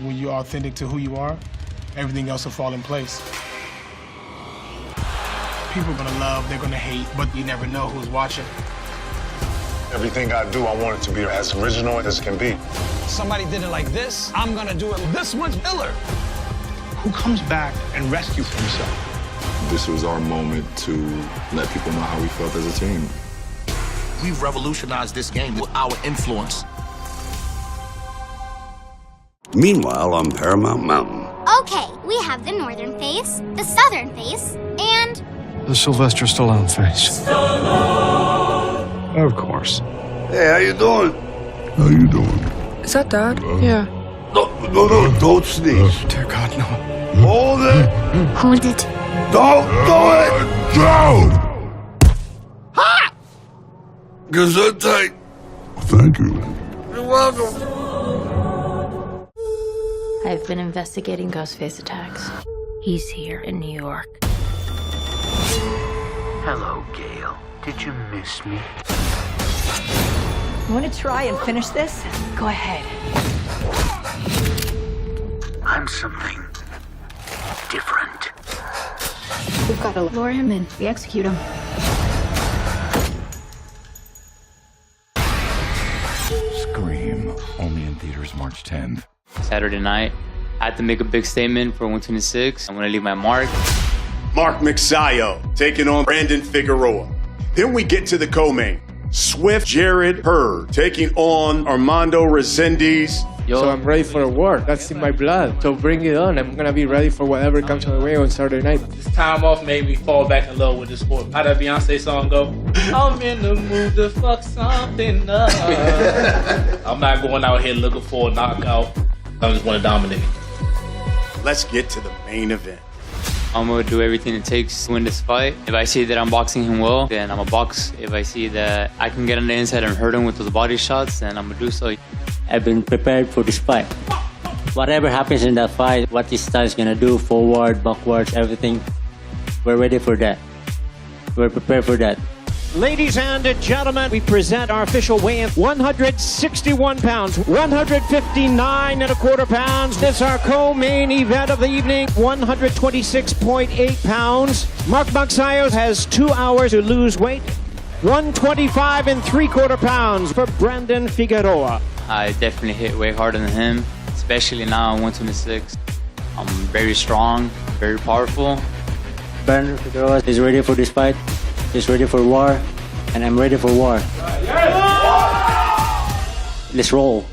When you're authentic to who you are, everything else will fall in place. People are gonna love, they're gonna hate, but you never know who's watching. Everything I do, I want it to be as original as it can be. Somebody did it like this, I'm gonna do it this much iller. Who comes back and rescues himself? This was our moment to let people know how we felt as a team. We've revolutionized this game with our influence. Meanwhile, on Paramount Mountain. Okay, we have the northern face, the southern face, and... the Sylvester Stallone face. Of course. Hey, how you doing? How you doing? Is that Dad? Yeah. No, don't sneeze. Dear God, no. Hold it. Hold it. Don't do it. Down! Ha! Gesundheit. Thank you. You're welcome. I've been investigating Ghostface attacks. He's here in New York. Hello, Gail. Did you miss me? You want to try and finish this? Go ahead. I'm something different. We've got to lure him in. We execute him. Scream. Only in theaters March 10th. Saturday night, I had to make a big statement for 126. I'm gonna leave my mark. Mark Magsayo taking on Brandon Figueroa. Then we get to the co-main. Swift Jared Hurd taking on Armando Resendiz. So I'm ready for a war. That's in my blood. So bring it on. I'm gonna be ready for whatever comes my way on Saturday night. This time off made me fall back in love with the sport. How that Beyonce song go? I'm in the mood to fuck something up. I'm not going out here looking for a knockout. I just want to dominate. Let's get to the main event. I'm gonna do everything it takes to win this fight. If I see that I'm boxing him well, then I'm gonna box. If I see that I can get on the inside and hurt him with those body shots, then I'm gonna do so. I've been prepared for this fight. Whatever happens in that fight, what this style is gonna do, forward, backwards, everything, we're ready for that. We're prepared for that. Ladies and gentlemen, we present our official weigh-in. 161 pounds, 159 and a quarter pounds. This is our co-main event of the evening, 126.8 pounds. Mark Magsayo has 2 hours to lose weight. 125 and 3/4 pounds for Brandon Figueroa. I definitely hit way harder than him, especially now at 126. I'm very strong, very powerful. Brandon Figueroa is ready for this fight. He's ready for war, and I'm ready for war. Let's roll.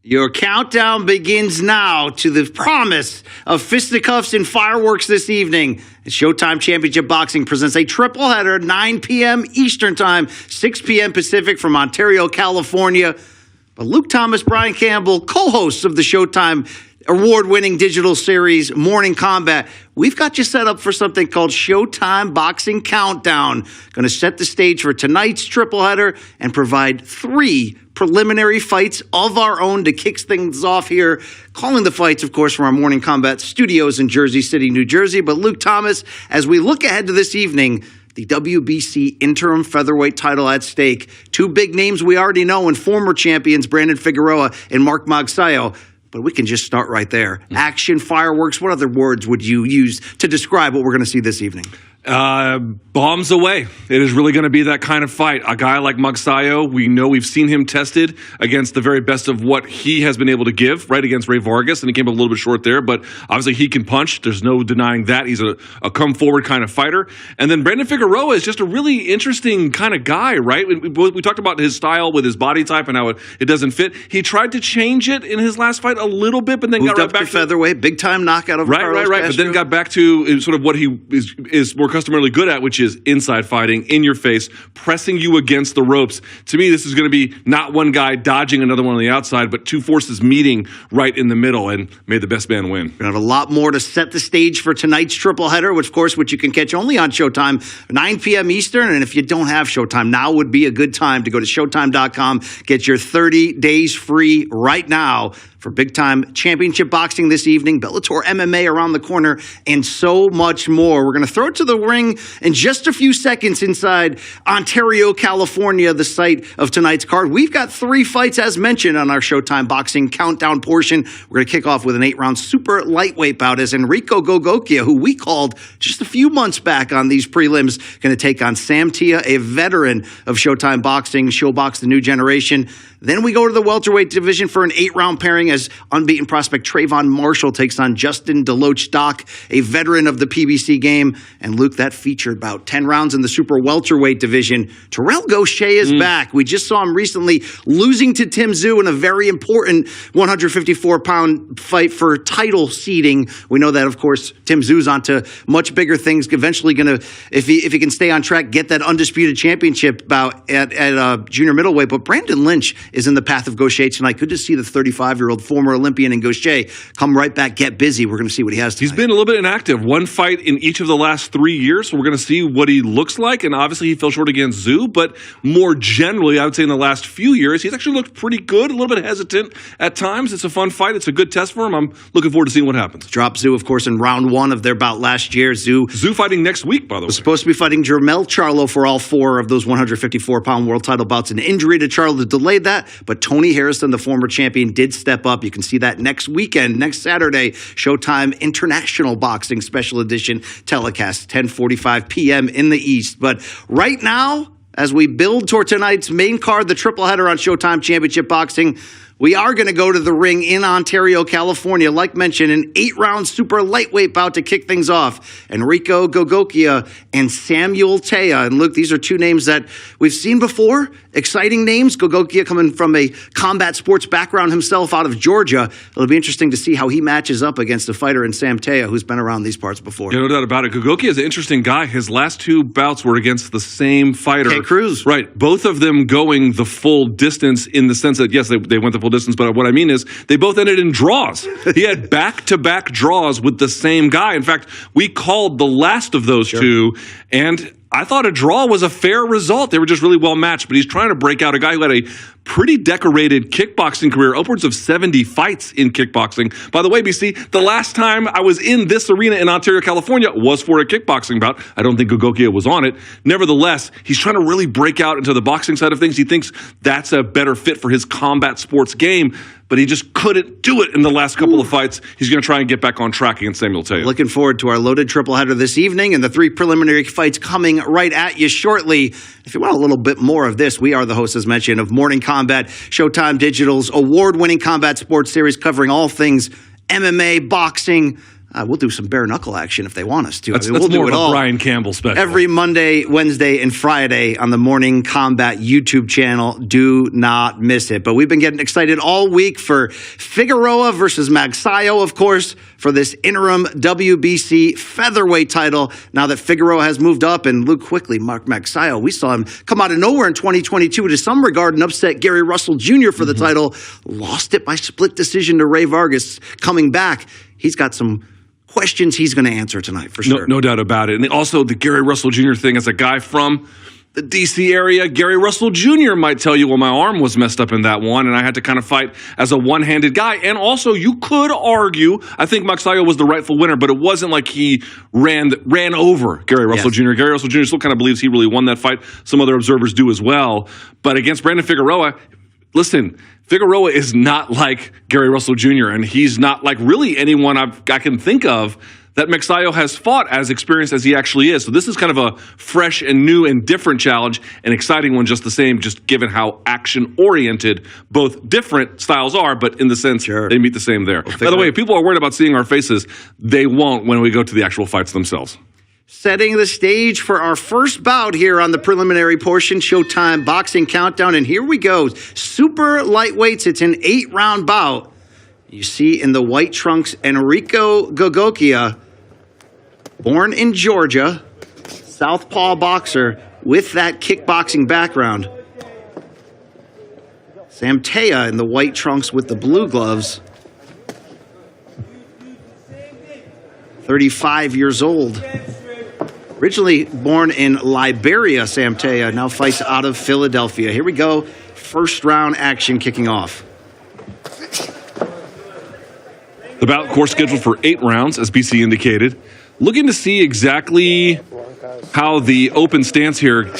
Your countdown begins now to the promise of fisticuffs and fireworks this evening. Showtime Championship Boxing presents a triple header, 9 p.m. Eastern Time, 6 p.m. Pacific from Ontario, California. But Luke Thomas, Brian Campbell, co-hosts of the Showtime award-winning digital series Morning Combat, we've got you set up for something called Showtime Boxing Countdown. Going to set the stage for tonight's triple header and provide 3 preliminary fights of our own to kick things off here. Calling the fights, of course, from our Morning Combat studios in Jersey City, New Jersey. But Luke Thomas, as we look ahead to this evening, the WBC interim featherweight title at stake. 2 big names we already know and former champions, Brandon Figueroa and Mark Magsayo. But we can just start right there. Action, fireworks, what other words would you use to describe what we're going to see this evening? Bombs away. It is really going to be that kind of fight. A guy like Magsayo, we know we've seen him tested against the very best of what he has been able to give, right, against Ray Vargas, and he came up a little bit short there, but obviously he can punch. There's no denying that. He's a come-forward kind of fighter. And then Brandon Figueroa is just a really interesting kind of guy, right? We talked about his style with his body type and how it doesn't fit. He tried to change it in his last fight a little bit, but then moved got right up back to featherweight, big-time knockout of Carlos Right, but then got back to sort of what he is more customarily good at, which is inside fighting, in your face, pressing you against the ropes. To me, this is going to be not one guy dodging another one on the outside, but 2 forces meeting right in the middle, and may the best man win. We have a lot more to set the stage for tonight's triple header, which you can catch only on Showtime, 9 p.m. Eastern. And if you don't have Showtime, now would be a good time to go to Showtime.com, get your 30 days free right now for big-time championship boxing this evening, Bellator MMA around the corner, and so much more. We're going to throw it to the ring in just a few seconds inside Ontario, California, the site of tonight's card. We've got 3 fights, as mentioned, on our Showtime Boxing Countdown portion. We're going to kick off with an 8-round super lightweight bout as Enrico Gogokia, who we called just a few months back on these prelims, going to take on Sam Tia, a veteran of Showtime Boxing, Showbox the New Generation. Then we go to the welterweight division for an 8-round pairing as unbeaten prospect Trayvon Marshall takes on Justin Deloach Dock, a veteran of the PBC game. And Luke, that featured about 10 rounds in the super welterweight division. Terrell Gaucher is back. We just saw him recently losing to Tim Tszyu in a very important 154-pound fight for title seeding. We know that, of course, Tim Tszyu's onto much bigger things. Eventually going to, if he can stay on track, get that undisputed championship bout at junior middleweight. But Brandon Lynch is in the path of Gaucher tonight. Good to see the 35-year-old former Olympian in Gaucher come right back, get busy. We're going to see what he has tonight. He's been a little bit inactive. One fight in each of the last 3 years, so we're going to see what he looks like. And obviously, he fell short against Tszyu, but more generally, I would say in the last few years, he's actually looked pretty good, a little bit hesitant at times. It's a fun fight. It's a good test for him. I'm looking forward to seeing what happens. Dropped Tszyu, of course, in round 1 of their bout last year. Tszyu fighting next week, by the way. Was supposed to be fighting Jermell Charlo for all 4 of those 154-pound world title bouts. An injury to Charlo delayed that, but Tony Harrison, the former champion, did step up. You can see that next weekend, next Saturday, Showtime International Boxing Special Edition telecast, 10:45 p.m. in the East. But right now, as we build toward tonight's main card, the triple header on Showtime Championship Boxing, we are going to go to the ring in Ontario, California. Like mentioned, an 8-round super lightweight bout to kick things off. Enrico Gogokia and Samuel Tea. And look, these are 2 names that we've seen before. Exciting names. Gogokia coming from a combat sports background himself out of Georgia. It'll be interesting to see how he matches up against a fighter in Sam Tea, who's been around these parts before. Yeah, no doubt about it. Gogokia is an interesting guy. His last 2 bouts were against the same fighter. K. Cruz. Right. Both of them going the full distance in the sense that, yes, they went the full distance, but what I mean is they both ended in draws. He had back-to-back draws with the same guy. In fact, we called the last of those 2, and I thought a draw was a fair result. They were just really well matched, but he's trying to break out a guy who had a pretty decorated kickboxing career, upwards of 70 fights in kickboxing. By the way, BC, the last time I was in this arena in Ontario, California was for a kickboxing bout. I don't think Gogokia was on it. Nevertheless, he's trying to really break out into the boxing side of things. He thinks that's a better fit for his combat sports game, but he just couldn't do it in the last couple of fights. He's going to try and get back on track against Samuel Tea. Looking forward to our loaded triple header this evening and the 3 preliminary fights coming right at you shortly. If you want a little bit more of this, we are the hosts, as mentioned, of Morning Combat, Showtime Digital's award-winning combat sports series covering all things MMA, boxing. We'll do some bare knuckle action if they want us to. That's we'll more do it of a all. Brian Campbell special. Every Monday, Wednesday, and Friday on the Morning Combat YouTube channel. Do not miss it. But we've been getting excited all week for Figueroa versus Magsayo, of course, for this interim WBC featherweight title. Now that Figueroa has moved up, and Luke, quickly, Mark Magsayo, we saw him come out of nowhere in 2022 to some regard and upset Gary Russell Jr. for the title. Lost it by split decision to Ray Vargas. Coming back, he's got some questions he's going to answer tonight, for sure. No doubt about it. And also the Gary Russell Jr. thing, as a guy from the D.C. area, Gary Russell Jr. might tell you, well, my arm was messed up in that one, and I had to kind of fight as a one-handed guy. And also, you could argue, I think Magsayo was the rightful winner, but it wasn't like he ran over Gary Russell Jr. Gary Russell Jr. still kind of believes he really won that fight. Some other observers do as well. But against Brandon Figueroa, listen, Figueroa is not like Gary Russell Jr., and he's not like really anyone I can think of that Magsayo has fought as experienced as he actually is. So this is kind of a fresh and new and different challenge, an exciting one just the same, just given how action-oriented both different styles are, but in the sense they meet the same there. By the way, if people are worried about seeing our faces, they won't when we go to the actual fights themselves. Setting the stage for our first bout here on the preliminary portion, Showtime Boxing Countdown. And here we go. Super lightweights. It's an 8-round bout. You see in the white trunks, Enrico Gogokia, born in Georgia, southpaw boxer with that kickboxing background. Sam Tea in the white trunks with the blue gloves. 35 years old. Originally born in Liberia, Sam Tea now fights out of Philadelphia. Here we go. First round action kicking off. The bout, of course, scheduled for 8 rounds, as BC indicated. Looking to see exactly how the open stance here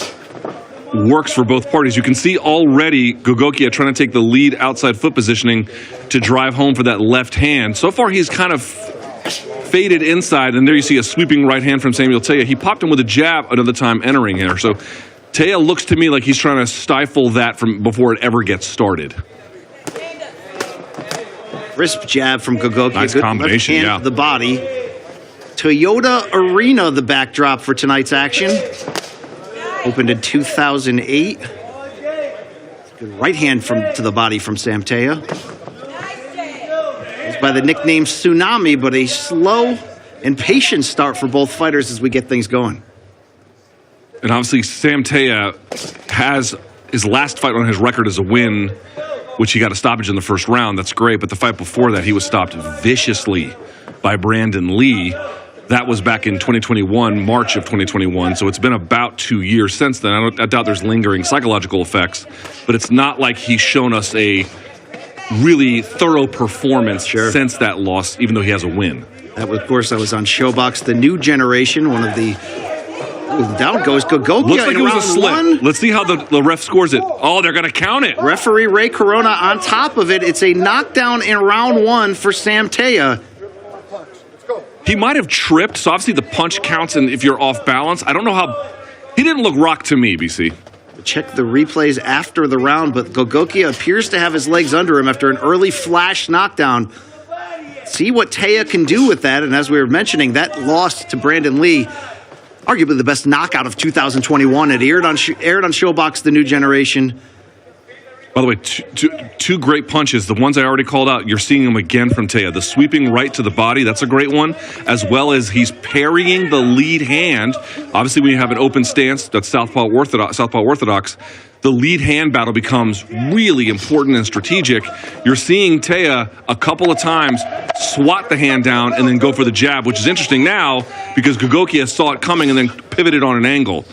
works for both parties. You can see already Gogokia trying to take the lead outside foot positioning to drive home for that left hand. So far, he's kind of faded inside, and there you see a sweeping right hand from Samuel Taya. He popped him with a jab another time entering here. So Taya looks to me like he's trying to stifle that from before it ever gets started. Crisp jab from Gogokia. Nice Good combination, left hand to the body. Toyota Arena, the backdrop for tonight's action. Opened in 2008. Good right hand to the body from Sam Taya. It's by the nickname Tsunami, but a slow and patient start for both fighters as we get things going. And obviously, Sam Taya has his last fight on his record as a win, which he got a stoppage in the first round. That's great. But the fight before that, he was stopped viciously by Brandon Lee. That was back in 2021, March of 2021. So it's been about 2 years since then. I doubt there's lingering psychological effects, but it's not like he's shown us a really thorough performance since that loss, even though he has a win. That was, of course, that was on SHOWbox, the new generation, one of the... down goes Gogokia. Looks like in it was a round slip. one. Let's see how the ref scores it. Oh, they're going to count it. Referee Ray Corona on top of it. It's a knockdown in round one for Sam Taya. He might have tripped, so obviously the punch counts, and if you're off balance, I don't know how... He didn't look rocked to me, BC. Check the replays after the round, but Gogokia appears to have his legs under him after an early flash knockdown. See what Taya can do with that, and as we were mentioning, that loss to Brandon Lee, arguably the best knockout of 2021. It aired on SHOWbox, the new generation. By the way, two great punches. The ones I already called out, you're seeing them again from Taya. The sweeping right to the body, that's a great one, as well as he's parrying the lead hand. Obviously, when you have an open stance, that's Southpaw Orthodox, the lead hand battle becomes really important and strategic. You're seeing Taya a couple of times swat the hand down and then go for the jab, which is interesting now because Gogokia saw it coming and then pivoted on an angle.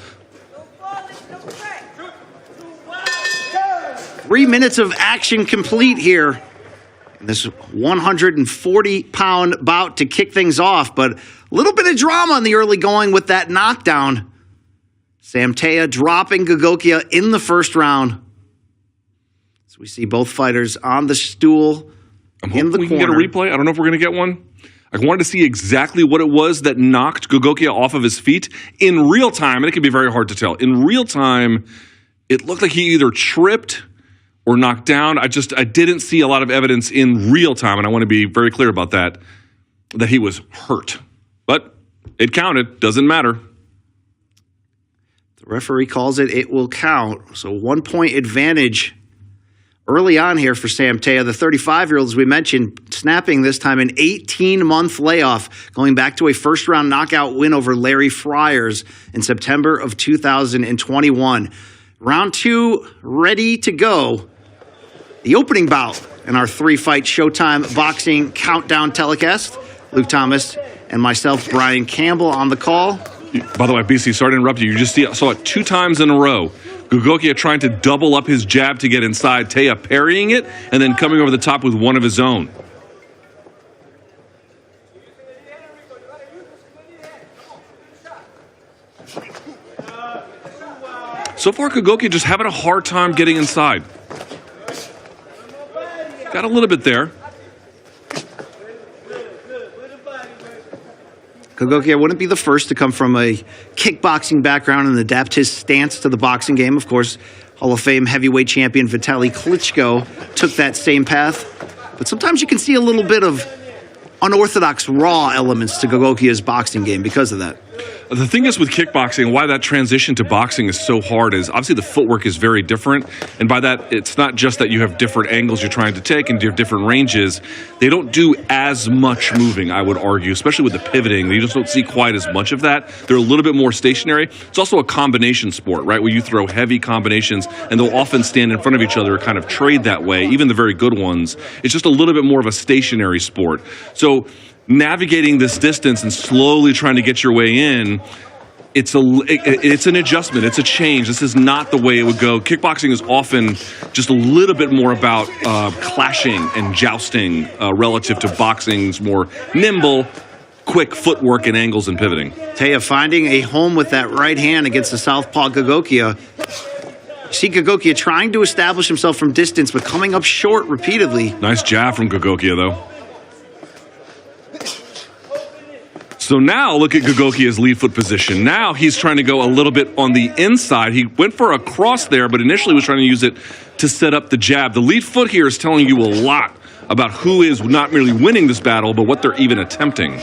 3 minutes of action complete here. This 140-pound bout to kick things off, but a little bit of drama in the early going with that knockdown. Sam Taya dropping Gogokia in the first round. So we see both fighters on the stool in the corner. We can get a replay. I don't know if we're going to get one. I wanted to see exactly what it was that knocked Gogokia off of his feet in real time, and it can be very hard to tell. In real time, it looked like he either tripped or knocked down. I didn't see a lot of evidence in real time, and I want to be very clear about that he was hurt. But it counted. Doesn't matter. The referee calls it will count. So 1 point advantage early on here for Sam Taya. The 35-year-old, as we mentioned, snapping this time an 18-month layoff, going back to a first-round knockout win over Larry Friars in September of 2021. Round two ready to go. The opening bout in our 3-fight Showtime boxing countdown telecast. Luke Thomas and myself, Brian Campbell, on the call. By the way, BC, sorry to interrupt you. You just saw it 2 times in a row. Gogokia trying to double up his jab to get inside. Taya parrying it and then coming over the top with one of his own. So far, Gogokia just having a hard time getting inside. Got a little bit there. Gogokia wouldn't be the first to come from a kickboxing background and adapt his stance to the boxing game. Of course, Hall of Fame heavyweight champion Vitaly Klitschko took that same path. But sometimes you can see a little bit of unorthodox, raw elements to Gogokia's boxing game because of that. The thing is with kickboxing, why that transition to boxing is so hard is obviously the footwork is very different. And by that, it's not just that you have different angles you're trying to take and you have different ranges. They don't do as much moving, I would argue, especially with the pivoting. You just don't see quite as much of that. They're a little bit more stationary. It's also a combination sport, right, where you throw heavy combinations and they'll often stand in front of each other and kind of trade that way, even the very good ones. It's just a little bit more of a stationary sport. So navigating this distance and slowly trying to get your way in, it's an adjustment. It's a change. This is not the way it would go. Kickboxing is often just a little bit more about clashing and jousting relative to boxing's more nimble, quick footwork and angles and pivoting. Taya finding a home with that right hand against the southpaw Gogokia. You see Gogokia trying to establish himself from distance, but coming up short repeatedly. Nice jab from Gogokia, though. So now look at Gogokia's lead foot position. Now he's trying to go a little bit on the inside. He went for a cross there, but initially was trying to use it to set up the jab. The lead foot here is telling you a lot about who is not merely winning this battle, but what they're even attempting.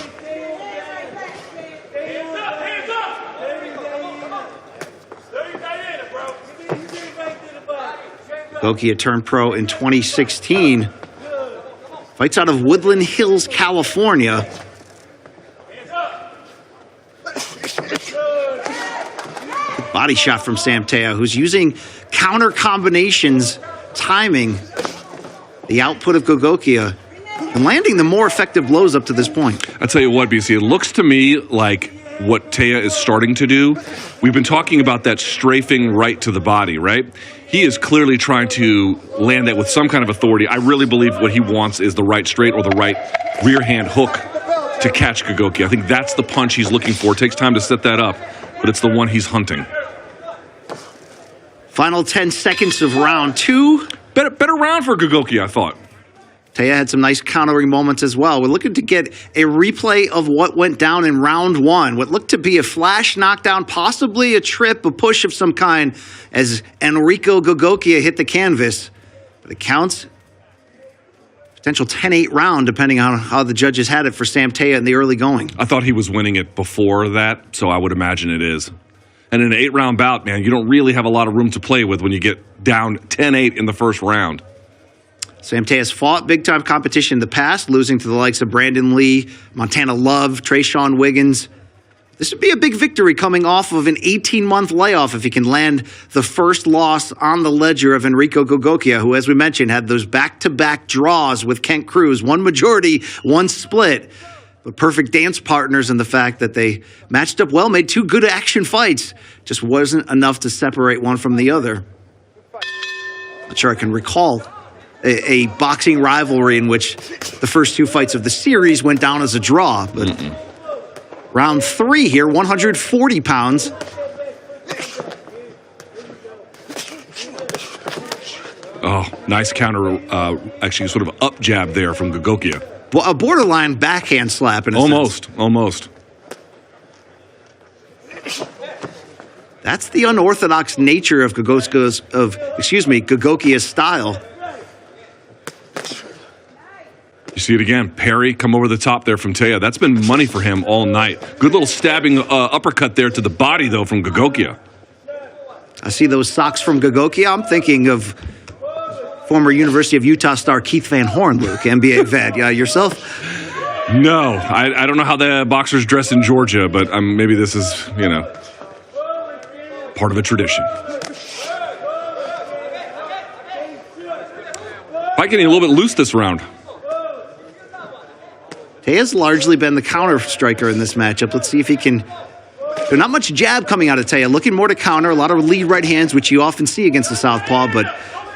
Gogokia turned pro in 2016. Fights out of Woodland Hills, California. Body shot from Sam Taya, who's using counter combinations, timing the output of Gogokia, and landing the more effective blows up to this point. I'll tell you what, BC, it looks to me like what Taya is starting to do. We've been talking about that strafing right to the body, right? He is clearly trying to land that with some kind of authority. I really believe what he wants is the right straight or the right rear hand hook to catch Gogokia. I think that's the punch he's looking for. It takes time to set that up, but it's the one he's hunting. Final 10 seconds of round two. Better round for Gogokia, I thought. Taya had some nice countering moments as well. We're looking to get a replay of what went down in round one. What looked to be a flash knockdown, possibly a trip, a push of some kind, as Enrico Gogokia hit the canvas. But it counts. Potential 10-8 round, depending on how the judges had it for Sam Taya in the early going. I thought he was winning it before that, so I would imagine it is. And in an 8-round bout, man, you don't really have a lot of room to play with when you get down 10-8 in the first round. Sam Taya's fought big-time competition in the past, losing to the likes of Brandon Lee, Montana Love, Trayshawn Wiggins. This would be a big victory coming off of an 18-month layoff if he can land the first loss on the ledger of Enrico Gogokia, who, as we mentioned, had those back-to-back draws with Kent Cruz, one majority, one split. But perfect dance partners in the fact that they matched up well, made two good action fights. Just wasn't enough to separate one from the other. Not sure I can recall a boxing rivalry in which the first two fights of the series went down as a draw. But round three here, 140 pounds. Oh, nice counter, actually sort of up jab there from Gogokia. Well, a borderline backhand slap in a sense. Almost. That's the unorthodox nature of Gogokia's style. You see it again. Parry, come over the top there from Taya. That's been money for him all night. Good little stabbing uppercut there to the body, though, from Gogokia. I see those socks from Gogokia. I'm thinking of former University of Utah star Keith Van Horn, Luke, NBA vet. Yeah, yourself? No, I don't know how the boxers dress in Georgia, but maybe this is, part of a tradition. Fight getting a little bit loose this round. Taya's largely been the counter striker in this matchup. Let's see if he can. There's not much jab coming out of Taya. Looking more to counter. A lot of lead right hands, which you often see against the southpaw, but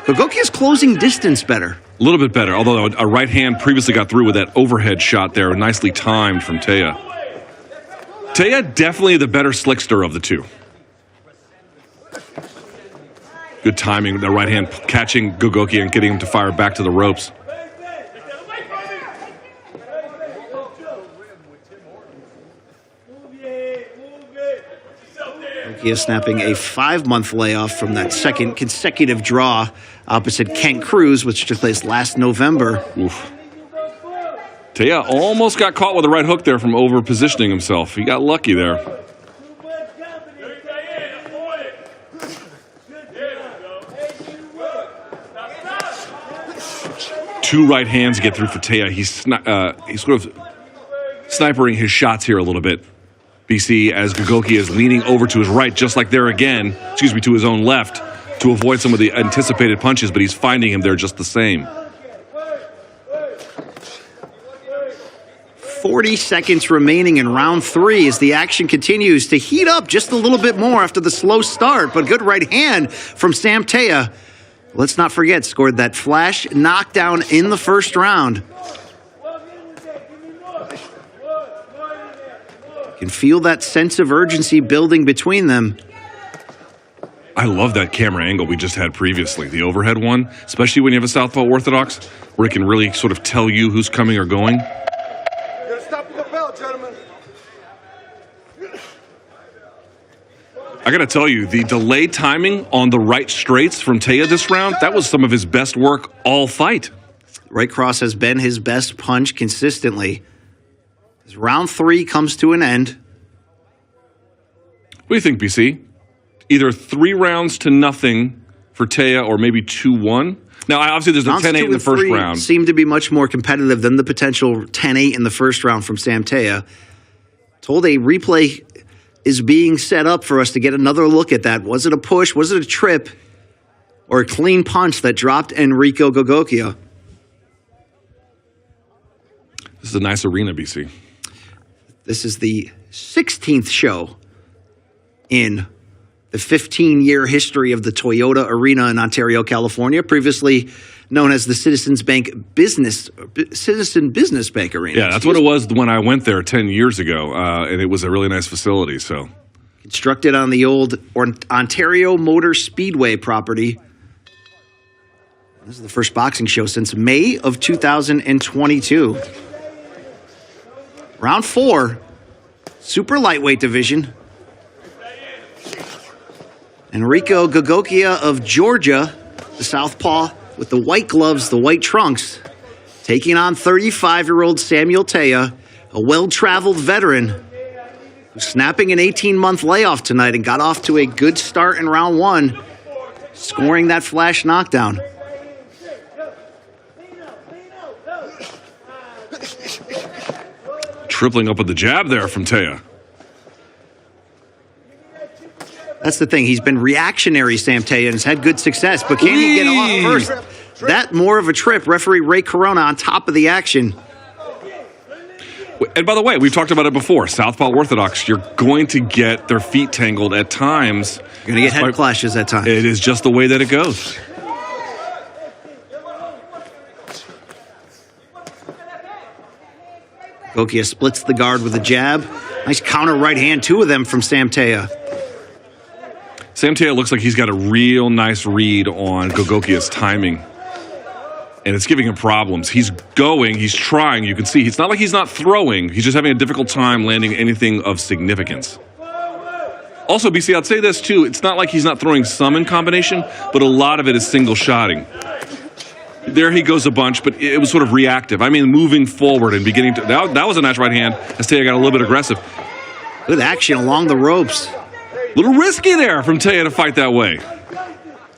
Gogokia's closing distance better. A little bit better, although a right hand previously got through with that overhead shot there, nicely timed from Taya. Taya definitely the better slickster of the two. Good timing, the right hand catching Gogokia and getting him to fire back to the ropes. Gogokia snapping a 5-month layoff from that second consecutive draw opposite Kent Cruz, which took place last November. Oof. Taya almost got caught with a right hook there from over-positioning himself. He got lucky there. Two right hands get through for Taya. He's sort of snipering his shots here a little bit. BC, as Gogokia is leaning over to his right, just like there again, to his own left, to avoid some of the anticipated punches, but he's finding him there just the same. 40 seconds remaining in round 3 as the action continues to heat up just a little bit more after the slow start, but good right hand from Sam Taya. Let's not forget, scored that flash knockdown in the first round. You can feel that sense of urgency building between them. I love that camera angle we just had previously, the overhead one, especially when you have a southpaw orthodox, where it can really sort of tell you who's coming or going. I got to tell you, the delay timing on the right straights from Taya this round, that was some of his best work all fight. Right cross has been his best punch consistently. As round 3 comes to an end. What do you think, BC? Either 3 rounds to nothing for Taya or maybe 2-1? Now, obviously, there's a 10-8 in the first round. Seemed to be much more competitive than the potential 10-8 in the first round from Sam Taya. Told a replay is being set up for us to get another look at that. Was it a push? Was it a trip? Or a clean punch that dropped Enrico Gogokia? This is a nice arena, BC. This is the 16th show in the 15-year history of the Toyota Arena in Ontario, California, previously known as the Citizens Business Bank Arena. Yeah, that's what it was when I went there 10 years ago, and it was a really nice facility. So, constructed on the old Ontario Motor Speedway property. This is the first boxing show since May of 2022. Round 4, super lightweight division. Enrico Gogokia of Georgia, the southpaw with the white gloves, the white trunks, taking on 35-year-old Samuel Taya, a well-traveled veteran who's snapping an 18-month layoff tonight and got off to a good start in round 1, scoring that flash knockdown. Tripling up with the jab there from Taya. That's the thing. He's been reactionary, Sam Taya, and has had good success. But can he get off first? That more of a trip. Referee Ray Corona on top of the action. And by the way, we've talked about it before. Southpaw Orthodox, you're going to get their feet tangled at times. You're going to get head clashes at times. It is just the way that it goes. Gogokia splits the guard with a jab. Nice counter right hand, 2 of them from Sam Taya. Sam Taya looks like he's got a real nice read on Gogokia's timing. And it's giving him problems. He's going, he's trying, you can see. It's not like he's not throwing. He's just having a difficult time landing anything of significance. Also, BC, I'd say this too. It's not like he's not throwing some in combination, but a lot of it is single shotting. There he goes a bunch, but it was sort of reactive. I mean, moving forward and beginning to... That was a nice right hand as Taya got a little bit aggressive. Good action along the ropes. A little risky there from Taya to fight that way.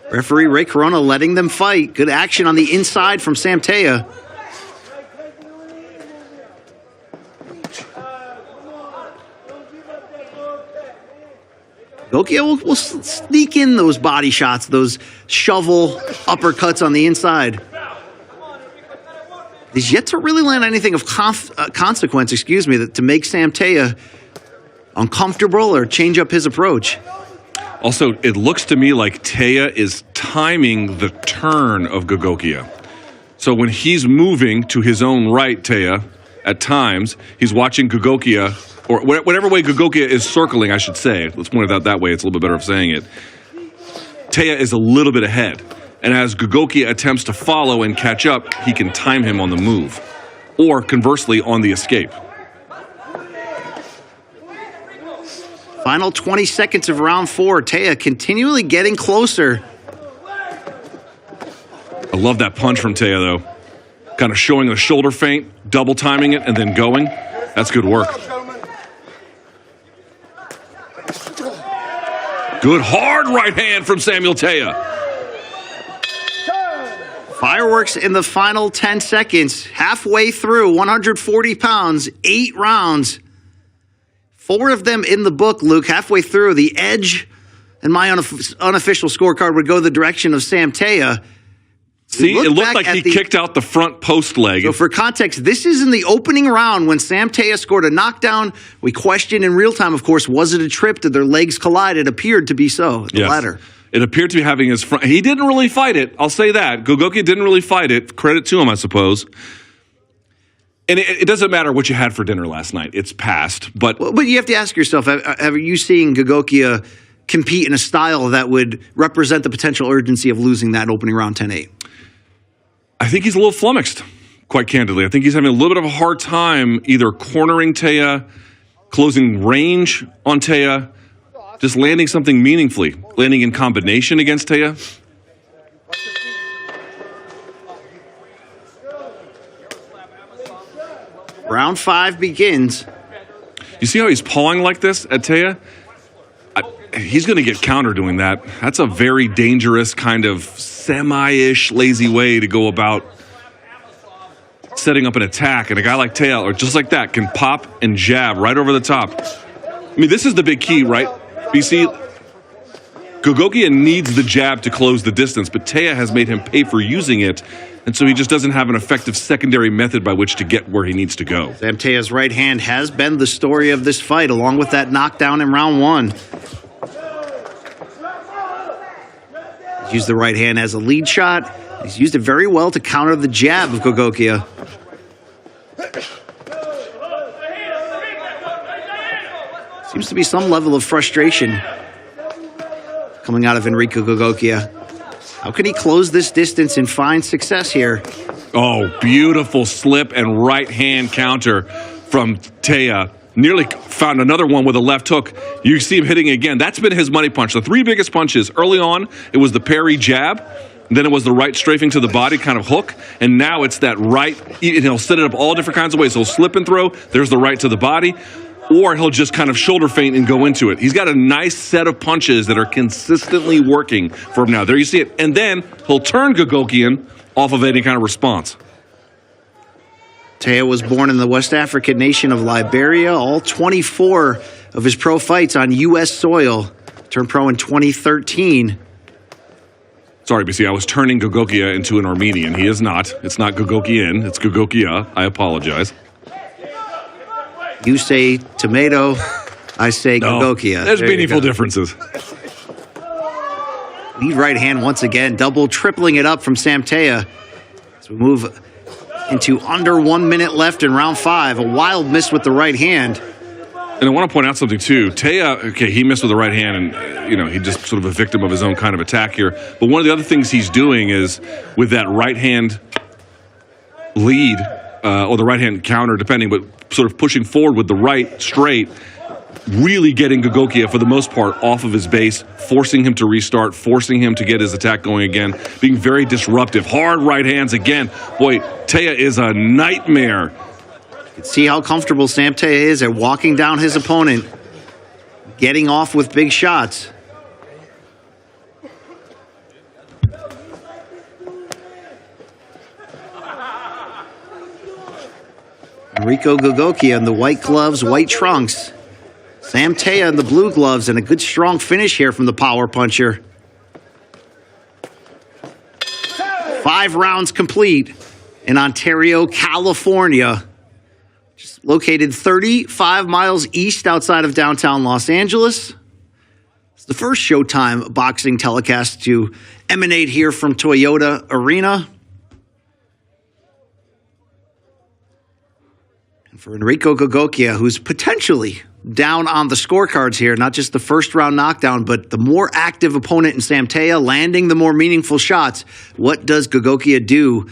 Referee Ray Corona letting them fight. Good action on the inside from Sam Taya. Gogokia will sneak in those body shots, those shovel uppercuts on the inside. He's yet to really land anything of consequence, to make Sam Taya uncomfortable or change up his approach. Also, it looks to me like Taya is timing the turn of Gogokia. So when he's moving to his own right, Taya, at times, he's watching Gogokia, or whatever way Gogokia is circling, I should say. Let's point it out that way. It's a little bit better of saying it. Taya is a little bit ahead. And as Gogokia attempts to follow and catch up, he can time him on the move. Or, conversely, on the escape. Final 20 seconds of round 4. Taya continually getting closer. I love that punch from Taya, though. Kind of showing the shoulder feint, double timing it, and then going. That's good work. Good hard right hand from Samuel Taya. Fireworks in the final 10 seconds. Halfway through, 140 pounds, 8 rounds. 4 of them in the book, Luke. Halfway through, the edge and my unofficial scorecard would go the direction of Sam Taya. See, it looked like he kicked out the front post leg. So for context, this is in the opening round when Sam Taya scored a knockdown. We questioned in real time, of course, was it a trip? Did their legs collide? It appeared to be so, the latter. It appeared to be having his front. He didn't really fight it. I'll say that. Gogokia didn't really fight it. Credit to him, I suppose. And it doesn't matter what you had for dinner last night. It's past. But you have to ask yourself, have you seen Gogokia compete in a style that would represent the potential urgency of losing that opening round 10-8? I think he's a little flummoxed, quite candidly. I think he's having a little bit of a hard time either cornering Taya, closing range on Taya, just landing something meaningfully, landing in combination against Taya. Round 5 begins. You see how he's pawing like this at Taya? He's going to get counter doing that. That's a very dangerous kind of semi-ish lazy way to go about setting up an attack. And a guy like Taya, or just like that, can pop and jab right over the top. I mean, this is the big key, right? BC, Gogokia needs the jab to close the distance, but Taya has made him pay for using it, and so he just doesn't have an effective secondary method by which to get where he needs to go. Sam Taya's right hand has been the story of this fight, along with that knockdown in round 1. He's used the right hand as a lead shot. He's used it very well to counter the jab of Gogokia. Seems to be some level of frustration coming out of Enrico Gogokia. How can he close this distance and find success here? Oh, beautiful slip and right hand counter from Taya. Nearly found another one with a left hook. You see him hitting again. That's been his money punch. The 3 biggest punches. Early on, it was the parry jab. Then it was the right strafing to the body kind of hook. And now it's that right. And he'll set it up all different kinds of ways. He'll slip and throw. There's the right to the body. Or he'll just kind of shoulder feint and go into it. He's got a nice set of punches that are consistently working for him now. There you see it. And then he'll turn Gogokian off of any kind of response. Taya was born in the West African nation of Liberia. All 24 of his pro fights on U.S. soil. Turned pro in 2013. Sorry, BC, I was turning Gogokia into an Armenian. He is not. It's not Gogokian. It's Gogokia. I apologize. You say tomato. I say Gogokia. There's meaningful differences. Lead right hand once again. Double, tripling it up from Sam Taya. As we move into under 1 minute left in round 5. A wild miss with the right hand. And I want to point out something, too. Taya, okay, he missed with the right hand, and, he just sort of a victim of his own kind of attack here. But one of the other things he's doing is, with that right hand lead, or the right hand counter, depending, but sort of pushing forward with the right straight, really getting Gogokia, for the most part, off of his base, forcing him to restart, forcing him to get his attack going again, being very disruptive. Hard right hands again. Boy, Taya is a nightmare. You can see how comfortable Sam Taya is at walking down his opponent, getting off with big shots. Enrico Gogokia in the white gloves, white trunks. Sam Taya in the blue gloves, and a good strong finish here from the power puncher. 5 rounds complete in Ontario, California. Just located 35 miles east outside of downtown Los Angeles. It's the first Showtime boxing telecast to emanate here from Toyota Arena. And for Enrico Gogokia, who's potentially down on the scorecards here, not just the first round knockdown, but the more active opponent in Sam Taya, landing the more meaningful shots. What does Gogokia do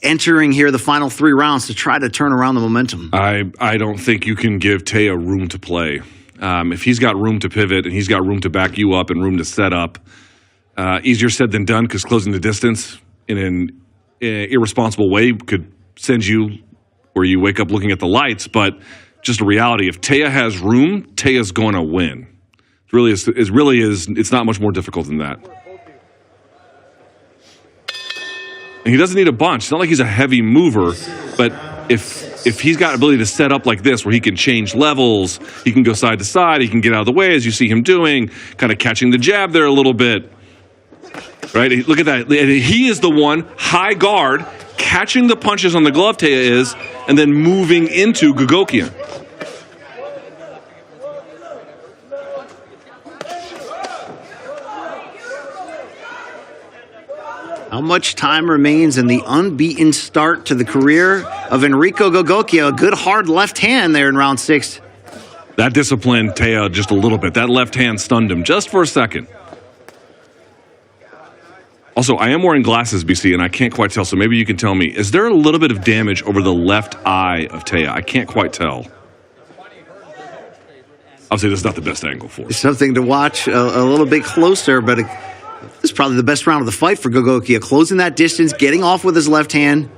entering here the final 3 rounds to try to turn around the momentum? I don't think you can give Taya room to play. If he's got room to pivot and he's got room to back you up and room to set up, easier said than done, because closing the distance in an irresponsible way could send you where you wake up looking at the lights. But just a reality, if Taya has room, Taya's going to win. It really is. It's not much more difficult than that. And he doesn't need a bunch. It's not like he's a heavy mover, but if he's got ability to set up like this, where he can change levels, he can go side to side, he can get out of the way, as you see him doing, kind of catching the jab there a little bit. Right? Look at that. He is the one, high guard, catching the punches on the glove, Taya is, and then moving into Gogokia. How much time remains in the unbeaten start to the career of Enrico Gogokia? A good hard left hand there in round 6. That disciplined Taya just a little bit. That left hand stunned him just for a second. Also, I am wearing glasses, BC, and I can't quite tell, so maybe you can tell me. Is there a little bit of damage over the left eye of Taya? I can't quite tell. Obviously, this is not the best angle for it. It's something to watch a little bit closer, but this is probably the best round of the fight for Gogokia. Closing that distance, getting off with his left hand.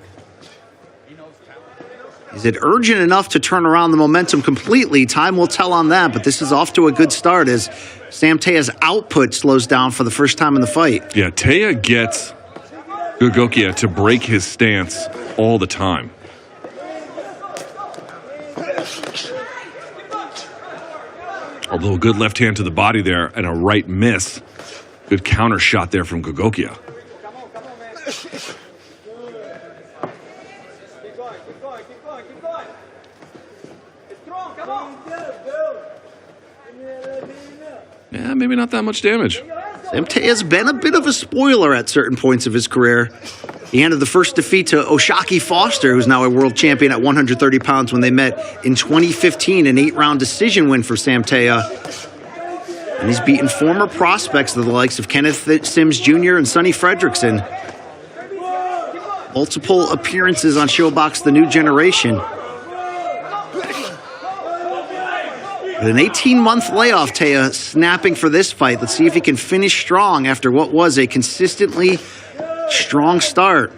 Is it urgent enough to turn around the momentum completely? Time will tell on that, but this is off to a good start as Sam Taya's output slows down for the first time in the fight. Yeah, Taya gets Gogokia to break his stance all the time. Although a good left hand to the body there and a right miss. Good counter shot there from Gogokia. Yeah, maybe not that much damage. Sam Taya's been a bit of a spoiler at certain points of his career. He handed the first defeat to Oshaki Foster, who's now a world champion at 130 pounds when they met in 2015, an 8-round decision win for Sam Taya. And he's beaten former prospects of the likes of Kenneth Sims Jr. and Sonny Fredrickson. Multiple appearances on ShowBox The New Generation. But an 18-month layoff, Taya snapping for this fight. Let's see if he can finish strong after what was a consistently strong start.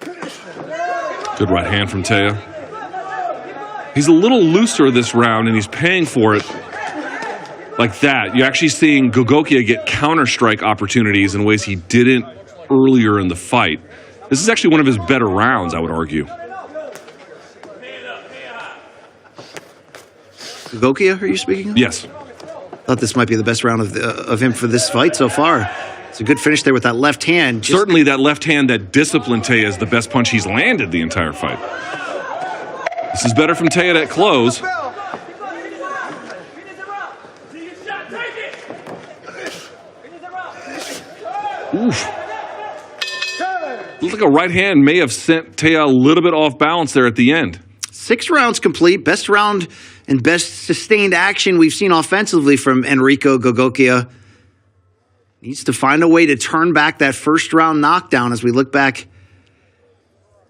Good right hand from Taya. He's a little looser this round, and he's paying for it like that. You're actually seeing Gogokia get counter-strike opportunities in ways he didn't earlier in the fight. This is actually one of his better rounds, I would argue. Gogokia, are you speaking of? Yes. Thought this might be the best round of him for this fight so far. It's a good finish there with that left hand. Certainly that left hand that disciplined Taya is the best punch he's landed the entire fight. This is better from Taya at close. Oof. Looks like a right hand may have sent Taya a little bit off balance there at the end. 6 rounds complete. Best round and best sustained action we've seen offensively from Enrico Gogokia. Needs to find a way to turn back that first round knockdown as we look back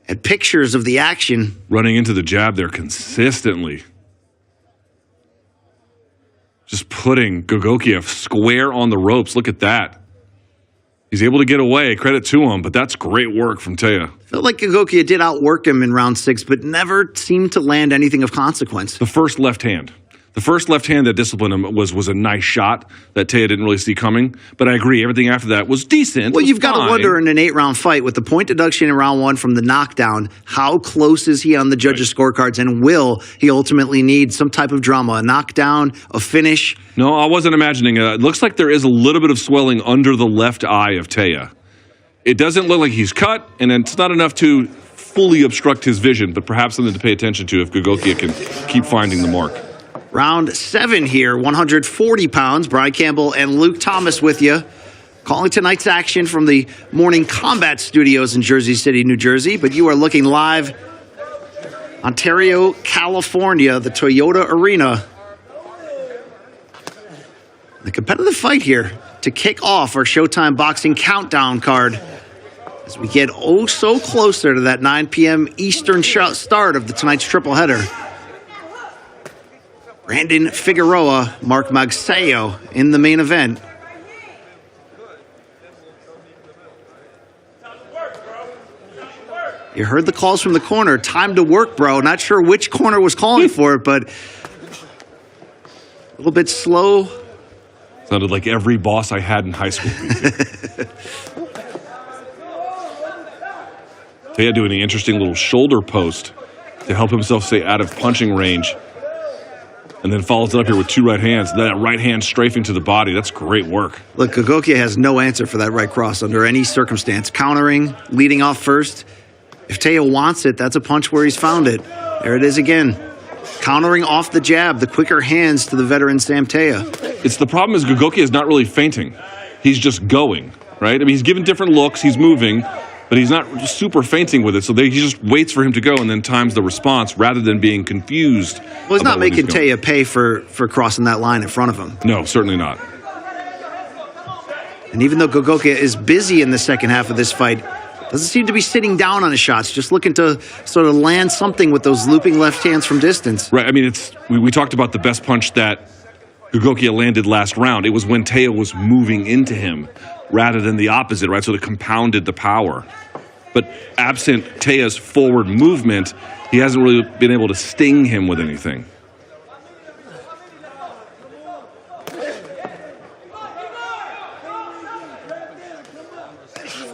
at pictures of the action. Running into the jab there consistently. Just putting Gogokia square on the ropes. Look at that. He's able to get away. Credit to him, but that's great work from Taya. Felt like Gogokia did outwork him in round 6, but never seemed to land anything of consequence. The first left hand. The first left hand that disciplined him was a nice shot that Taya didn't really see coming. But I agree, everything after that was decent. Well, you've got to wonder in an 8-round fight with the point deduction in round 1 from the knockdown, how close is he on the judges' scorecards, and will he ultimately need some type of drama, a knockdown, a finish? No, I wasn't imagining it. It looks like there is a little bit of swelling under the left eye of Taya. It doesn't look like he's cut, and it's not enough to fully obstruct his vision, but perhaps something to pay attention to if Gogokia can keep finding the mark. Round 7 here, 140 pounds. Brian Campbell and Luke Thomas with you. Calling tonight's action from the Morning Combat Studios in Jersey City, New Jersey. But you are looking live, Ontario, California, the Toyota Arena. The competitive fight here to kick off our Showtime Boxing Countdown card as we get oh so closer to that 9 p.m. Eastern start of tonight's triple header. Brandon Figueroa, Mark Magsayo in the main event. You heard the calls from the corner. Time to work, bro. Not sure which corner was calling for it, but a little bit slow. Sounded like every boss I had in high school. Taya doing an interesting little shoulder post to help himself stay out of punching range. and then follows it up here with 2 right hands. That right hand strafing to the body. That's great work. Look, Gogokia has no answer for that right cross under any circumstance. Countering, leading off first. If Teo wants it, that's a punch where he's found it. There it is again. Countering off the jab, the quicker hands to the veteran Sam Teo. It's the problem is Gogokia is not really feinting. He's just going, right? I mean, he's giving different looks, he's moving, but he's not super feinting with it. So he just waits for him to go and then times the response rather than being confused. Well, he's not making Teo pay for crossing that line in front of him. No, certainly not. And even though Gogokia is busy in the second half of this fight, doesn't seem to be sitting down on his shots, just looking to sort of land something with those looping left hands from distance. Right, I mean, we talked about the best punch that Gogokia landed last round. It was when Teo was moving into him rather than the opposite, right? So it compounded the power. But absent Teo's forward movement, he hasn't really been able to sting him with anything.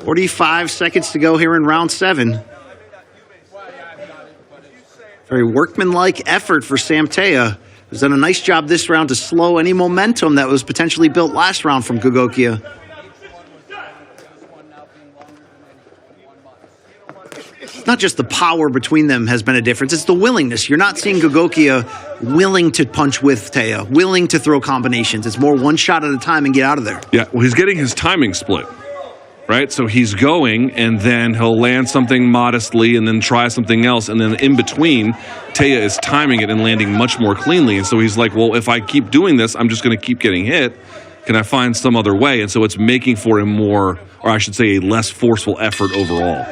"45 seconds to go here in round 7. Very workmanlike effort for Sam Teo, who's done a nice job this round to slow any momentum that was potentially built last round from Gogokia. It's not just the power between them has been a difference, it's the willingness. You're not seeing Gogokia willing to punch with Teo, willing to throw combinations. It's more one shot at a time and get out of there. Yeah, well, he's getting his timing split, right? So he's going, and then he'll land something modestly and then try something else, and then in between, Teo is timing it and landing much more cleanly. And so he's like, well, if I keep doing this, I'm just going to keep getting hit. Can I find some other way? And so it's making for a more, or I should say a less forceful effort overall.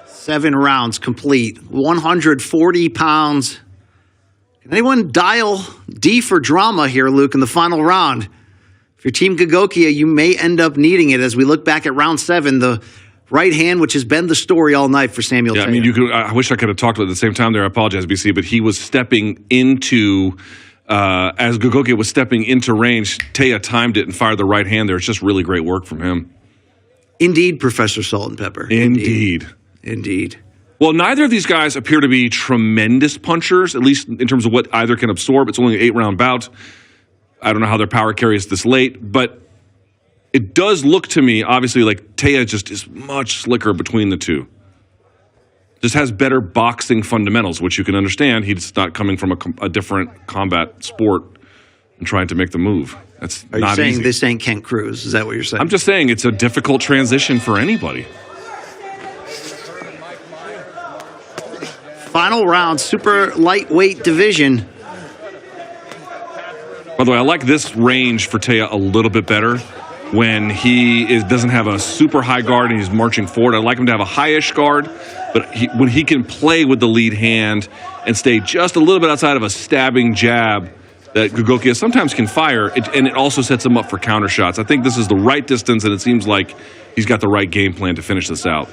7 rounds complete, 140 pounds. Can anyone dial D for drama here, Luke, in the final round? If you're Team Gogokia, you may end up needing it as we look back at round 7, the right hand, which has been the story all night for Samuel Teo. I mean, I wish I could have talked about it at the same time there. I apologize, BC, but he was stepping into, as Gogokia was stepping into range, Teo timed it and fired the right hand there. It's just really great work from him. Indeed, Professor Salt and Pepper. Indeed. Well, neither of these guys appear to be tremendous punchers, at least in terms of what either can absorb. It's only an 8-round bout. I don't know how their power carry is this late, but it does look to me, obviously, like Teo just is much slicker between the two. Just has better boxing fundamentals, which you can understand. He's not coming from a different combat sport and trying to make the move. That's not easy. Are you saying this ain't Kent Cruz? Is that what you're saying? I'm just saying it's a difficult transition for anybody. Final round, super lightweight division. By the way, I like this range for Teo a little bit better when he doesn't have a super high guard and he's marching forward. I like him to have a high-ish guard, but when he can play with the lead hand and stay just a little bit outside of a stabbing jab that Gogokia sometimes can fire, and it also sets him up for counter shots. I think this is the right distance, and it seems like he's got the right game plan to finish this out.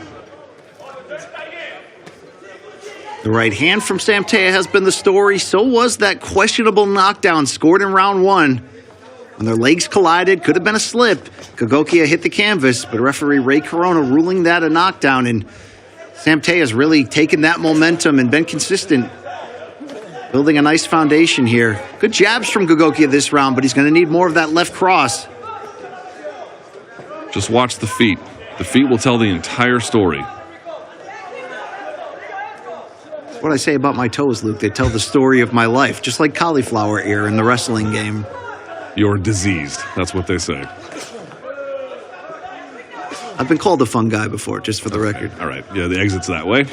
The right hand from Sam Teo has been the story. So was that questionable knockdown scored in round 1. When their legs collided, could have been a slip. Gogokia hit the canvas, but referee Ray Corona ruling that a knockdown. And Sam Teo has really taken that momentum and been consistent, building a nice foundation here. Good jabs from Gogokia this round, but he's going to need more of that left cross. Just watch the feet. The feet will tell the entire story. What I say about my toes, Luke, they tell the story of my life, just like cauliflower ear in the wrestling game. You're diseased. That's what they say. I've been called a fun guy before, just for the record. All right. Yeah, the exit's that way.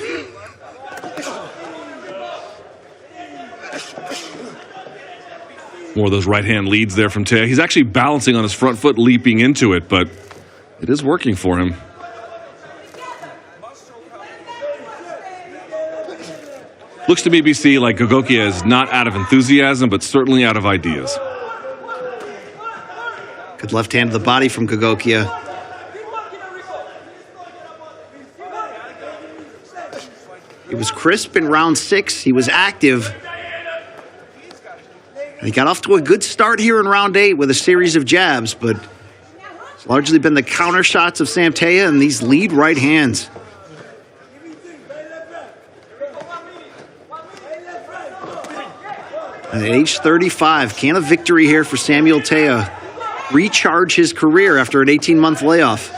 More of those right-hand leads there from Teo. He's actually balancing on his front foot, leaping into it, but it is working for him. Looks to BBC like Gogokia is not out of enthusiasm, but certainly out of ideas. Good left hand to the body from Gogokia. He was crisp in round 6. He was active. And he got off to a good start here in round 8 with a series of jabs, but it's largely been the counter shots of Sam Teo and these lead right hands. And at age 35, can a victory here for Samuel Taya recharge his career after an 18-month layoff?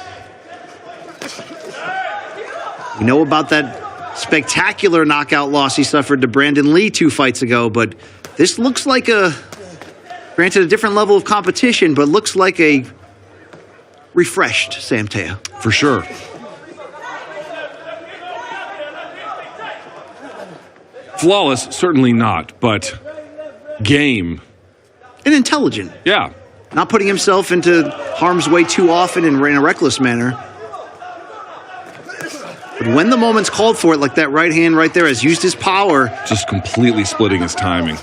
We know about that spectacular knockout loss he suffered to Brandon Lee 2 fights ago, but this looks like granted a different level of competition, but looks like a refreshed Sam Taya. For sure. Flawless, certainly not, but game. And intelligent. Yeah. Not putting himself into harm's way too often and in a reckless manner. But when the moment's called for it, like that right hand right there, has used his power. Just completely splitting his timing.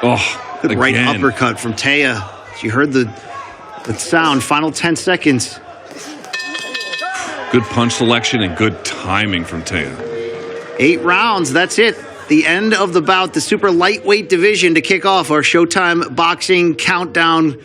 Oh, good right uppercut from Taya. You heard the sound, final 10 seconds. Good punch selection and good timing from Taya. 8 rounds, that's it. The end of the bout, the super lightweight division to kick off our Showtime boxing countdown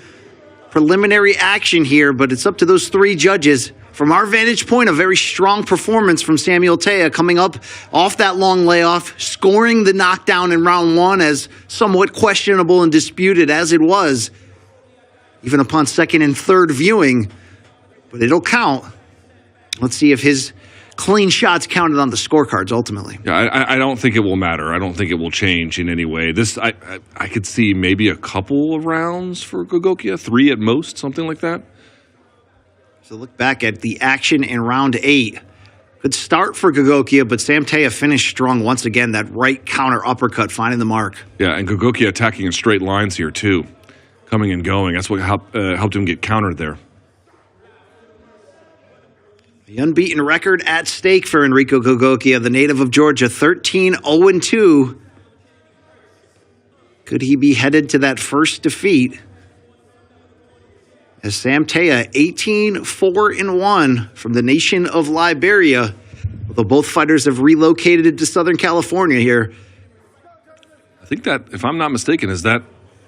preliminary action here, but it's up to those 3 judges. From our vantage point, a very strong performance from Samuel Taya coming up off that long layoff, scoring the knockdown in round 1 as somewhat questionable and disputed as it was, even upon second and third viewing, but it'll count. Let's see if his clean shots counted on the scorecards ultimately. Yeah, I don't think it will matter. I don't think it will change in any way. This I could see maybe a couple of rounds for Gogokia, 3 at most, something like that. So look back at the action in round 8. Good start for Gogokia, but Sam Taya finished strong once again. That right counter uppercut finding the mark. Yeah, and Gogokia attacking in straight lines here too, coming and going. That's what helped him get countered there. The unbeaten record at stake for Enrico Gogokia, the native of Georgia, 13-0-2. Could he be headed to that first defeat? As Sam Taya, 18-4-1 from the nation of Liberia. Although both fighters have relocated to Southern California here. I think that, if I'm not mistaken, is that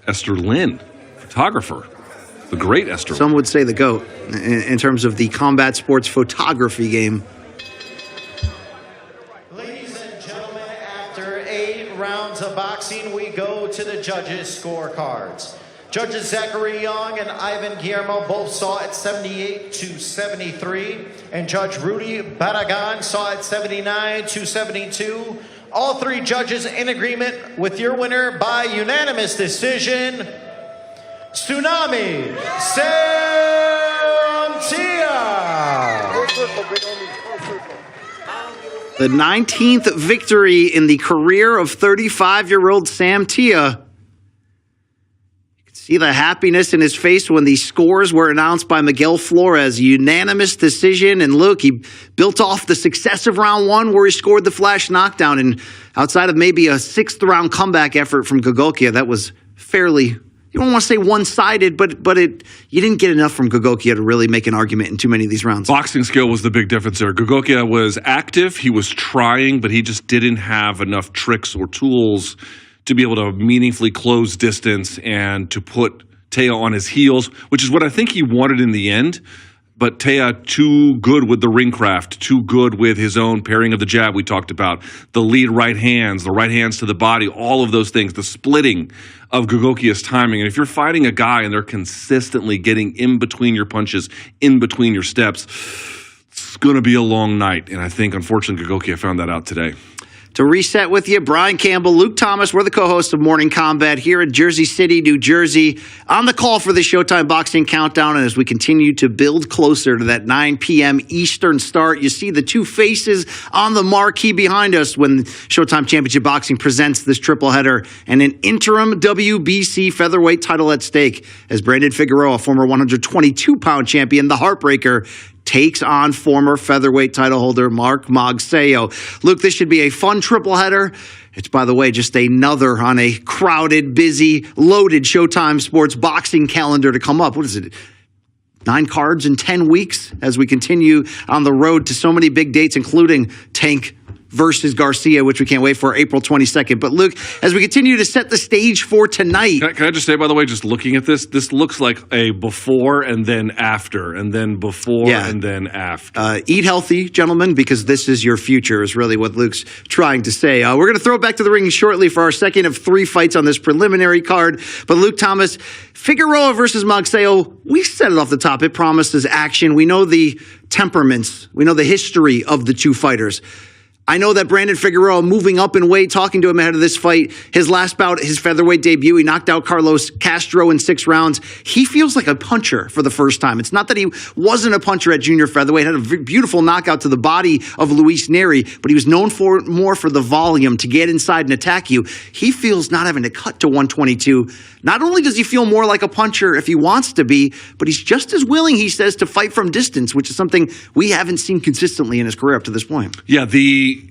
Esther Lynn, photographer. The great Esther. Some would say the GOAT in terms of the combat sports photography game. Ladies and gentlemen, after 8 rounds of boxing, we go to the judges' scorecards. Judges Zachary Young and Ivan Guillermo both saw at 78-73, and Judge Rudy Barragan saw at 79-72. All 3 judges in agreement with your winner by unanimous decision, Tsunami Sam Taya. The 19th victory in the career of 35-year-old Sam Taya. See the happiness in his face when the scores were announced by Miguel Flores. Unanimous decision. And look, he built off the success of round 1 where he scored the flash knockdown. And outside of maybe a 6th round comeback effort from Gogokia, that was fairly, you don't want to say one-sided, but you didn't get enough from Gogokia to really make an argument in too many of these rounds. Boxing skill was the big difference there. Gogokia was active. He was trying, but he just didn't have enough tricks or tools to be able to meaningfully close distance and to put Taya on his heels, which is what I think he wanted in the end. But Taya, too good with the ring craft, too good with his own pairing of the jab we talked about, the lead right hands, the right hands to the body, all of those things, the splitting of Gogokia's timing. And if you're fighting a guy and they're consistently getting in between your punches, in between your steps, it's going to be a long night. And I think, unfortunately, Gogokia found that out today. To reset with you, Brian Campbell, Luke Thomas, we're the co-hosts of Morning Combat here in Jersey City, New Jersey, on the call for the Showtime Boxing Countdown. And as we continue to build closer to that 9 p.m. Eastern start, you see the 2 faces on the marquee behind us when Showtime Championship Boxing presents this triple header and an interim WBC featherweight title at stake as Brandon Figueroa, former 122-pound champion, the Heartbreaker, takes on former featherweight title holder Mark Magsayo. Luke, this should be a fun triple header. It's, by the way, just another on a crowded, busy, loaded Showtime Sports boxing calendar to come up. What is it? 9 cards in 10 weeks as we continue on the road to so many big dates, including Tank versus Garcia, which we can't wait for April 22nd. But Luke, as we continue to set the stage for tonight. Can I just say, by the way, just looking at this looks like a before and then after, and then before and then after. Eat healthy, gentlemen, because this is your future, is really what Luke's trying to say. We're going to throw it back to the ring shortly for our second of 3 fights on this preliminary card. But Luke Thomas, Figueroa versus Magsayo, we said it off the top. It promises action. We know the temperaments. We know the history of the two fighters. I know that Brandon Figueroa moving up in weight, talking to him ahead of this fight, his last bout, his featherweight debut, he knocked out Carlos Castro in 6 rounds. He feels like a puncher for the first time. It's not that he wasn't a puncher at junior featherweight, had a beautiful knockout to the body of Luis Neri, but he was known for more for the volume, to get inside and attack you. He feels not having to cut to 122. Not only does he feel more like a puncher if he wants to be, but he's just as willing, he says, to fight from distance, which is something we haven't seen consistently in his career up to this point. Yeah,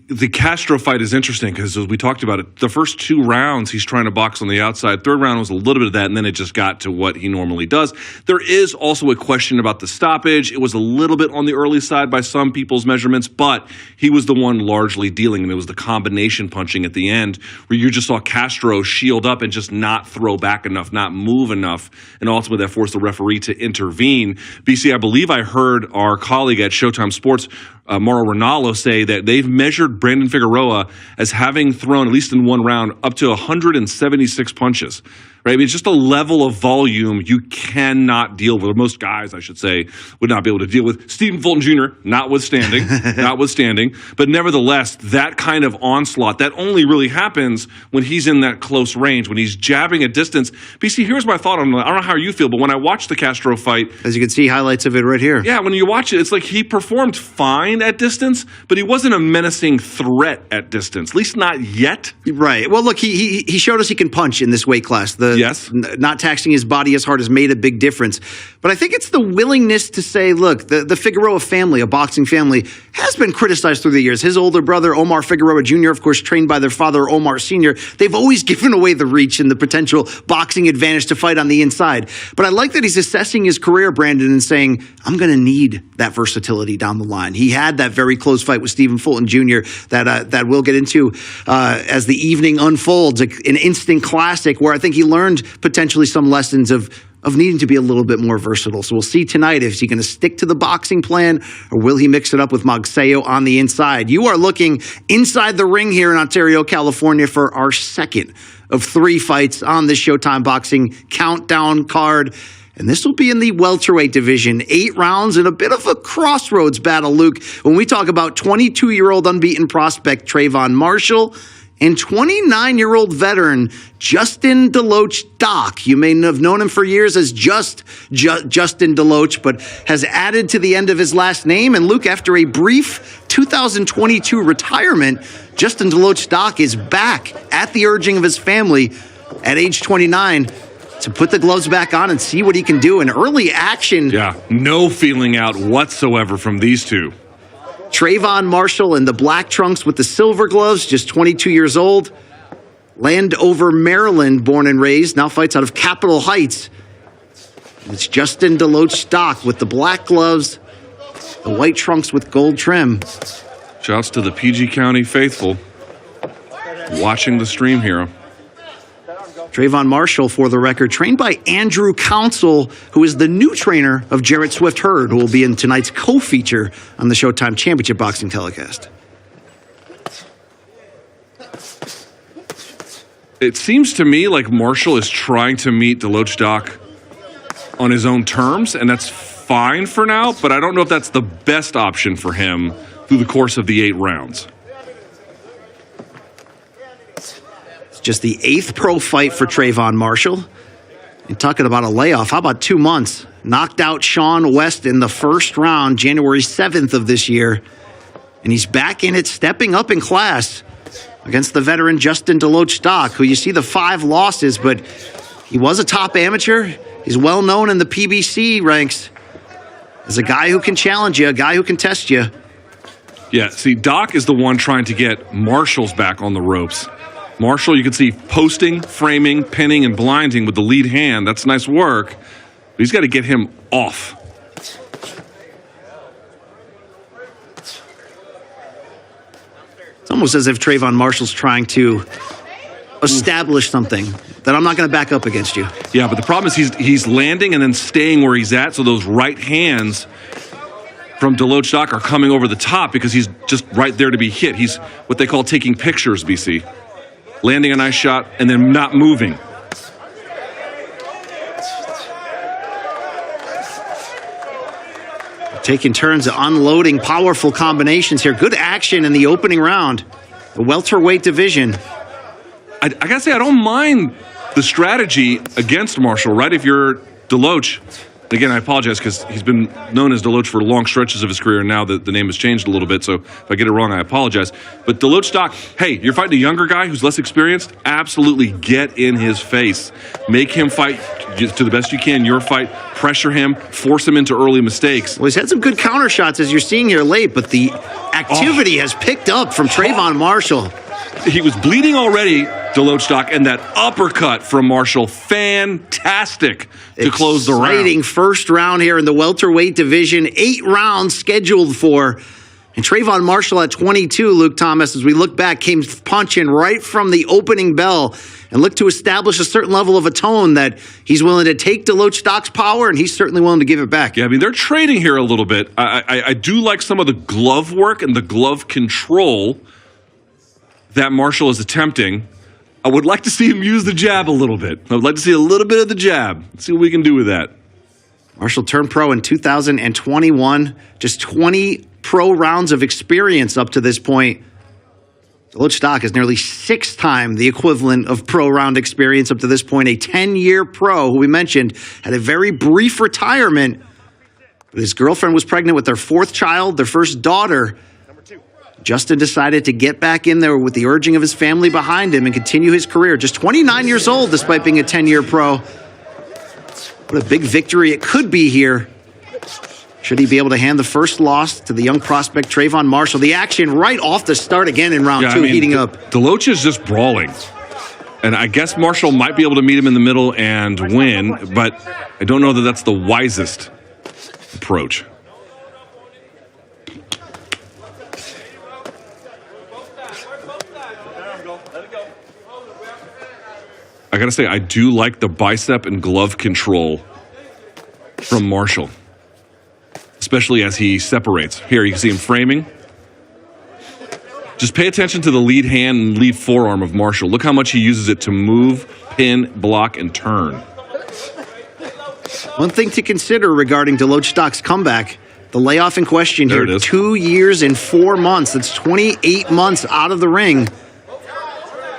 the Castro fight is interesting because, as we talked about it, the first 2 rounds he's trying to box on the outside. 3rd round was a little bit of that, and then it just got to what he normally does. There is also a question about the stoppage. It was a little bit on the early side by some people's measurements, but he was the one largely dealing, and it was the combination punching at the end where you just saw Castro shield up and just not throw back enough, not move enough, and ultimately that forced the referee to intervene. BC, I believe I heard our colleague at Showtime Sports, Mauro Ronaldo, say that they've measured Brandon Figueroa as having thrown, at least in 1 round, up to 176 punches. Right? I mean, it's just a level of volume you cannot deal with, or most guys, I should say, would not be able to deal with. Stephen Fulton Jr., notwithstanding, but nevertheless, that kind of onslaught, that only really happens when he's in that close range, when he's jabbing at distance. BC, here's my thought on that. I don't know how you feel, but when I watched the Castro fight... As you can see, highlights of it right here. Yeah, when you watch it, it's like he performed fine at distance, but he wasn't a menacing threat at distance, at least not yet. Right. Well, look, he showed us he can punch in this weight class. Yes. Not taxing his body as hard has made a big difference. But I think it's the willingness to say, look, the Figueroa family, a boxing family, has been criticized through the years. His older brother, Omar Figueroa Jr., of course, trained by their father, Omar Sr., they've always given away the reach and the potential boxing advantage to fight on the inside. But I like that he's assessing his career, Brandon, and saying, I'm going to need that versatility down the line. He had that very close fight with Stephen Fulton Jr. that we'll get into as the evening unfolds, an instant classic where I think he learned potentially some lessons of needing to be a little bit more versatile. So we'll see tonight, is he going to stick to the boxing plan, or will he mix it up with Magsayo on the inside? You are looking inside the ring here in Ontario, California for our second of 3 fights on this Showtime Boxing Countdown card. And this will be in the welterweight division. 8 rounds and a bit of a crossroads battle, Luke, when we talk about 22-year-old unbeaten prospect Trayvon Marshall and 29-year-old veteran Justin Deloach Doc. You may have known him for years as Justin Deloach, but has added to the end of his last name. And Luke, after a brief 2022 retirement, Justin Deloach Doc is back at the urging of his family at age 29 to put the gloves back on and see what he can do in early action. Yeah, no feeling out whatsoever from these two. Trayvon Marshall in the black trunks with the silver gloves, just 22 years old. Landover, Maryland, born and raised, now fights out of Capitol Heights. It's Justin Deloach Doc with the black gloves, the white trunks with gold trim. Shouts to the PG County faithful watching the stream here. Trayvon Marshall, for the record, trained by Andrew Council, who is the new trainer of Jarrett Swift Hurd, who will be in tonight's co-feature on the Showtime Championship Boxing telecast. It seems to me like Marshall is trying to meet Deloach Doc on his own terms, and that's fine for now, but I don't know if that's the best option for him through the course of the 8 rounds. Just the 8th pro fight for Trayvon Marshall. And talking about a layoff, how about 2 months? Knocked out Sean West in the first round, January 7th of this year. And he's back in it, stepping up in class against the veteran Justin Deloach Doc, who you see the 5 losses, but he was a top amateur. He's well known in the PBC ranks as a guy who can challenge you, a guy who can test you. Yeah, see, Doc is the one trying to get Marshall's back on the ropes. Marshall, you can see posting, framing, pinning, and blinding with the lead hand. That's nice work. But he's got to get him off. It's almost as if Trayvon Marshall's trying to establish something that I'm not going to back up against you. Yeah, but the problem is he's landing and then staying where he's at, so those right hands from Deloach Stock are coming over the top because he's just right there to be hit. He's what they call taking pictures, BC. Landing a nice shot and then not moving. Taking turns at unloading powerful combinations here. Good action in the opening round. The welterweight division. I gotta say, I don't mind the strategy against Marshall, right? If you're Deloach, again, I apologize because he's been known as Deloach for long stretches of his career, and now the name has changed a little bit, so if I get it wrong, I apologize. But Deloach Stock, hey, you're fighting a younger guy who's less experienced, absolutely get in his face. Make him fight to the best you can, your fight, pressure him, force him into early mistakes. Well, he's had some good counter shots, as you're seeing here late, but the activity has picked up from Trayvon Marshall. He was bleeding already, Deloach Stock, and that uppercut from Marshall, fantastic to close the round. Exciting first round here in the welterweight division. 8 rounds scheduled for. And Trayvon Marshall at 22, Luke Thomas, as we look back, came punching right from the opening bell and looked to establish a certain level of a tone that he's willing to take Deloach Stock's power, and he's certainly willing to give it back. Yeah, I mean, they're trading here a little bit. I do like some of the glove work and the glove control that Marshall is attempting. I would like to see him use the jab a little bit. I would like to see a little bit of the jab. Let's see what we can do with that. Marshall turned pro in 2021. Just 20 pro rounds of experience up to this point. Deloach Stock is nearly 6 times the equivalent of pro round experience up to this point. A 10-year pro, who we mentioned, had a very brief retirement. But his girlfriend was pregnant with their 4th child, their first daughter. Justin decided to get back in there with the urging of his family behind him and continue his career. Just 29 years old, despite being a 10-year pro. What a big victory it could be here. Should he be able to hand the first loss to the young prospect Trayvon Marshall? The action right off the start again in round 2, heating up. Deloach is just brawling. And I guess Marshall might be able to meet him in the middle and win, but I don't know that that's the wisest approach. I gotta say, I do like the bicep and glove control from Marshall, especially as he separates. Here, you can see him framing. Just pay attention to the lead hand and lead forearm of Marshall. Look how much he uses it to move, pin, block, and turn. One thing to consider regarding Deloach Stock's comeback, the layoff in question here, 2 years and 4 months. That's 28 months out of the ring.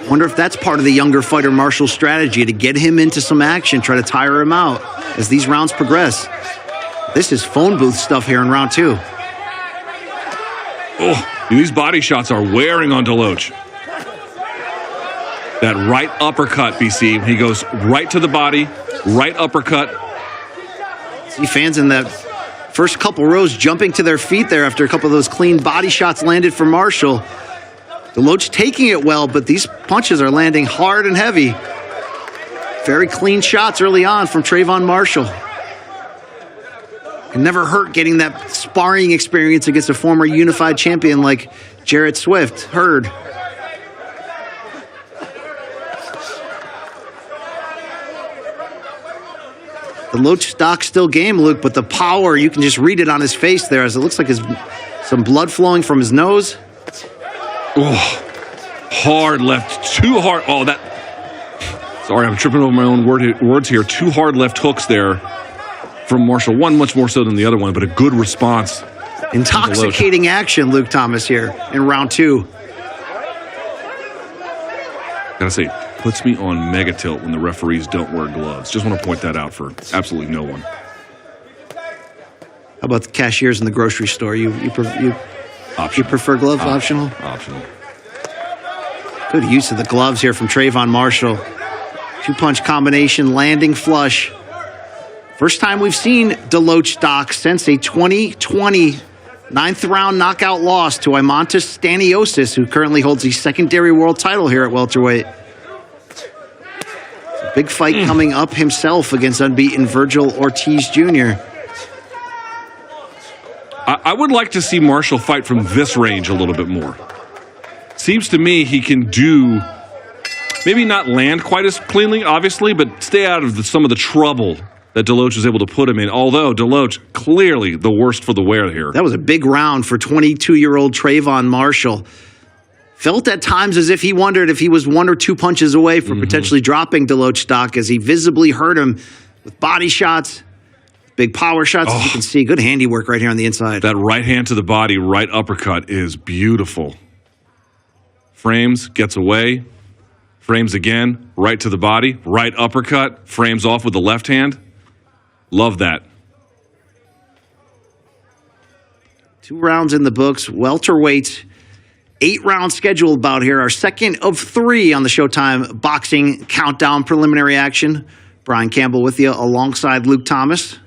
Wonder if that's part of the younger fighter Marshall's strategy, to get him into some action, try to tire him out as these rounds progress. This is phone booth stuff here in round 2. Oh, these body shots are wearing on Deloach. That right uppercut, BC. He goes right to the body, right uppercut. See fans in that first couple rows jumping to their feet there after a couple of those clean body shots landed for Marshall. Deloach taking it well, but these punches are landing hard and heavy. Very clean shots early on from Trayvon Marshall. It never hurt getting that sparring experience against a former unified champion like Jarrett Swift. Heard. Deloach Stock still game, Luke, but the power, you can just read it on his face there as it looks like some blood flowing from his nose. Oh, hard left, too hard. Oh, that. Sorry, I'm tripping over my own words here. 2 hard left hooks there from Marshall. One much more so than the other one, but a good response. Intoxicating action, Luke Thomas here in round 2. Gotta say, puts me on mega tilt when the referees don't wear gloves. Just want to point that out for absolutely no one. How about the cashiers in the grocery store? You prefer gloves? Optional? Optional. Good use of the gloves here from Trayvon Marshall. 2-punch combination, landing flush. First time we've seen Deloach Stock since a 2020 9th-round knockout loss to Imantas Staniotis, who currently holds the secondary world title here at welterweight. It's a big fight coming up himself against unbeaten Virgil Ortiz Jr. I would like to see Marshall fight from this range a little bit more. seems to me he can do, maybe not land quite as cleanly, obviously, but stay out of some of the trouble that Deloach was able to put him in, although Deloach clearly the worst for the wear here. That was a big round for 22-year-old Trayvon Marshall. Felt at times as if he wondered if he was 1 or 2 punches away from potentially dropping Deloach stock as he visibly hurt him with body shots, big power shots, as you can see. Good handiwork right here on the inside. That right hand to the body, right uppercut is beautiful. Frames, gets away, frames again, right to the body, right uppercut, frames off with the left hand. Love that. 2 rounds in the books, welterweight. 8 rounds scheduled bout here. Our second of 3 on the Showtime boxing countdown preliminary action. Brian Campbell with you alongside Luke Thomas.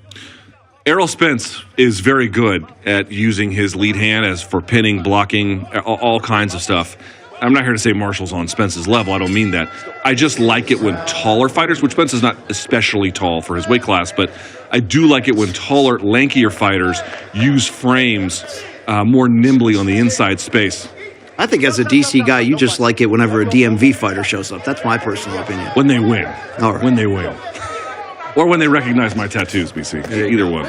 Errol Spence is very good at using his lead hand as for pinning, blocking, all kinds of stuff. I'm not here to say Marshall's on Spence's level. I don't mean that. I just like it when taller fighters, which Spence is not especially tall for his weight class, but I do like it when taller, lankier fighters use frames more nimbly on the inside space. I think as a DC guy, you just like it whenever a DMV fighter shows up. That's my personal opinion. When they win. All right. When they win. Or when they recognize my tattoos, BC. Either one.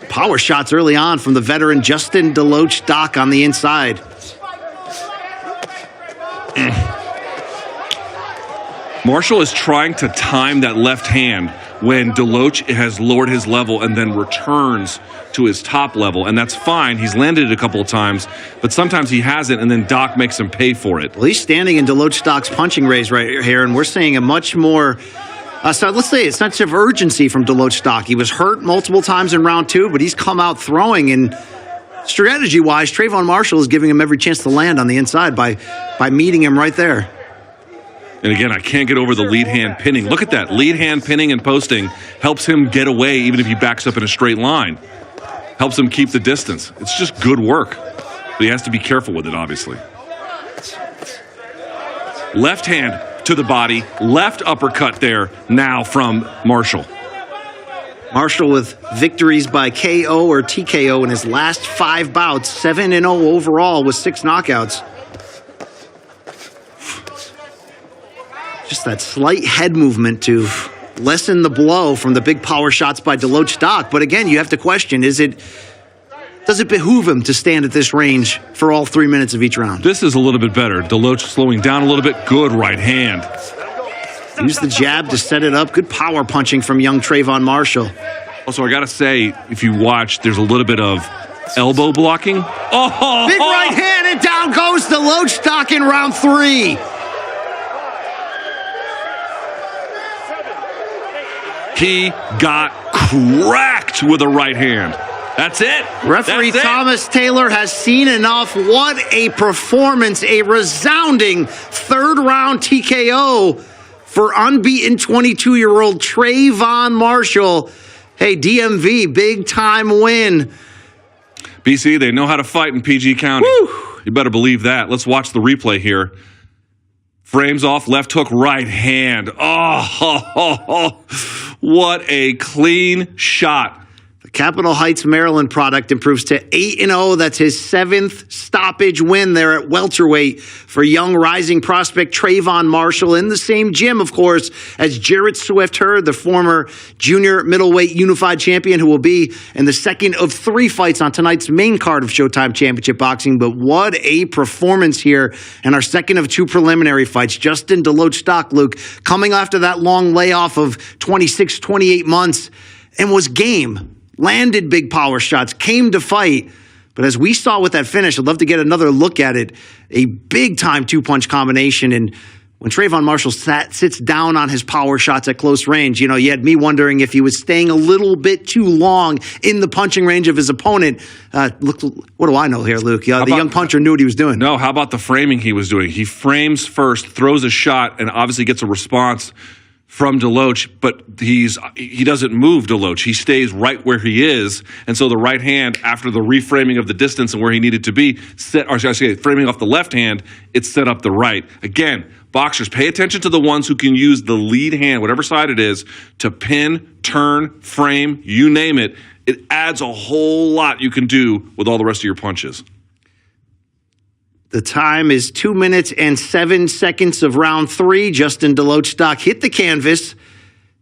Power shots early on from the veteran Justin Deloach stock on the inside. Marshall is trying to time that left hand when Deloach has lowered his level and then returns to his top level, and that's fine. He's landed it a couple of times, but sometimes he hasn't, and then Doc makes him pay for it. Well, he's standing in Deloach stock's punching raise right here, and we're seeing a much more, so let's say it's not such of urgency from Deloach stock. He was hurt multiple times in round 2, but he's come out throwing, and strategy-wise, Trayvon Marshall is giving him every chance to land on the inside by meeting him right there. And again, I can't get over the lead hand pinning. Look at that. Lead hand pinning and posting helps him get away even if he backs up in a straight line. Helps him keep the distance. It's just good work. But he has to be careful with it, obviously. Left hand to the body. Left uppercut there now from Marshall. Marshall with victories by KO or TKO in his last 5 bouts. 7-0 overall with 6 knockouts. Just that slight head movement to lessen the blow from the big power shots by Deloach stock. But again, you have to question, does it behoove him to stand at this range for all 3 minutes of each round? This is a little bit better. Deloach slowing down a little bit. Good right hand. Use the jab to set it up. Good power punching from young Trayvon Marshall. Also, I got to say, if you watch, there's a little bit of elbow blocking. Oh! Big right hand, and down goes Deloach stock in round 3. He got cracked with a right hand. That's it. Referee Thomas Taylor has seen enough. What a performance. A resounding 3rd round TKO for unbeaten 22-year-old Trayvon Marshall. Hey, DMV, big time win. BC, they know how to fight in PG County. Woo. You better believe that. Let's watch the replay here. Frames off, left hook, right hand. Oh, what a clean shot. The Capitol Heights, Maryland product improves to 8-0. That's his 7th stoppage win there at welterweight for young rising prospect Trayvon Marshall in the same gym, of course, as Jarrett Swift Hurd, the former junior middleweight unified champion who will be in the second of 3 fights on tonight's main card of Showtime Championship Boxing. But what a performance here in our second of 2 preliminary fights. Justin Deloach stock, Luke, coming after that long layoff of 26, 28 months and was game. Landed big power shots, came to fight. But as we saw with that finish, I'd love to get another look at it. A big-time 2-punch combination. And when Trayvon Marshall sits down on his power shots at close range, you had me wondering if he was staying a little bit too long in the punching range of his opponent. What do I know here, Luke? The young puncher knew what he was doing. No, how about the framing he was doing? He frames first, throws a shot, and obviously gets a response from Deloach, but he doesn't move Deloach. He stays right where he is, and so the right hand, after the reframing of the distance and where he needed to be, framing off the left hand, it's set up the right. Again, boxers, pay attention to the ones who can use the lead hand, whatever side it is, to pin, turn, frame, you name it. It adds a whole lot you can do with all the rest of your punches. The time is 2 minutes and 7 seconds of round 3. Justin DeLoachstock hit the canvas,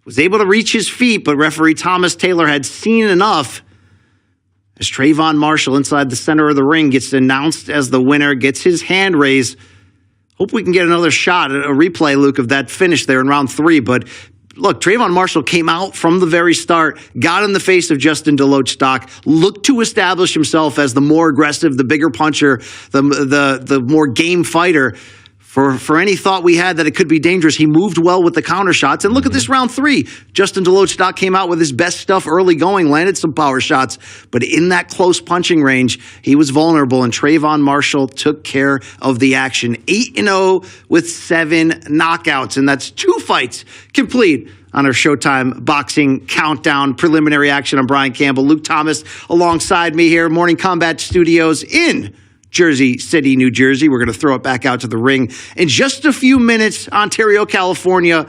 was able to reach his feet, but referee Thomas Taylor had seen enough as Trayvon Marshall inside the center of the ring gets announced as the winner, gets his hand raised. Hope we can get another shot at a replay, Luke, of that finish there in round 3. But look, Trayvon Marshall came out from the very start, got in the face of Justin DeLoachstock, looked to establish himself as the more aggressive, the bigger puncher, the more game fighter. For any thought we had that it could be dangerous, he moved well with the counter shots. And look at this round 3. Justin DeLoachstock came out with his best stuff early going, landed some power shots. But in that close punching range, he was vulnerable, and Trayvon Marshall took care of the action. 8-0 with 7 knockouts, and that's 2 fights complete on our Showtime Boxing Countdown preliminary action. I'm Brian Campbell, Luke Thomas alongside me here, Morning Combat Studios in Jersey City, New Jersey. We're going to throw it back out to the ring in just a few minutes. Ontario, California,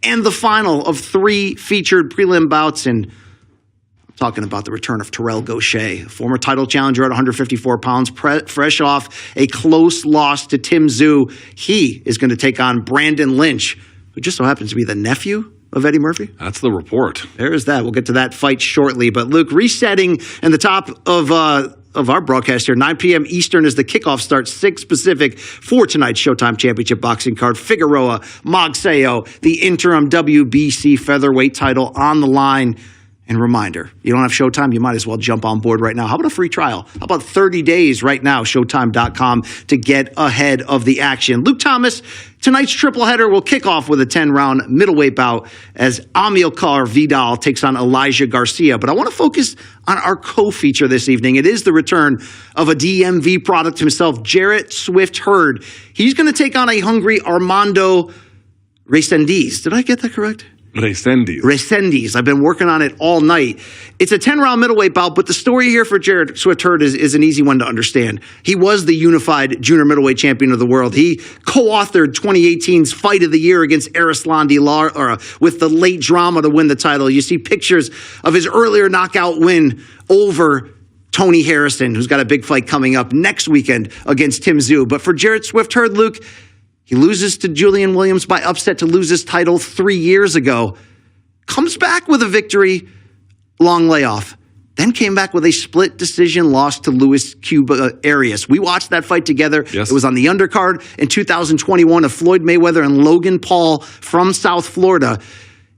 and the final of 3 featured prelim bouts. And I'm talking about the return of Terrell Gaucher, former title challenger at 154 pounds, fresh off a close loss to Tim Tszyu. He is going to take on Brandon Lynch, who just so happens to be the nephew of Eddie Murphy. That's the report. There is that. We'll get to that fight shortly. But Luke, resetting in the top of our broadcast here, 9 p.m. Eastern is the kickoff start, 6 Pacific for tonight's Showtime Championship boxing card. Figueroa, Magsayo, the interim WBC featherweight title on the line. And reminder, you don't have Showtime, you might as well jump on board right now. How about a free trial? How about 30 days right now, Showtime.com, to get ahead of the action. Luke Thomas, tonight's triple header will kick off with a 10-round middleweight bout as Amilcar Vidal takes on Elijah Garcia. But I want to focus on our co-feature this evening. It is the return of a DMV product himself, Jarrett Swift Hurd. He's going to take on a hungry Armando Resendiz. Did I get that correct? Resendiz. I've been working on it all night. It's a 10-round middleweight bout, but the story here for Jarrett Swift Hurd is an easy one to understand. He was the unified junior middleweight champion of the world. He co-authored 2018's Fight of the Year against Arislandi Lara with the late drama to win the title. You see pictures of his earlier knockout win over Tony Harrison, who's got a big fight coming up next weekend against Tim Tszyu. But for Jarrett Swift Hurd, Luke, he loses to Julian Williams by upset to lose his title 3 years ago. Comes back with a victory, long layoff. Then came back with a split decision loss to Luis Cuba Arias. We watched that fight together. Yes. It was on the undercard in 2021 of Floyd Mayweather and Logan Paul from South Florida.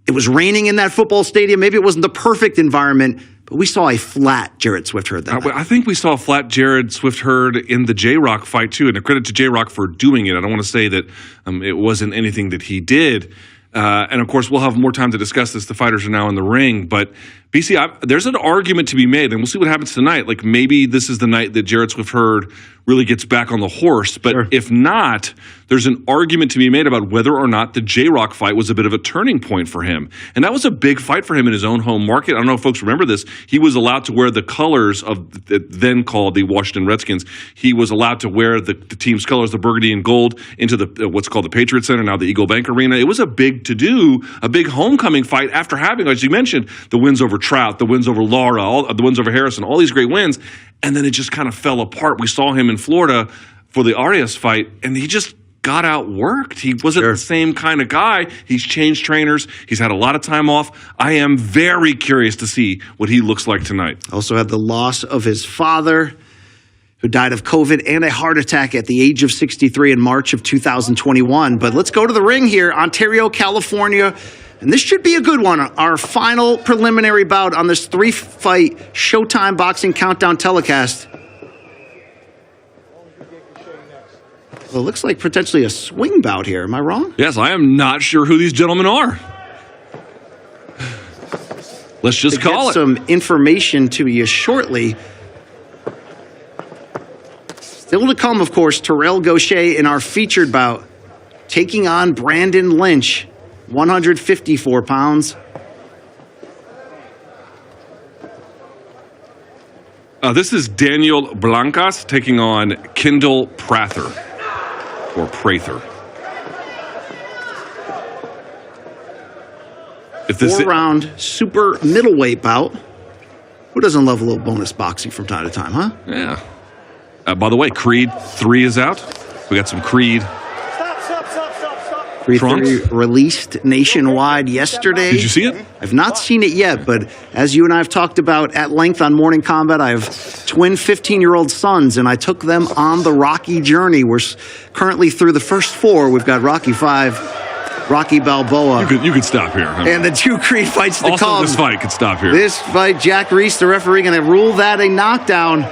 It was raining in that football stadium. Maybe it wasn't the perfect environment, but we saw a flat Jarrett Swift Hurd that night. I think we saw a flat Jarrett Swift Hurd in the J-Rock fight, too. And a credit to J-Rock for doing it. I don't want to say that it wasn't anything that he did. And, of course, we'll have more time to discuss this. The fighters are now in the ring. But, BC, there's an argument to be made, and we'll see what happens tonight. Like, maybe this is the night that Jarrett Swift Hurd really gets back on the horse. But if not, there's an argument to be made about whether or not the J-Rock fight was a bit of a turning point for him. And that was a big fight for him in his own home market. I don't know if folks remember this. He was allowed to wear the colors of then called the Washington Redskins. He was allowed to wear the team's colors, the burgundy and gold, into the what's called the Patriot Center, now the Eagle Bank Arena. It was a big to-do, a big homecoming fight after having, as you mentioned, the wins over Trout, the wins over Lara, the wins over Harrison, all these great wins. And then it just kind of fell apart. We saw him in Florida for the Arias fight, and he just got outworked. He wasn't the same kind of guy. He's changed trainers. He's had a lot of time off. I am very curious to see what he looks like tonight. Also had the loss of his father, who died of COVID and a heart attack at the age of 63 in March of 2021. But let's go to the ring here, Ontario, California. And this should be a good one. Our final preliminary bout on this 3-fight Showtime Boxing Countdown telecast. Well, it looks like potentially a swing bout here. Am I wrong? Yes, I am not sure who these gentlemen are. Let's just call it. Some information to you shortly. Still to come, of course, Terrell Gaucher in our featured bout, taking on Brandon Lynch, 154 pounds. This is Daniel Blancas taking on Kendall Prather, or Prather. If this 4-round super middleweight bout. Who doesn't love a little bonus boxing from time to time, huh? Yeah. By the way, Creed 3 is out. We got some Creed. Creed 3 released nationwide yesterday. Did you see it? I've not seen it yet, but as you and I have talked about at length on Morning Combat, I have twin 15-year-old sons, and I took them on the Rocky journey. We're currently through the first 4. We've got Rocky 5, Rocky Balboa. You could stop here. And the 2 Creed fights to also, come. this fight could stop here. This fight, Jack Reese, the referee, going to rule that a knockdown.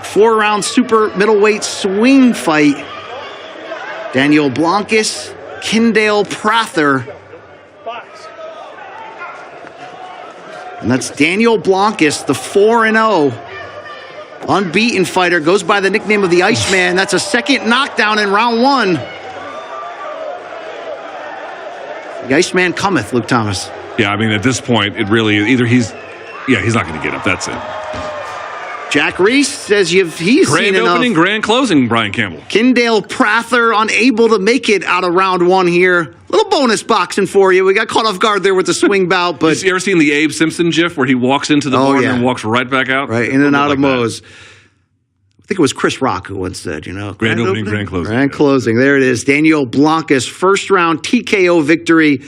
4-round super middleweight swing fight. Daniel Blancas, Kindale Prather. And that's Daniel Blancas, the 4-0 unbeaten fighter, goes by the nickname of the Iceman. That's a second knockdown in round 1. The Iceman cometh, Luke Thomas. Yeah, I mean, at this point, it really either he's not going to get up. That's it. Jack Reese says he's grand seen opening, enough. grand closing, Brian Campbell. Kindale Prather unable to make it out of round 1 here. Little bonus boxing for you. We got caught off guard there with the swing bout, but you ever seen the Abe Simpson gif where he walks into the barn and walks right back out? Right, in and out of Moe's. I think it was Chris Rock who once said, grand opening, grand closing. Grand closing. There it is. Daniel Blancas, first round TKO victory,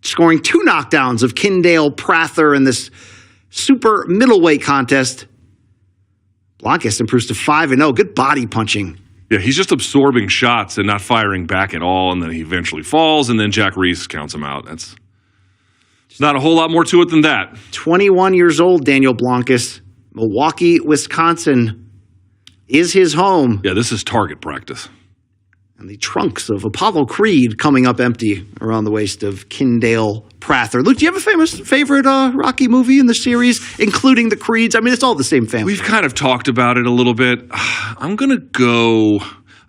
scoring 2 knockdowns of Kindale Prather in this super middleweight contest. Blancas improves to 5-0. Good body punching. Yeah, he's just absorbing shots and not firing back at all, and then he eventually falls, and then Jack Reese counts him out. That's not a whole lot more to it than that. 21 years old, Daniel Blancas. Milwaukee, Wisconsin is his home. Yeah, this is target practice. And the trunks of Apollo Creed coming up empty around the waist of Kindale Prather. Luke, do you have a favorite Rocky movie in the series, including the Creeds? I mean, it's all the same family. We've kind of talked about it a little bit. I'm going to go...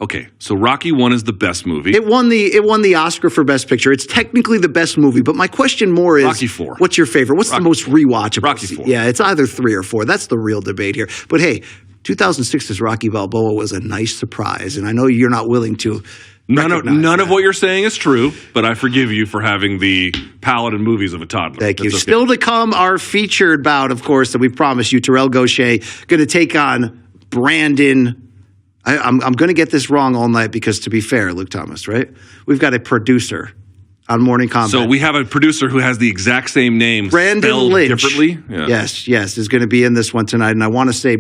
Okay, so Rocky 1 is the best movie. It won the Oscar for Best Picture. It's technically the best movie, but my question more is... Rocky 4. What's your favorite? What's the most rewatchable? Rocky 4. Yeah, it's either 3 or 4. That's the real debate here. But hey, 2006's Rocky Balboa was a nice surprise, and I know you're not willing to... None of what you're saying is true, but I forgive you for having the palate and movies of a toddler. Thank you. Okay. Still to come, our featured bout, of course, that we promised you. Terrell Gaucher going to take on Brandon. I'm going to get this wrong all night because, to be fair, Luke Thomas, right? We've got a producer on Morning Combat. So we have a producer who has the exact same name, Brandon spelled Lynch. differently. Yeah. Yes, is going to be in this one tonight, and I want to say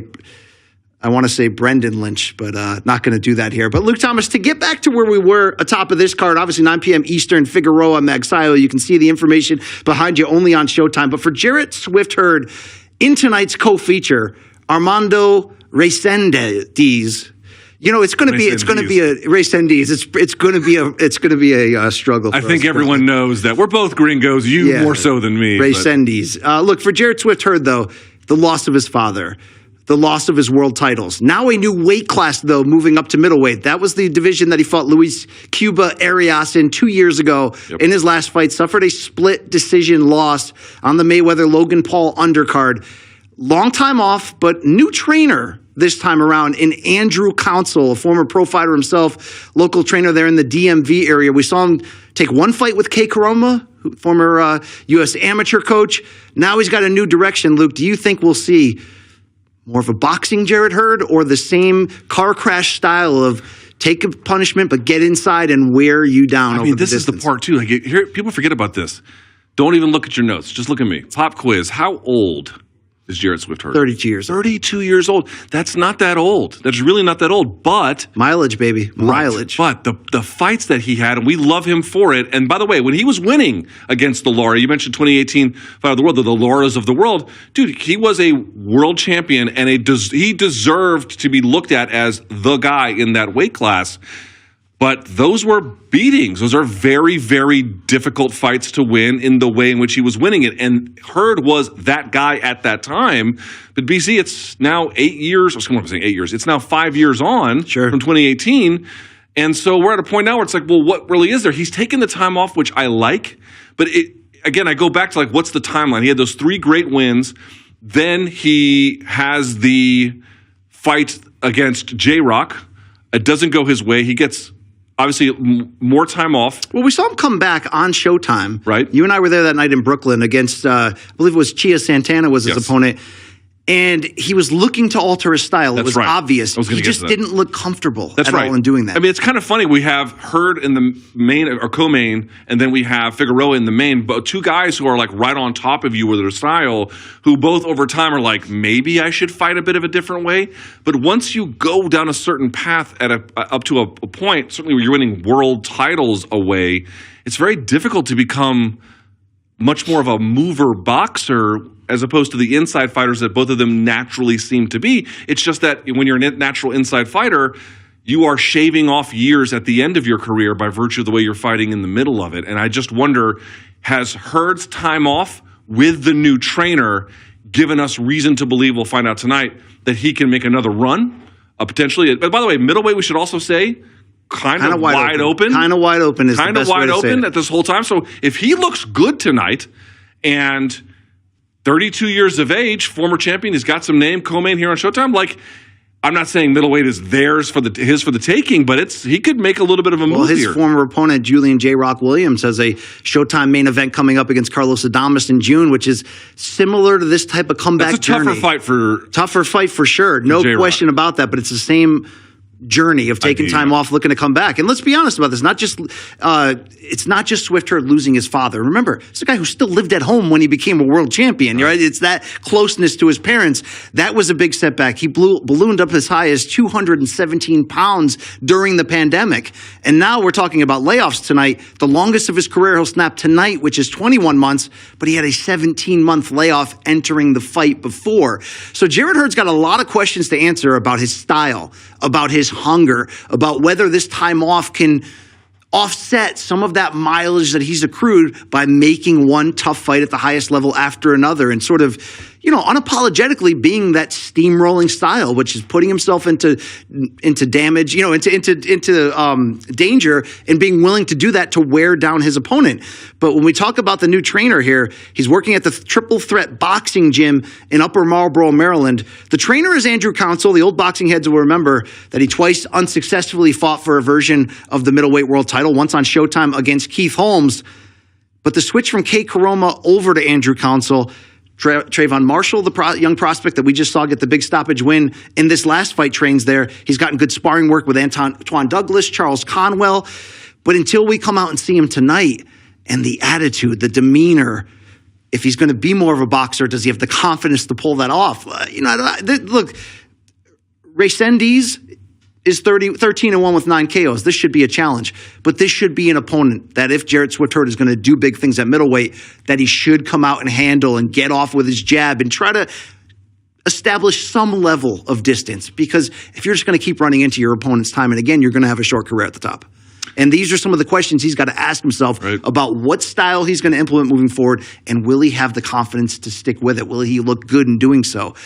Brendan Lynch, but not going to do that here. But Luke Thomas, to get back to where we were atop of this card, obviously 9 p.m. Eastern, Figueroa, Magsayo. You can see the information behind you only on Showtime. But for Jarrett Swift-Hurd, in tonight's co-feature, Armando Resendiz. It's going to be a Resendiz. It's going to be a struggle. I think everyone knows that we're both gringos. You more so than me. Resendiz. Look, for Jarrett Swift-Hurd, though, the loss of his father. The loss of his world titles. Now a new weight class, though, moving up to middleweight. That was the division that he fought Luis Cuba Arias in 2 years ago. Yep. In his last fight, suffered a split decision loss on the Mayweather-Logan Paul undercard. Long time off, but new trainer this time around in Andrew Council, a former pro fighter himself, local trainer there in the DMV area. We saw him take one fight with Kay Koroma, former U.S. amateur coach. Now he's got a new direction. Luke, do you think we'll see more of a boxing Jarrett Hurd or the same car crash style of take a punishment but get inside and wear you down? This is the part too. Like, here, people forget about this. Don't even look at your notes. Just look at me. Pop quiz. How old is Jarrett Swift-Hurd? 32 years old. 32 years old. That's not that old. That's really not that old. But mileage, baby. Mileage. Right. But the fights that he had, and we love him for it. And by the way, when he was winning against the Lara, you mentioned 2018 Fight of the World, the Laras of the world. Dude, he was a world champion, and he deserved to be looked at as the guy in that weight class. But those were beatings. Those are very, very difficult fights to win in the way in which he was winning it. And Hurd was that guy at that time. But BC, it's now 8 years. I'm saying 8 years. It's now 5 years on from 2018. And so we're at a point now where it's like, well, what really is there? He's taken the time off, which I like. But again, I go back to what's the timeline? He had those 3 great wins. Then he has the fight against J-Rock. It doesn't go his way. He gets... obviously, more time off. Well, we saw him come back on Showtime. Right. You and I were there that night in Brooklyn against, I believe it was Chia Santana was his opponent. And he was looking to alter his style. It was obvious. He just didn't look comfortable at all in doing that. I mean, it's kind of funny. We have Hurd in the main or co-main, and then we have Figueroa in the main. But two guys who are like right on top of you with their style, who both over time are like, maybe I should fight a bit of a different way. But once you go down a certain path at up to a point, certainly where you're winning world titles away, it's very difficult to become much more of a mover boxer as opposed to the inside fighters that both of them naturally seem to be. It's just that when you're a natural inside fighter, you are shaving off years at the end of your career by virtue of the way you're fighting in the middle of it. And I just wonder, has Hurd's time off with the new trainer given us reason to believe, we'll find out tonight, that he can make another run? Potentially. But by the way, middleweight, we should also say, kind of wide open. Kind of wide open is kind the of best way wide to say open it. at this whole time. So if he looks good tonight, and 32 years of age, former champion, he's got some name, co-main here on Showtime. Like, I'm not saying middleweight is his for the taking, but he could make a little bit of a move his here. former opponent, Julian J. Rock Williams, has a Showtime main event coming up against Carlos Adames in June, which is similar to this type of comeback That's a tougher journey. Tougher fight for sure. No J-Rock. question about that, but it's the same journey of taking time off, looking to come back. And let's be honest about this. It's not just Swift Hurd losing his father. Remember, it's a guy who still lived at home when he became a world champion, right? It's that closeness to his parents. That was a big setback. He ballooned up as high as 217 pounds during the pandemic. And now we're talking about layoffs tonight. The longest of his career he'll snap tonight, which is 21 months, but he had a 17-month layoff entering the fight before. So Jarrett Hurd's got a lot of questions to answer about his style, about his hunger, about whether this time off can offset some of that mileage that he's accrued by making one tough fight at the highest level after another and sort of, unapologetically being that steamrolling style, which is putting himself into damage, into danger and being willing to do that to wear down his opponent. But when we talk about the new trainer here, he's working at the Triple Threat Boxing Gym in Upper Marlboro, Maryland. The trainer is Andrew Council. The old boxing heads will remember that he twice unsuccessfully fought for a version of the middleweight world title, once on Showtime against Keith Holmes. But the switch from Kay Karoma over to Andrew Council, Trayvon Marshall, the young prospect that we just saw get the big stoppage win in this last fight, trains there. He's gotten good sparring work with Antoine Douglas, Charles Conwell. But until we come out and see him tonight, and the attitude, the demeanor, if he's going to be more of a boxer, does he have the confidence to pull that off? Look, Resendiz is 13-1 with 9 KOs. This should be a challenge. But this should be an opponent that if Jarrett Swift Hurd is going to do big things at middleweight, that he should come out and handle and get off with his jab and try to establish some level of distance. Because if you're just going to keep running into your opponent's time and again, you're going to have a short career at the top. And these are some of the questions he's got to ask himself about what style he's going to implement moving forward, and will he have the confidence to stick with it? Will he look good in doing so?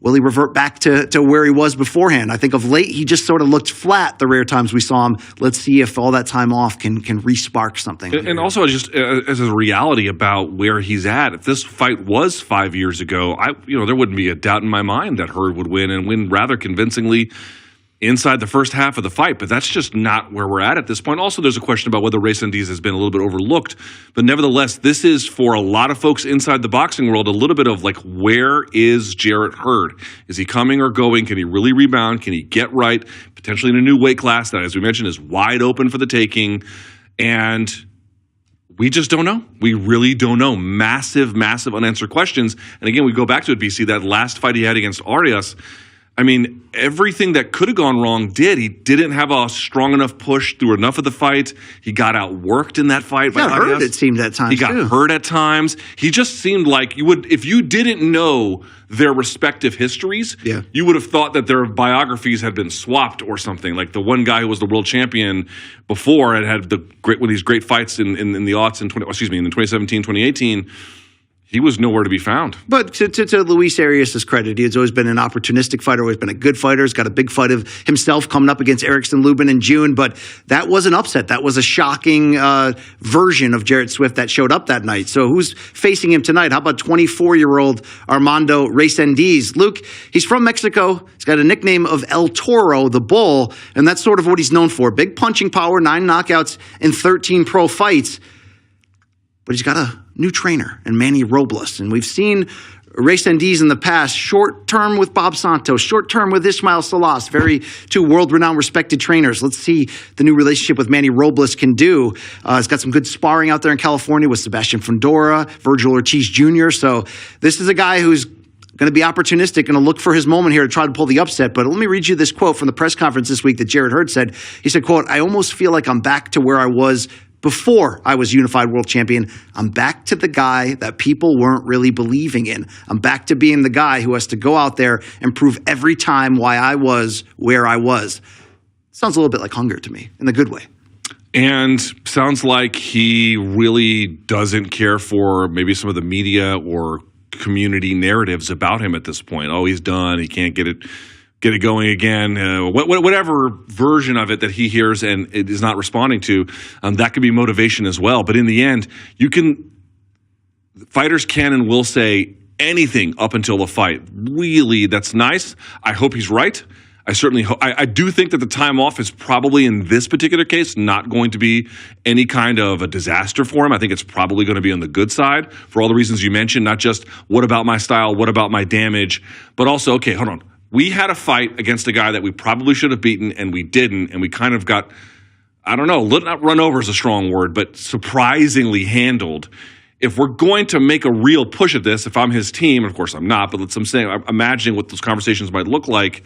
Will he revert back to where he was beforehand? I think of late, he just sort of looked flat the rare times we saw him. Let's see if all that time off can re-spark something. And also just as a reality about where he's at, if this fight was 5 years ago, there wouldn't be a doubt in my mind that Hurd would win and win rather convincingly inside the first half of the fight, but that's just not where we're at this point. Also, there's a question about whether Resendiz has been a little bit overlooked, but nevertheless, this is for a lot of folks inside the boxing world a little bit of like, where is Jarrett Hurd? Is he coming or going? Can he really rebound? Can he get right? Potentially in a new weight class that, as we mentioned, is wide open for the taking, and we just don't know. We really don't know. Massive, massive unanswered questions. And again, we go back to it, BC, that last fight he had against Arias. I mean, everything that could have gone wrong did. He didn't have a strong enough push through enough of the fight. He got outworked in that fight. He got hurt, it seemed at times, He got hurt at times. He just seemed like you would, if you didn't know their respective histories, you would have thought that their biographies had been swapped or something. Like the one guy who was the world champion before and had one of these great fights in the aughts in 2017, 2018. He was nowhere to be found. But to Luis Arias' credit, he's always been an opportunistic fighter, always been a good fighter. He's got a big fight of himself coming up against Erickson Lubin in June. But that was an upset. That was a shocking version of Jarrett Swift that showed up that night. So who's facing him tonight? How about 24-year-old Armando Resendiz? Luke, he's from Mexico. He's got a nickname of El Toro, the Bull. And that's sort of what he's known for. Big punching power, 9 knockouts in 13 pro fights. But he's got a new trainer in Manny Robles. And we've seen race NDs in the past, short term with Bob Santos, short term with Ismael Salas, two world-renowned respected trainers. Let's see the new relationship with Manny Robles can do. He's got some good sparring out there in California with Sebastian Fundora, Virgil Ortiz Jr. So this is a guy who's going to be opportunistic and to look for his moment here to try to pull the upset. But let me read you this quote from the press conference this week that Jarrett Hurd said. He said, quote, "I almost feel like I'm back to where I was before I was unified world champion. I'm back to the guy that people weren't really believing in. I'm back to being the guy who has to go out there and prove every time why I was where I was." Sounds a little bit like hunger to me, in the good way. And sounds like he really doesn't care for maybe some of the media or community narratives about him at this point. Oh, he's done. He can't get it going again. Whatever version of it that he hears and it is not responding to, that could be motivation as well. But in the end, fighters can and will say anything up until the fight. Really, that's nice. I hope he's right. I certainly hope. I do think that the time off is probably in this particular case not going to be any kind of a disaster for him. I think it's probably going to be on the good side for all the reasons you mentioned, not just what about my style, what about my damage, but also, okay, hold on. We had a fight against a guy that we probably should have beaten and we didn't, and we kind of got, I don't know, not run over is a strong word, but surprisingly handled. If we're going to make a real push at this, if I'm his team, of course I'm not, but I'm imagining what those conversations might look like.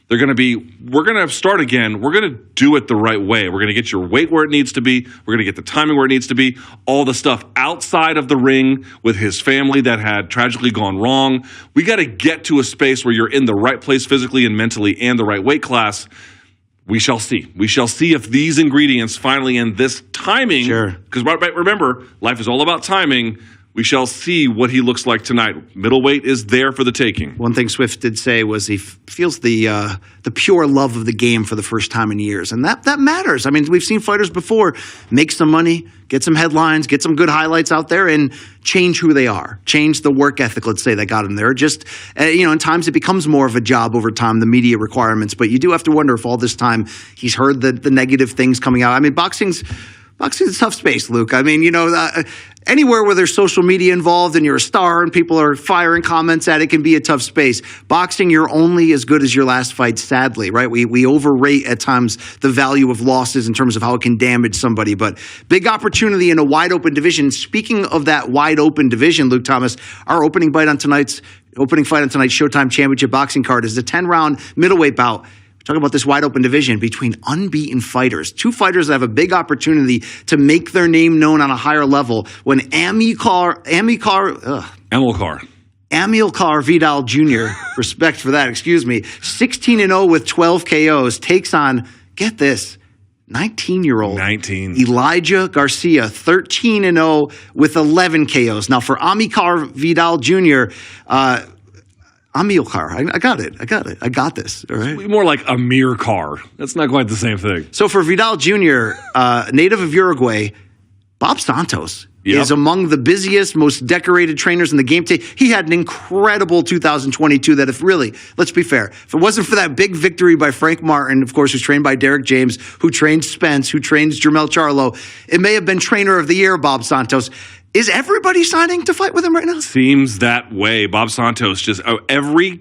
They're going to be, we're going to start again. We're going to do it the right way. We're going to get your weight where it needs to be. We're going to get the timing where it needs to be. All the stuff outside of the ring with his family that had tragically gone wrong. We got to get to a space where you're in the right place physically and mentally and the right weight class. We shall see. We shall see if these ingredients finally and this timing, because remember, life is all about timing. We shall see what he looks like tonight. Middleweight is there for the taking. One thing Swift did say was he feels the pure love of the game for the first time in years. And that matters. I mean, we've seen fighters before make some money, get some headlines, get some good highlights out there, and change who they are. Change the work ethic, let's say, that got them there. Just, in times it becomes more of a job over time, the media requirements. But you do have to wonder if all this time he's heard the negative things coming out. I mean, boxing's a tough space, Luke. I mean, anywhere where there's social media involved and you're a star and people are firing comments at it can be a tough space. Boxing, you're only as good as your last fight, sadly, right? We overrate at times the value of losses in terms of how it can damage somebody. But big opportunity in a wide open division. Speaking of that wide open division, Luke Thomas, our opening fight on tonight's Showtime Championship boxing card is the 10-round middleweight bout. Talking about this wide open division between unbeaten fighters. Two fighters that have a big opportunity to make their name known on a higher level when Amilcar Vidal Jr., respect for that, 16-0 with 12 KOs, takes on, get this, 19-year-old Elijah Garcia, 13-0 with 11 KOs. Now for Amilcar Vidal Jr., Amilcar. I got it. I got this. All right. More like Amir Carr. That's not quite the same thing. So for Vidal Jr., native of Uruguay, Bob Santos is among the busiest, most decorated trainers in the game. He had an incredible 2022 that let's be fair, if it wasn't for that big victory by Frank Martin, of course, who's trained by Derek James, who trained Spence, who trains Jermell Charlo, it may have been trainer of the year, Bob Santos. Is everybody signing to fight with him right now? Seems that way. Bob Santos just every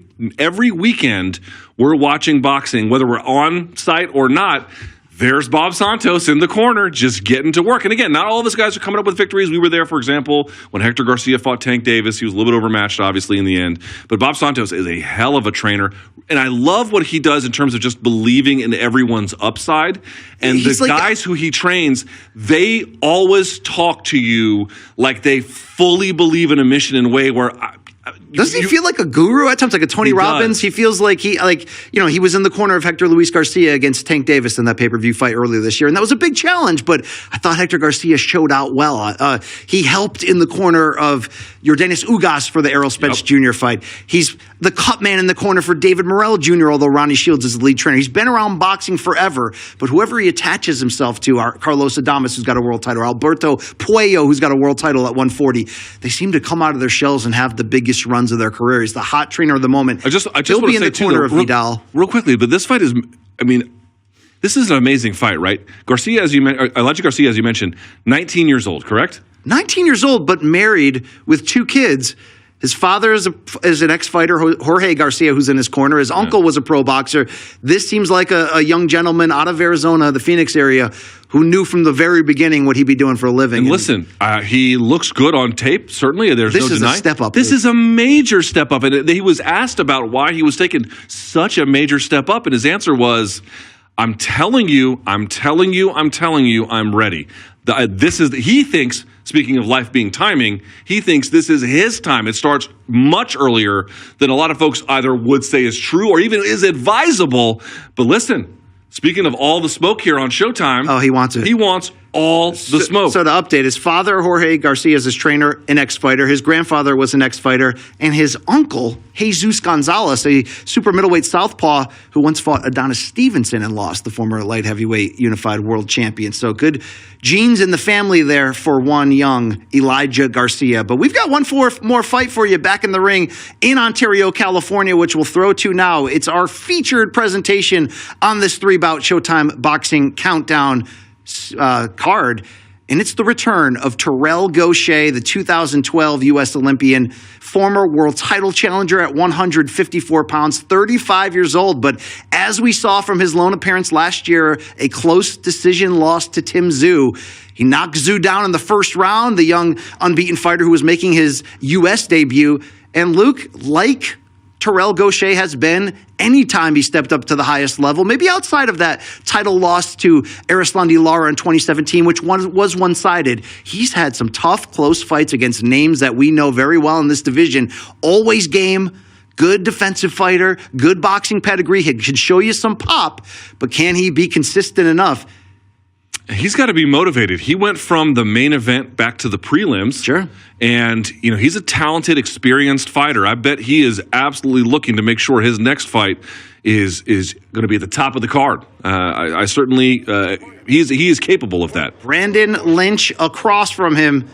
weekend we're watching boxing, whether we're on site or not. There's Bob Santos in the corner just getting to work. And again, not all of us guys are coming up with victories. We were there, for example, when Hector Garcia fought Tank Davis. He was a little bit overmatched, obviously, in the end. But Bob Santos is a hell of a trainer. And I love what he does in terms of just believing in everyone's upside. And the guys who he trains, they always talk to you like they fully believe in a mission in a way where... Doesn't he feel like a guru at times, like a Tony Robbins? He feels like he was in the corner of Hector Luis Garcia against Tank Davis in that pay-per-view fight earlier this year. And that was a big challenge, but I thought Hector Garcia showed out well. He helped in the corner of Yordenis Ugas for the Errol Spence Jr. fight. He's the cut man in the corner for David Morrell Jr., although Ronnie Shields is the lead trainer. He's been around boxing forever, but whoever he attaches himself to, Carlos Adames, who's got a world title, Alberto Puello, who's got a world title at 140, they seem to come out of their shells and have the biggest runs of their career. He's the hot trainer of the moment. I just He'll want be to in say the corner of Vidal. Real quickly, but this fight is, this is an amazing fight, right? Elijah Garcia, as you mentioned, 19 years old, correct? 19 years old, but married with 2 kids. His father is an ex-fighter, Jorge Garcia, who's in his corner. His uncle was a pro boxer. This seems like a young gentleman out of Arizona, the Phoenix area, who knew from the very beginning what he'd be doing for a living. And listen, he looks good on tape, certainly. There's no denying. This is a step up. This is a major step up. And he was asked about why he was taking such a major step up, and his answer was, I'm telling you, I'm ready. He thinks, speaking of life being timing, he thinks this is his time. It starts much earlier than a lot of folks either would say is true or even is advisable. But listen, speaking of all the smoke here on Showtime. Oh, he wants it. He wants all the smoke. So to update, his father, Jorge Garcia, is his trainer, an ex-fighter. His grandfather was an ex-fighter. And his uncle, Jesus Gonzalez, a super middleweight southpaw who once fought Adonis Stevenson and lost, the former light heavyweight unified world champion. So good genes in the family there for one young Elijah Garcia. But we've got one more fight for you back in the ring in Ontario, California, which we'll throw to now. It's our featured presentation on this 3-bout Showtime Boxing Countdown card, and it's the return of Terrell Gausha, the 2012 U.S. Olympian, former world title challenger at 154 pounds, 35 years old. But as we saw from his lone appearance last year, a close decision loss to Tim Tszyu. He knocked Tszyu down in the first round, the young unbeaten fighter who was making his U.S. debut. And Luke, like Terrell Gausha has been anytime he stepped up to the highest level, maybe outside of that title loss to Arislandi Lara in 2017, which was one-sided. He's had some tough, close fights against names that we know very well in this division. Always game, good defensive fighter, good boxing pedigree. He can show you some pop, but can he be consistent enough? He's got to be motivated. He went from the main event back to the prelims. Sure. And, he's a talented, experienced fighter. I bet he is absolutely looking to make sure his next fight is going to be at the top of the card. I certainly, he is capable of that. Brandon Lynch across from him.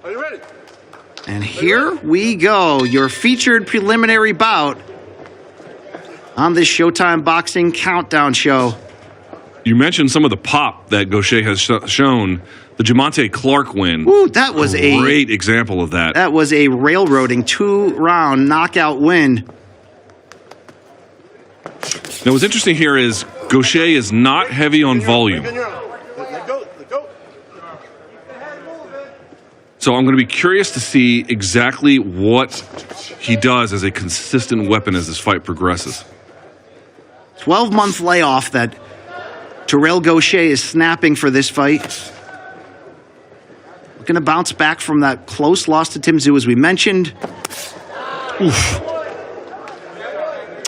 Are you ready? And here we go. Your featured preliminary bout on this Showtime Boxing Countdown show. You mentioned some of the pop that Gausha has shown. The Jamonte Clark win. Ooh, that was a great example of that. That was a railroading 2-round knockout win. Now, what's interesting here is Gausha is not heavy on volume. So I'm going to be curious to see exactly what he does as a consistent weapon as this fight progresses. 12-month layoff that Terrell Gausha is snapping for this fight. Looking to bounce back from that close loss to Tim Tszyu, as we mentioned. Oof.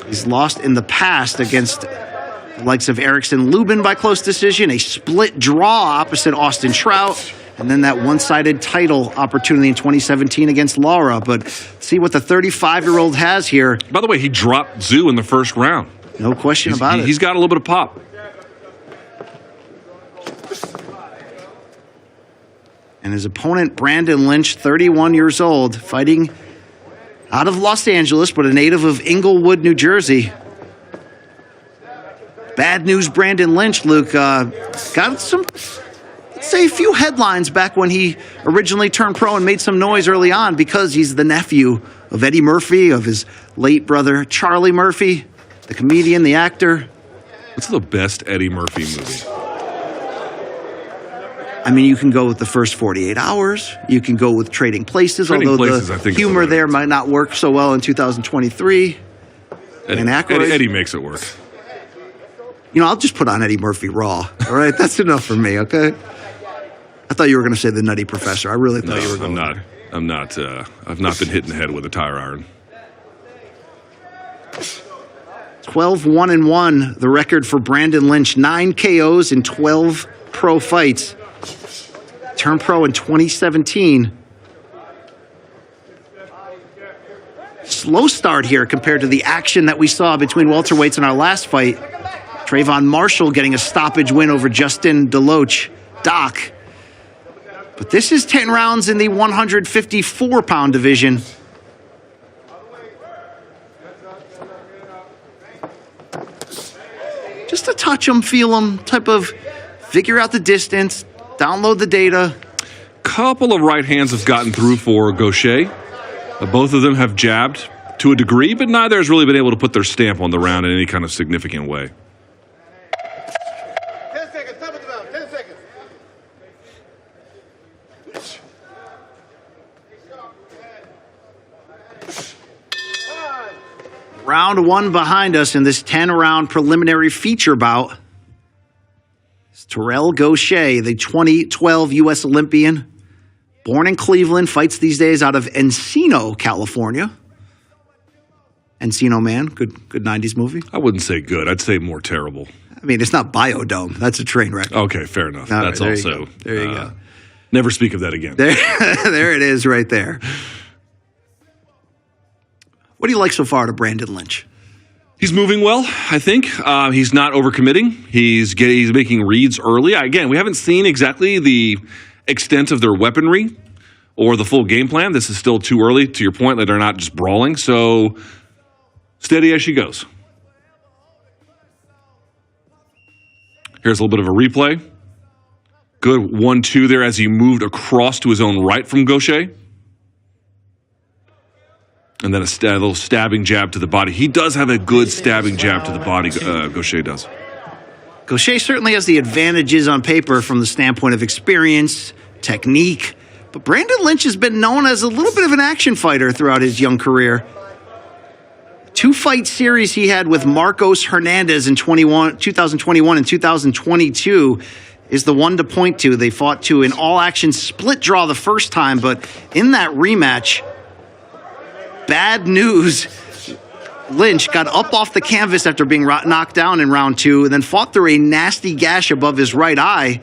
He's lost in the past against the likes of Erickson Lubin by close decision, a split draw opposite Austin Trout, and then that one-sided title opportunity in 2017 against Lara. But see what the 35-year-old has here. By the way, he dropped Tszyu in the first round. No question about it. He's got a little bit of pop. And his opponent, Brandon Lynch, 31 years old, fighting out of Los Angeles, but a native of Inglewood, New Jersey. Bad news, Brandon Lynch, Luke. Got some, let's say, a few headlines back when he originally turned pro and made some noise early on because he's the nephew of Eddie Murphy, of his late brother, Charlie Murphy, the comedian, the actor. What's the best Eddie Murphy movie? I mean, you can go with The First 48 Hours. You can go with Trading Places, although the humor there might not work so well in 2023. Eddie makes it work. I'll just put on Eddie Murphy Raw. All right? That's enough for me, okay? I thought you were going to say The Nutty Professor. I really thought you were going to. I'm not. I've not been hit in the head with a tire iron. 12-1-1, the record for Brandon Lynch. 9 KOs in 12 pro fights. Turned pro in 2017. Slow start here compared to the action that we saw between welterweights in our last fight. Trayvon Marshall getting a stoppage win over Justin DeLoach. Doc. But this is 10 rounds in the 154-pound division. Just to touch them, feel them, type of figure out the distance, download the data. Couple of right hands have gotten through for Gausha. Both of them have jabbed to a degree, but neither has really been able to put their stamp on the round in any kind of significant way. 10 seconds. Top of the round. 10 seconds. Round one behind us in this 10-round preliminary feature bout. It's Terrell Gaucher, the 2012 U.S. Olympian, born in Cleveland, fights these days out of Encino, California. Encino Man, good 90s movie. I wouldn't say good. I'd say more terrible. I mean, it's not Biodome. That's a train wreck. Okay, fair enough. All That's right, also... there you go. Never speak of that again. There it is right there. What do you like so far to Brandon Lynch? He's moving well, I think. He's not overcommitting. He's making reads early. Again, we haven't seen exactly the extent of their weaponry or the full game plan. This is still too early, to your point, that they're not just brawling. So steady as she goes. Here's a little bit of a replay. Good 1-2 there as he moved across to his own right from Gaucher. And then a little stabbing jab to the body. He does have a good stabbing jab to the body, Gaucher does. Gaucher certainly has the advantages on paper from the standpoint of experience, technique, but Brandon Lynch has been known as a little bit of an action fighter throughout his young career. 2-fight series he had with Marcos Hernandez in 2021 and 2022 is the one to point to. They fought to an all-action split draw the first time, but in that rematch, bad news. Lynch got up off the canvas after being knocked down in round 2 and then fought through a nasty gash above his right eye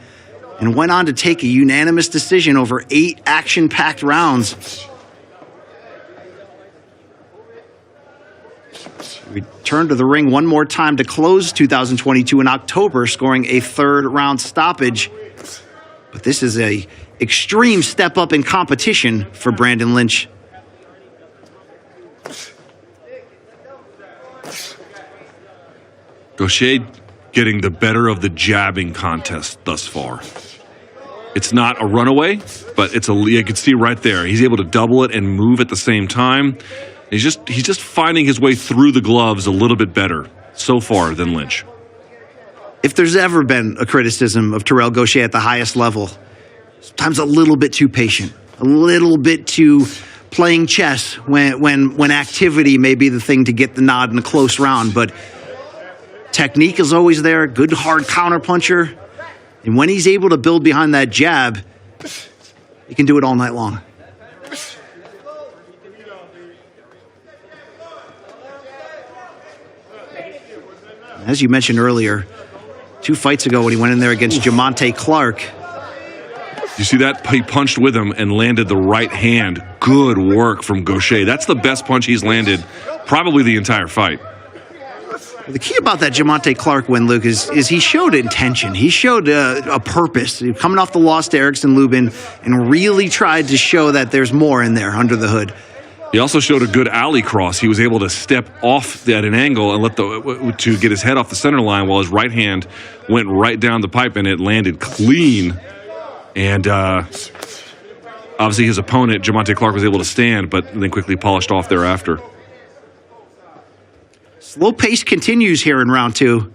and went on to take a unanimous decision over 8 action-packed rounds. Returned to the ring one more time to close 2022 in October, scoring a 3rd-round stoppage. But this is an extreme step up in competition for Brandon Lynch. Gaucher getting the better of the jabbing contest thus far. It's not a runaway, but you can see right there. He's able to double it and move at the same time. He's just finding his way through the gloves a little bit better so far than Lynch. If there's ever been a criticism of Terrell Gaucher at the highest level, sometimes a little bit too patient, a little bit too playing chess when activity may be the thing to get the nod in a close round, but technique is always there, good hard counterpuncher, and when he's able to build behind that jab, he can do it all night long. As you mentioned earlier, 2 fights ago when he went in there against Jamonte Clark. You see that? He punched with him and landed the right hand. Good work from Gaucher. That's the best punch he's landed probably the entire fight. The key about that Jamonte Clark win, Luke, is he showed intention. He showed a purpose. Coming off the loss to Erickson Lubin and really tried to show that there's more in there under the hood. He also showed a good alley cross. He was able to step off at an angle and to get his head off the center line while his right hand went right down the pipe and it landed clean. And obviously his opponent, Jamonte Clark, was able to stand, but then quickly polished off thereafter. Slow pace continues here in round 2.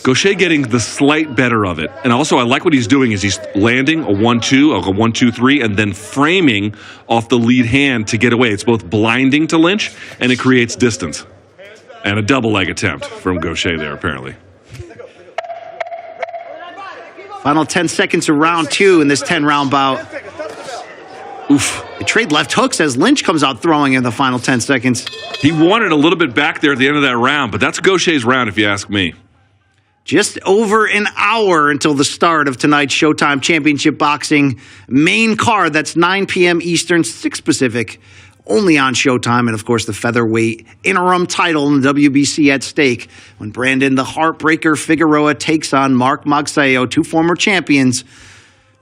Gaucher getting the slight better of it. And also, I like what he's doing is he's landing a 1-2, a 1-2-3, and then framing off the lead hand to get away. It's both blinding to Lynch, and it creates distance. And a double leg attempt from Gaucher there, apparently. Final 10 seconds of round 2 in this 10-round bout. Oof. They trade left hooks as Lynch comes out throwing in the final 10 seconds. He wanted a little bit back there at the end of that round, but that's Gaucher's round if you ask me. Just over an hour until the start of tonight's Showtime Championship Boxing main card. That's 9 p.m. Eastern, 6 Pacific, only on Showtime. And, of course, the featherweight interim title in the WBC at stake when Brandon the Heartbreaker Figueroa takes on Mark Magsayo, 2 former champions.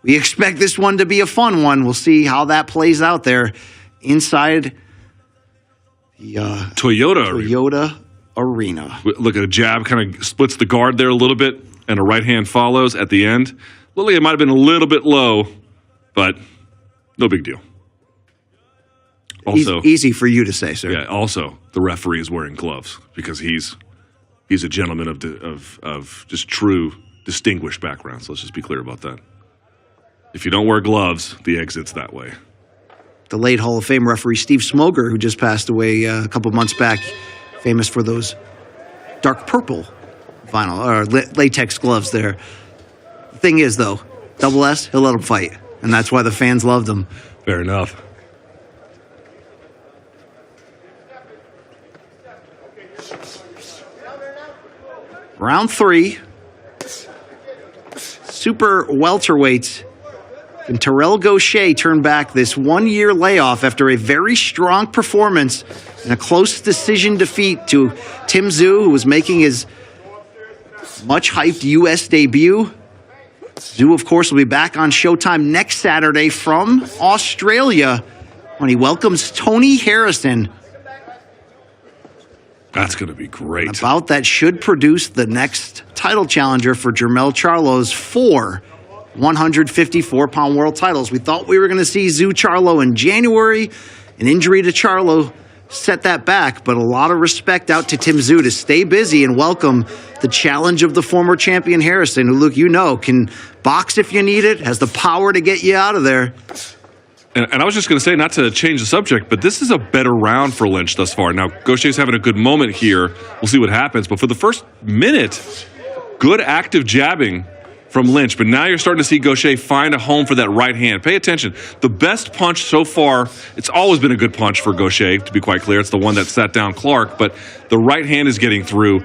We expect this one to be a fun one. We'll see how that plays out there inside the Toyota Arena. Look at a jab, kind of splits the guard there a little bit, and a right hand follows at the end. Lily, it might have been a little bit low, but no big deal. Also, easy for you to say, sir. Yeah. Also, the referee is wearing gloves because he's a gentleman of just true distinguished background. So let's just be clear about that. If you don't wear gloves, the exit's that way. The late Hall of Fame referee Steve Smoger, who just passed away a couple months back, famous for those dark purple vinyl or latex gloves there. The thing is, though, Double S, he'll let him fight, and that's why the fans loved him. Fair enough. Round 3. Super welterweights. And Terrell Gaucher turned back this 1-year layoff after a very strong performance in a close decision defeat to Tim Tszyu, who was making his much-hyped U.S. debut. Tszyu, of course, will be back on Showtime next Saturday from Australia when he welcomes Tony Harrison. That's going to be great. A bout that should produce the next title challenger for Jermell Charlo's 4 154-pound world titles. We thought we were going to see Tszyu Charlo in January. An injury to Charlo set that back, but a lot of respect out to Tim Tszyu to stay busy and welcome the challenge of the former champion Harrison, who, Luke, you know, can box if you need it, has the power to get you out of there. And I was just going to say, not to change the subject, but this is a better round for Lynch thus far. Now, Gaucher's having a good moment here. We'll see what happens. But for the first minute, good active jabbing from Lynch. But now you're starting to see Gaucher find a home for that right hand. Pay attention. The best punch so far, it's always been a good punch for Gaucher, to be quite clear. It's the one that sat down Clark. But the right hand is getting through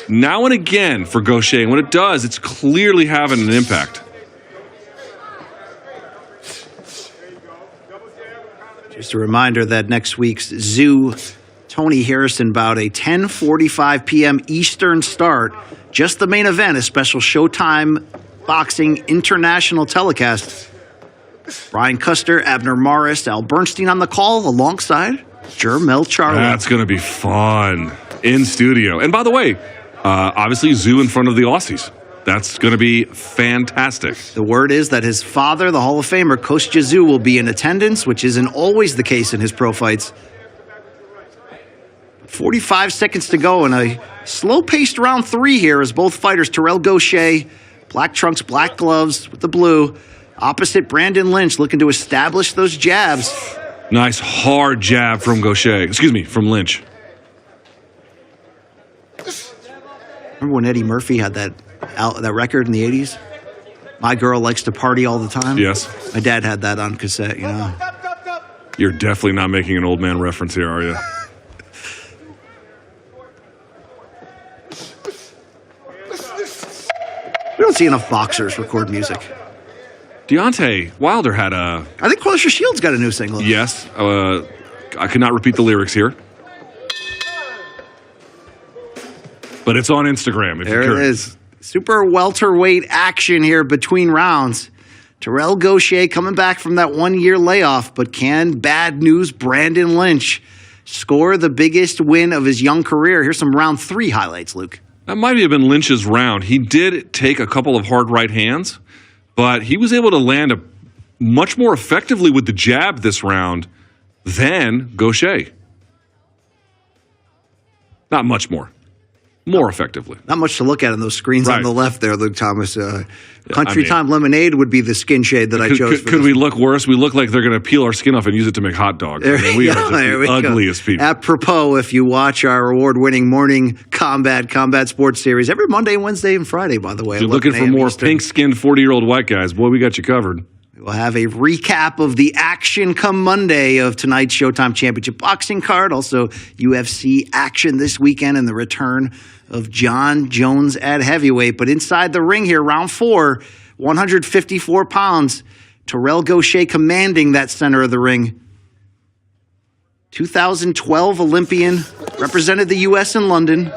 now and again for Gaucher. And when it does, it's clearly having an impact. Just a reminder that next week's Tszyu Tony Harrison bout, a 10:45 p.m. Eastern start. Just the main event, a special Showtime Boxing International telecast. Brian Custer, Abner Morris, Al Bernstein on the call alongside Jermell Charlo. That's going to be fun in studio. And by the way, obviously Tszyu in front of the Aussies. That's going to be fantastic. The word is that his father, the Hall of Famer, Kostya Tszyu, will be in attendance, which isn't always the case in his pro fights. 45 seconds to go in a slow-paced round 3 here as both fighters, Terrell Gaucher, black trunks, black gloves with the blue, opposite Brandon Lynch, looking to establish those jabs. Nice hard jab from from Lynch. Remember when Eddie Murphy had that record in the 80s? My Girl Likes to Party All the Time? Yes. My dad had that on cassette, you know. You're definitely not making an old man reference here, are you? We don't see enough boxers record music. Deontay Wilder had a... I think Clarissa Shields got a new single. Yes. I cannot repeat the lyrics here. But it's on Instagram if you're curious. There it is. Super welterweight action here between rounds. Terrell Gaucher coming back from that 1-year layoff, but can bad news Brandon Lynch score the biggest win of his young career? Here's some round 3 highlights, Luke. That might have been Lynch's round. He did take a couple of hard right hands, but he was able to land much more effectively with the jab this round than Gaucher. Not much more. More effectively. Not much to look at on those screens Right. on the left there, Luke Thomas. Country Time Lemonade would be the skin shade that I chose. Could we look worse? We look like they're going to peel our skin off and use it to make hot dogs. We are just the ugliest people. Apropos, if you watch our award-winning morning combat sports series every Monday, Wednesday, and Friday, by the way. If you're looking for more pink-skinned 40-year-old white guys, boy, we got you covered. We'll have a recap of the action come Monday of tonight's Showtime Championship boxing card. Also, UFC action this weekend and the return of John Jones at heavyweight. But inside the ring here, round 4, 154 pounds. Terrell Gaucher commanding that center of the ring. 2012 Olympian, represented the U.S. in London.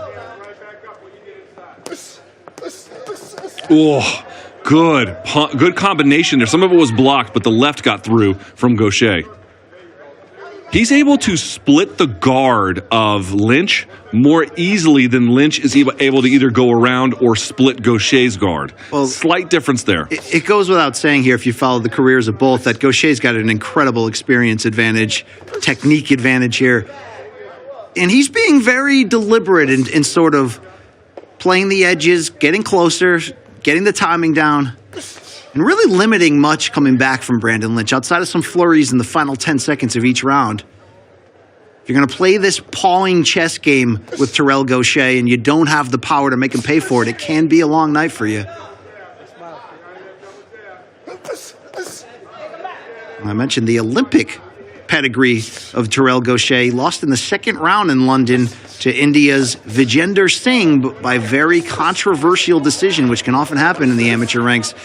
Oh, good combination there. Some of it was blocked, but the left got through from Gaucher. He's able to split the guard of Lynch more easily than Lynch is able to either go around or split Gaucher's guard. Well, slight difference there. It goes without saying here, if you follow the careers of both, that Gaucher's got an incredible experience advantage, technique advantage here. And he's being very deliberate in sort of playing the edges, getting closer, getting the timing down, and really limiting much coming back from Brandon Lynch, outside of some flurries in the final 10 seconds of each round. If you're going to play this pawing chess game with Terrell Gaucher and you don't have the power to make him pay for it, it can be a long night for you. I mentioned the Olympic pedigree of Terrell Gaucher. Lost in the second round in London to India's Vijender Singh by very controversial decision, which can often happen in the amateur ranks.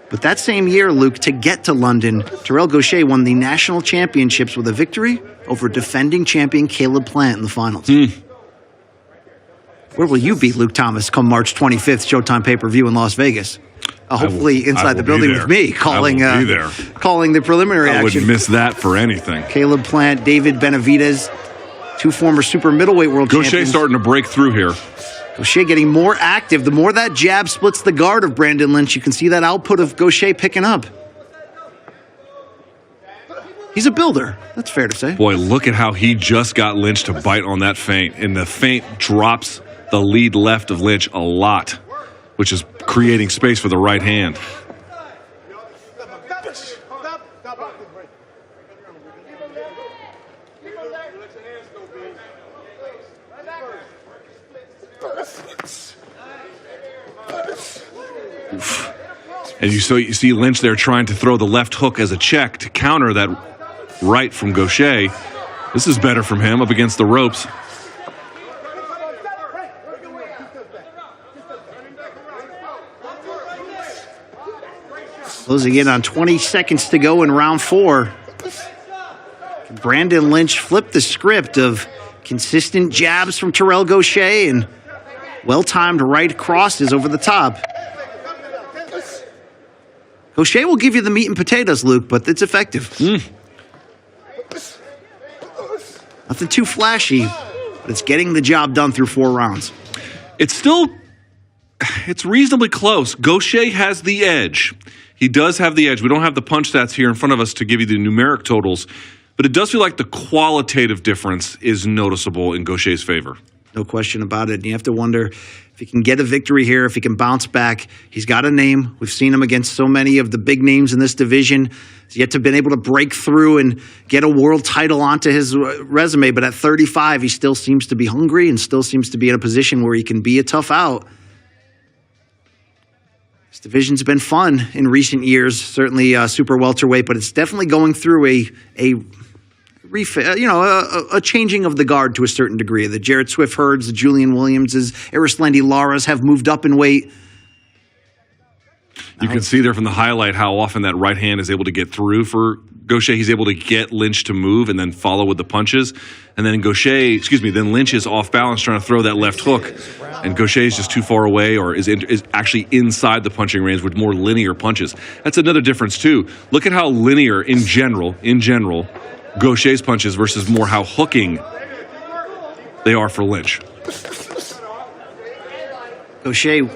But that same year, Luke, to get to London, Terrell Gaucher won the national championships with a victory over defending champion Caleb Plant in the finals. Where will you be, Luke Thomas, come March 25th, Showtime pay-per-view in Las Vegas? Hopefully inside the building with me, calling the preliminary action. I wouldn't miss that for anything. Caleb Plant, David Benavidez, two former super middleweight world champions. Gaucher starting to break through here. Gaucher getting more active. The more that jab splits the guard of Brandon Lynch, you can see that output of Gaucher picking up. He's a builder. That's fair to say. Boy, look at how he just got Lynch to bite on that feint. And the feint drops the lead left of Lynch a lot, which is creating space for the right hand. Oof. And you see Lynch there trying to throw the left hook as a check to counter that right from Gaucher. This is better from him up against the ropes. Closing in on 20 seconds to go in round 4. Brandon Lynch flipped the script of consistent jabs from Terrell Gaucher and well-timed right crosses over the top. Gaucher will give you the meat and potatoes, Luke, but it's effective. Nothing too flashy, but it's getting the job done through 4 rounds. It's reasonably close. Gaucher has the edge. He does have the edge. We don't have the punch stats here in front of us to give you the numeric totals, but it does feel like the qualitative difference is noticeable in Gaucher's favor. No question about it. And you have to wonder if he can get a victory here, if he can bounce back. He's got a name. We've seen him against so many of the big names in this division. He's yet to have been able to break through and get a world title onto his resume. But at 35, he still seems to be hungry and still seems to be in a position where he can be a tough out. This division's been fun in recent years, certainly super welterweight, but it's definitely going through a changing of the guard to a certain degree. The Jarrett Swift Herds, the Julian Williamses, Arislandi Laras have moved up in weight. You can see there from the highlight how often that right hand is able to get through for Gaucher. He's able to get Lynch to move and then follow with the punches. And then then Lynch is off balance trying to throw that left hook. And Gaucher is just too far away or is actually inside the punching range with more linear punches. That's another difference too. Look at how linear in general, Gaucher's punches versus more how hooking they are for Lynch. Gaucher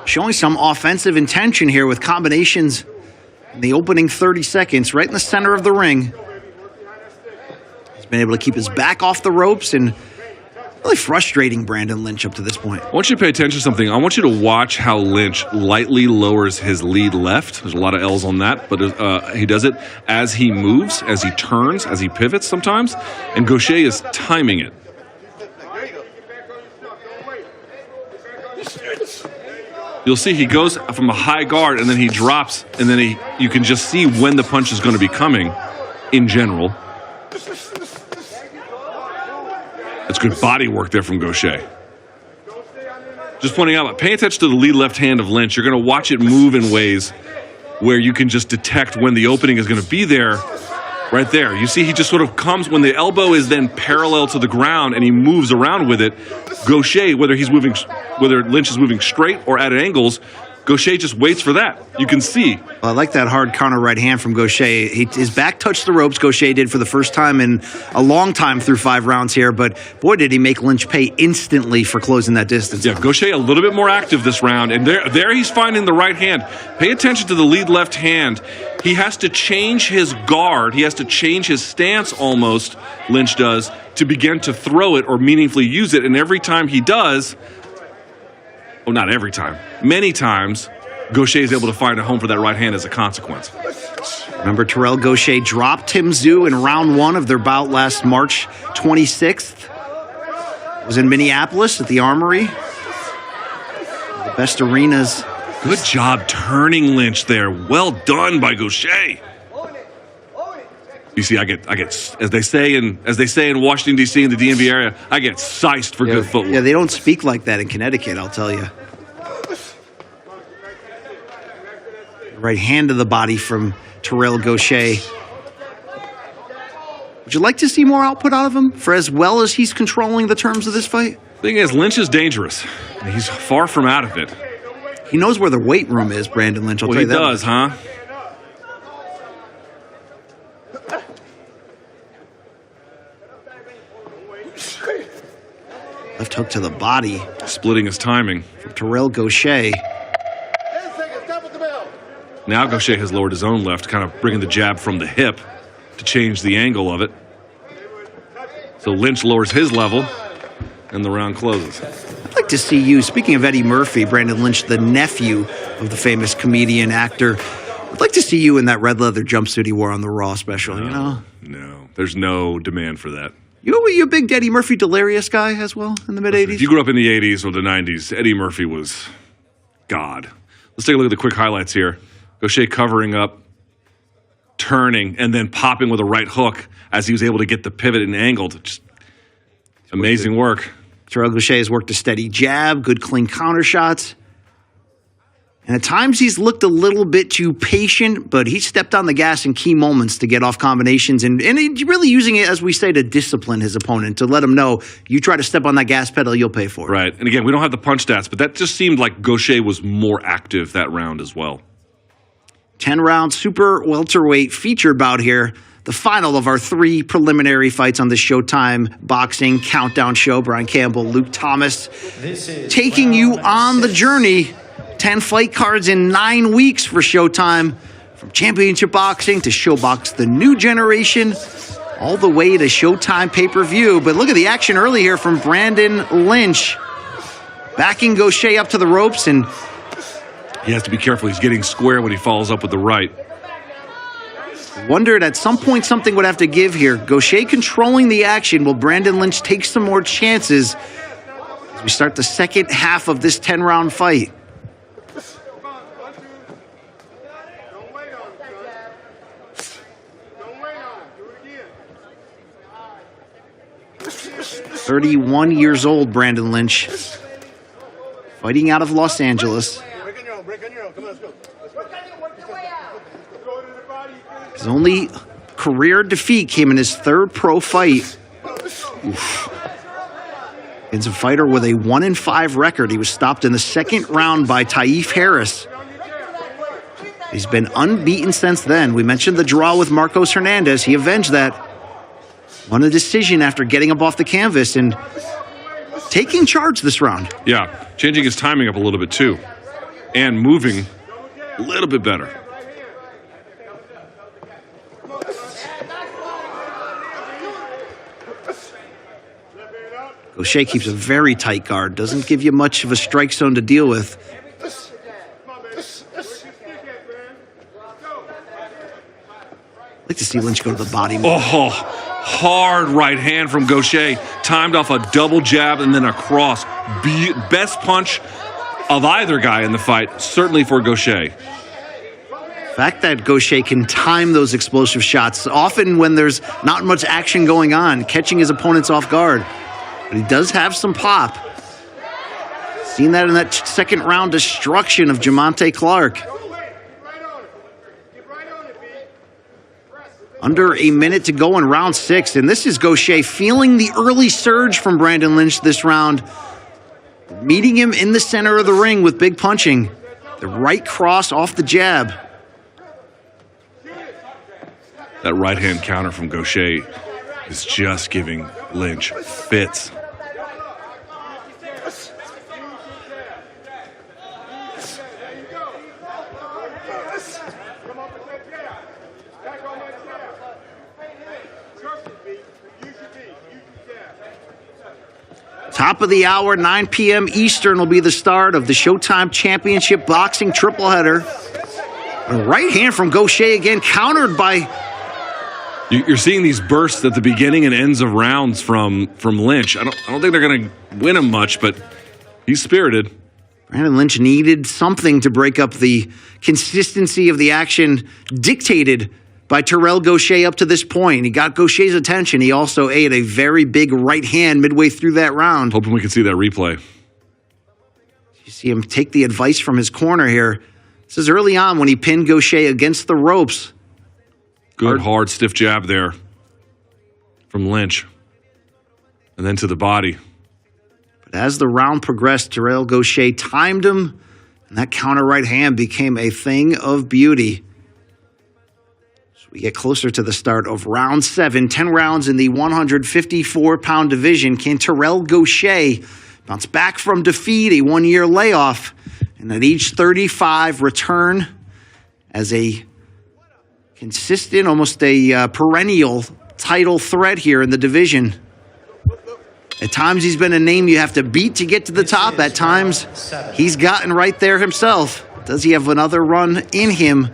showing some offensive intention here with combinations in the opening 30 seconds, right in the center of the ring. He's been able to keep his back off the ropes and really frustrating Brandon Lynch up to this point. I want you to pay attention to something. I want you to watch how Lynch lightly lowers his lead left. There's a lot of L's on that, but he does it as he moves, as he turns, as he pivots sometimes, and Gaucher is timing it. You'll see he goes from a high guard and then he drops, and then you can just see when the punch is going to be coming in general. That's good body work there from Gaucher. Just pointing out, pay attention to the lead left hand of Lynch. You're going to watch it move in ways where you can just detect when the opening is going to be there. Right there. You see he just sort of comes when the elbow is then parallel to the ground and he moves around with it. Gaucher, whether Lynch is moving straight or at angles, Gaucher just waits for that. You can see. Well, I like that hard counter right hand from Gaucher. His back touched the ropes. Gaucher did for the first time in a long time through 5 rounds here, but boy, did he make Lynch pay instantly for closing that distance. Yeah, Gaucher a little bit more active this round, and there he's finding the right hand. Pay attention to the lead left hand. He has to change his guard. He has to change his stance almost, Lynch does, to begin to throw it or meaningfully use it, and every time he does... Well, not every time. Many times, Gaucher is able to find a home for that right hand as a consequence. Remember, Terrell Gaucher dropped Tim Zhu in round 1 of their bout last March 26th. It was in Minneapolis at the Armory. The best arenas. Good job turning Lynch there. Well done by Gaucher. You see, I get, as they say in Washington D.C. in the DMV area, I get sized for good footwork. Yeah, they don't speak like that in Connecticut, I'll tell you. Right hand to the body from Terrell Gaucher. Would you like to see more output out of him for as well as he's controlling the terms of this fight? Thing is, Lynch is dangerous. He's far from out of it. He knows where the weight room is, Brandon Lynch. I'll tell you that. He does, huh? Left hook to the body. Splitting his timing. From Terrell Gaucher. Now Gaucher has lowered his own left, kind of bringing the jab from the hip to change the angle of it. So Lynch lowers his level, and the round closes. I'd like to see you, speaking of Eddie Murphy, Brandon Lynch, the nephew of the famous comedian, actor, I'd like to see you in that red leather jumpsuit he wore on the Raw special, you know? No, there's no demand for that. You a big Eddie Murphy delirious guy as well in the mid-'80s? If you grew up in the 80s or the 90s, Eddie Murphy was God. Let's take a look at the quick highlights here. Gaucher covering up, turning, and then popping with a right hook as he was able to get the pivot and angled. Just amazing work. Terrell Gaucher has worked a steady jab, good clean counter shots. And at times he's looked a little bit too patient, but he stepped on the gas in key moments to get off combinations and he's really using it, as we say, to discipline his opponent, to let him know, you try to step on that gas pedal, you'll pay for it. Right. And again, we don't have the punch stats, but that just seemed like Gaucher was more active that round as well. 10-round super welterweight featured bout here. The final of our 3 preliminary fights on the Showtime boxing countdown show. Brian Campbell, Luke Thomas, taking you on the journey. 10 fight cards in 9 weeks for Showtime. From championship boxing to ShowBox, the new generation, all the way to Showtime pay-per-view. But look at the action early here from Brandon Lynch. Backing Gaucher up to the ropes, and he has to be careful. He's getting square when he follows up with the right. Wondered at some point something would have to give here. Gaucher controlling the action. Will Brandon Lynch take some more chances as we start the second half of this 10-round fight? "31 years old, Brandon Lynch, fighting out of Los Angeles. His only career defeat came in his 3rd pro fight. Oof. Against a fighter with a 1-5 record. He was stopped in the 2nd round by Taif Harris. He's been unbeaten since then. We mentioned the draw with Marcos Hernandez. He avenged that. Won a decision after getting up off the canvas and taking charge this round. Yeah, changing his timing up a little bit too. And moving a little bit better. Gaucher keeps a very tight guard. Doesn't give you much of a strike zone to deal with. I'd like to see Lynch go to the body more. Oh, hard right hand from Gaucher. Timed off a double jab and then a cross. Best punch of either guy in the fight, certainly for Gaucher. The fact that Gaucher can time those explosive shots, often when there's not much action going on, catching his opponents off guard. But he does have some pop. Seen that in that 2nd round destruction of Jamonte Clark. Under a minute to go in round 6, and this is Gaucher feeling the early surge from Brandon Lynch this round. Meeting him in the center of the ring with big punching. The right cross off the jab. That right-hand counter from Gaucher is just giving Lynch fits. Top of the hour, 9 p.m. Eastern will be the start of the Showtime Championship Boxing tripleheader. A right hand from Gaucher again, countered by... You're seeing these bursts at the beginning and ends of rounds from Lynch. I don't think they're going to win him much, but he's spirited. Brandon Lynch needed something to break up the consistency of the action dictated by Terrell Gaucher up to this point. He got Gaucher's attention. He also ate a very big right hand midway through that round. Hoping we can see that replay. You see him take the advice from his corner here. This is early on when he pinned Gaucher against the ropes. Good, hard, stiff jab there from Lynch. And then to the body. But as the round progressed, Terrell Gaucher timed him, and that counter right hand became a thing of beauty. So we get closer to the start of round 7. 10 rounds in the 154-pound division. Can Terrell Gaucher bounce back from defeat, a one-year layoff, and at age 35 return as a consistent, almost a perennial title threat here in the division? At times he's been a name you have to beat to get to the top. At times he's gotten right there himself. Does he have another run in him?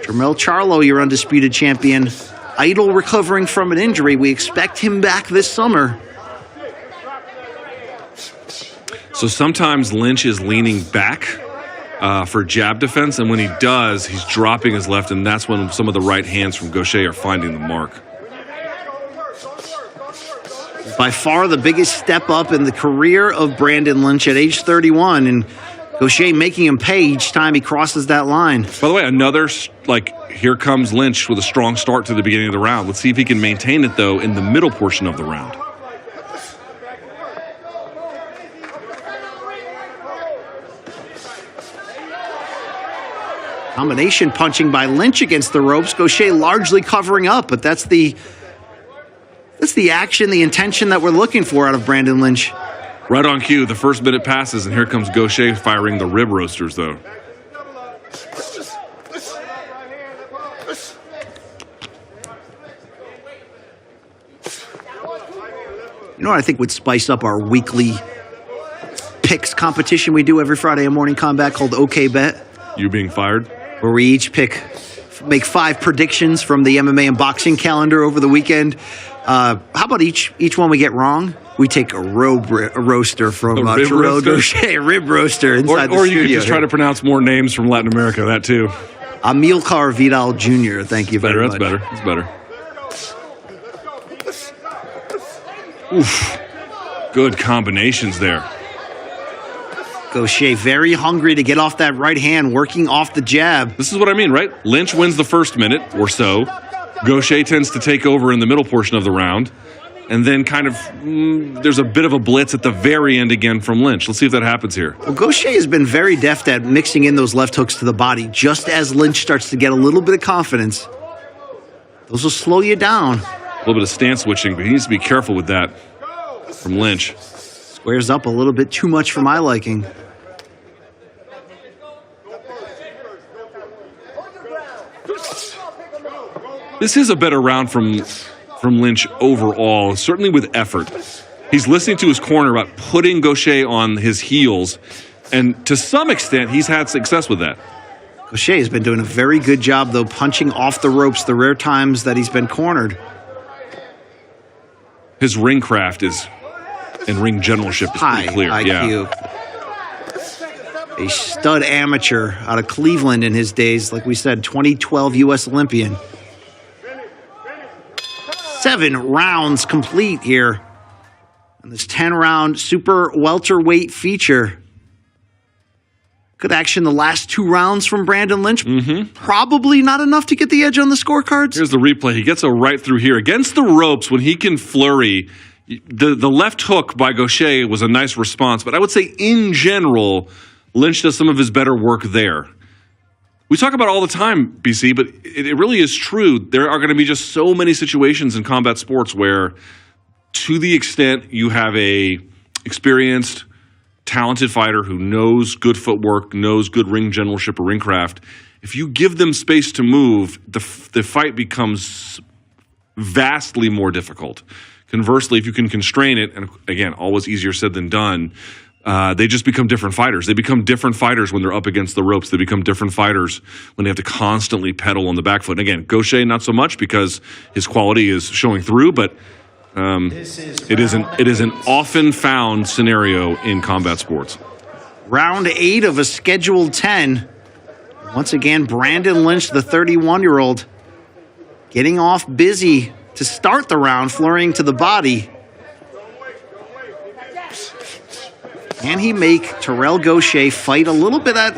Jermell Charlo, your undisputed champion, idle recovering from an injury. We expect him back this summer. So sometimes Lynch is leaning back for jab defense, and when he does, he's dropping his left, and that's when some of the right hands from Gaucher are finding the mark. By far the biggest step up in the career of Brandon Lynch at age 31, and Gaucher making him pay each time he crosses that line. By the way, another, here comes Lynch with a strong start to the beginning of the round. Let's see if he can maintain it, though, in the middle portion of the round. Combination punching by Lynch against the ropes. Gaucher largely covering up, but that's the action, the intention that we're looking for out of Brandon Lynch. Right on cue, the first minute passes, and here comes Gaucher firing the rib roasters, though. You know what I think would spice up our weekly picks competition we do every Friday in Morning Combat called OK Bet? You being fired? Where we each make 5 predictions from the MMA and boxing calendar over the weekend. How about each one we get wrong? We take a roaster from Terrell Gaucher, a rib roaster inside the studio. Or you could just try to pronounce more names from Latin America, that too. Amilcar Vidal Jr., thank you very much. That's better. Oof. Good combinations there. Gaucher very hungry to get off that right hand, working off the jab. This is what I mean, right? Lynch wins the first minute or so. Gaucher tends to take over in the middle portion of the round. And then there's a bit of a blitz at the very end again from Lynch. Let's see if that happens here. Well, Gaucher has been very deft at mixing in those left hooks to the body just as Lynch starts to get a little bit of confidence. Those will slow you down. A little bit of stance switching, but he needs to be careful with that from Lynch. Squares up a little bit too much for my liking. This is a better round from Lynch overall, certainly with effort. He's listening to his corner about putting Gaucher on his heels, and to some extent, he's had success with that. Gaucher has been doing a very good job, though, punching off the ropes the rare times that he's been cornered. His ring craft and ring generalship is pretty clear. IQ. Yeah. A stud amateur out of Cleveland in his days, like we said, 2012 U.S. Olympian. 7 rounds complete here in this 10-round super welterweight feature. Good action the last 2 rounds from Brandon Lynch. Probably not enough to get the edge on the scorecards. Here's the replay. He gets a right through here against the ropes. When he can flurry, The left hook by Gaucher was a nice response, but I would say in general, Lynch does some of his better work there. We talk about it all the time, BC, but it really is true. There are going to be just so many situations in combat sports where, to the extent you have a experienced, talented fighter who knows good footwork, knows good ring generalship or ring craft, if you give them space to move, the fight becomes vastly more difficult. Conversely, if you can constrain it, and again, always easier said than done, they just become different fighters. They become different fighters when they're up against the ropes. They become different fighters when they have to constantly pedal on the back foot. And again, Gaucher not so much because his quality is showing through, but it is an often found scenario in combat sports. Round 8 of a scheduled 10. Once again, Brandon Lynch, the 31-year-old, getting off busy to start the round, flurrying to the body. Can he make Terrell Gaucher fight a little bit at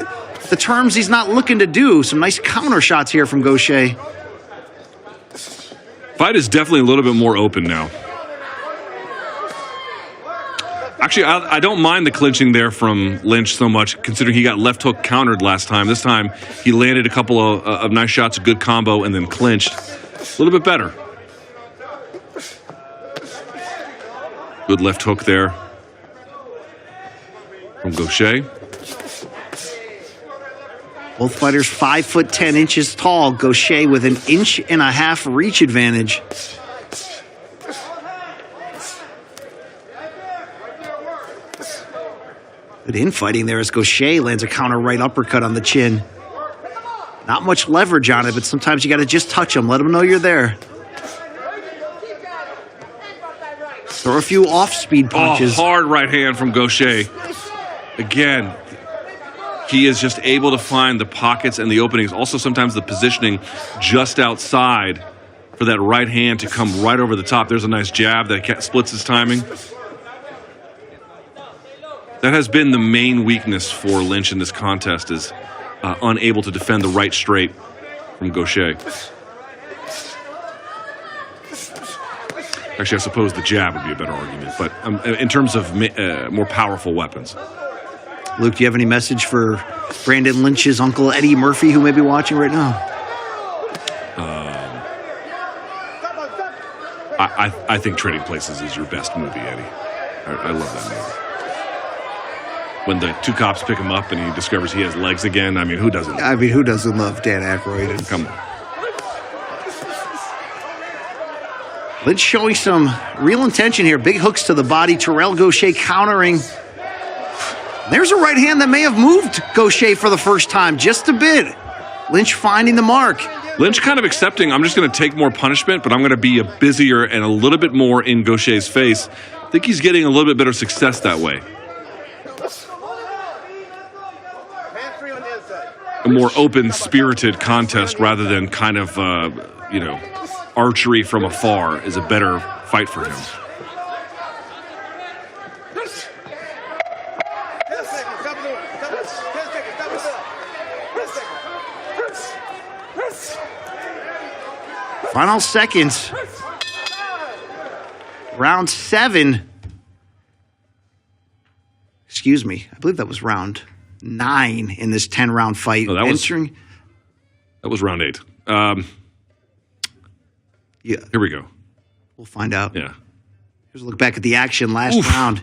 the terms he's not looking to do? Some nice counter shots here from Gaucher. Fight is definitely a little bit more open now. Actually, I don't mind the clinching there from Lynch so much, considering he got left hook countered last time. This time, he landed a couple of nice shots, a good combo, and then clinched. A little bit better. Good left hook there from Gaucher. Both fighters 5'10" tall. Gaucher with an 1.5-inch reach advantage. Good infighting there as Gaucher lands a counter right uppercut on the chin. Not much leverage on it, but sometimes you got to just touch them. Let them know you're there. Throw a few off-speed punches. Oh, hard right hand from Gaucher. Again, he is just able to find the pockets and the openings. Also, sometimes the positioning just outside for that right hand to come right over the top. There's a nice jab that splits his timing. That has been the main weakness for Lynch in this contest, is unable to defend the right straight from Gaucher. Actually, I suppose the jab would be a better argument, but in terms of more powerful weapons. Luke, do you have any message for Brandon Lynch's uncle Eddie Murphy, who may be watching right now? I think Trading Places is your best movie, Eddie. I love that movie. When the two cops pick him up and he discovers he has legs again, I mean, who doesn't? Who doesn't love Dan Aykroyd? And come on. Lynch showing some real intention here. Big hooks to the body. Terrell Gaucher countering. There's a right hand that may have moved Gaucher for the first time, just a bit. Lynch finding the mark. Lynch kind of accepting, I'm just going to take more punishment, but I'm going to be busier and a little bit more in Gaucher's face. I think he's getting a little bit better success that way. A more open-spirited contest rather than kind of, archery from afar is a better fight for him. Final seconds. Round 7. Excuse me. I believe that was round 9 in this 10-round fight. Oh, that was round 8. Yeah. Here we go. We'll find out. Yeah. Here's a look back at the action last round.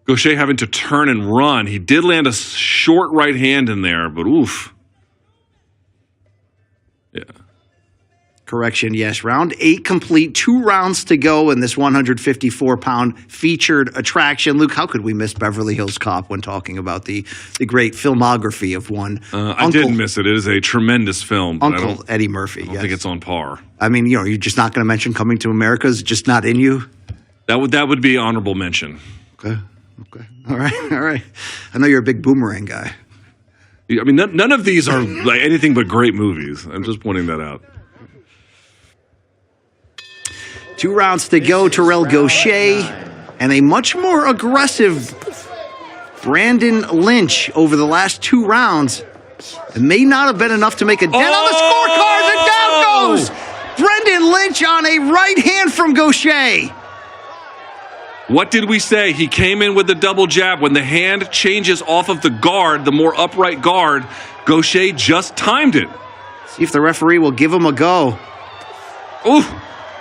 Gaucher having to turn and run. He did land a short right hand in there, but oof. Yeah. Correction, yes. Round 8 complete. 2 rounds to go in this 154-pound featured attraction. Luke, how could we miss Beverly Hills Cop when talking about the great filmography of one? I didn't miss it. It is a tremendous film. Uncle Eddie Murphy, I don't think it's on par. I mean, you're just not going to mention Coming to America? Is it just not in you? That would be honorable mention. Okay. All right. I know you're a big Boomerang guy. I mean, none of these are like anything but great movies. I'm just pointing that out. 2 rounds to go. Terrell Gaucher and a much more aggressive Brandon Lynch over the last 2 rounds. It may not have been enough to make a dent on the scorecards, and down goes Brandon Lynch on a right hand from Gaucher. What did we say? He came in with the double jab. When the hand changes off of the guard, the more upright guard, Gaucher just timed it. See if the referee will give him a go. Ooh.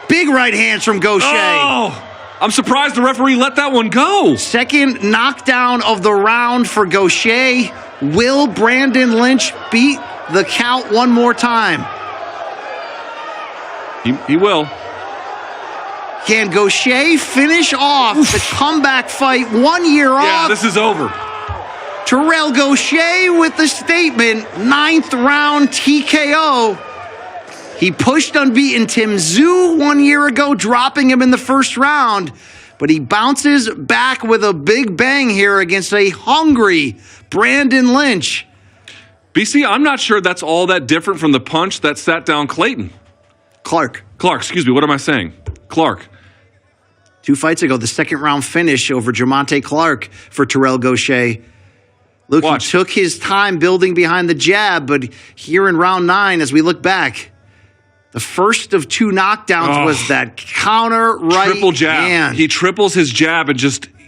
Big right hands from Gaucher. Oh, I'm surprised the referee let that one go. Second knockdown of the round for Gaucher. Will Brandon Lynch beat the count one more time? He will. Can Gaucher finish off the comeback fight 1 year off? Yeah, this is over. Terrell Gaucher with the statement, 9th round TKO. He pushed unbeaten Tim Tszyu 1 year ago, dropping him in the first round. But he bounces back with a big bang here against a hungry Brandon Lynch. BC, I'm not sure that's all that different from the punch that sat down Clayton. Clark, excuse me, what am I saying? Clark. 2 fights ago, the second round finish over Jamonte Clark for Terrell Gaucher. Luke, he took his time building behind the jab, but here in round 9, as we look back, the first of 2 knockdowns was that counter right triple jab. hand. He triples his jab and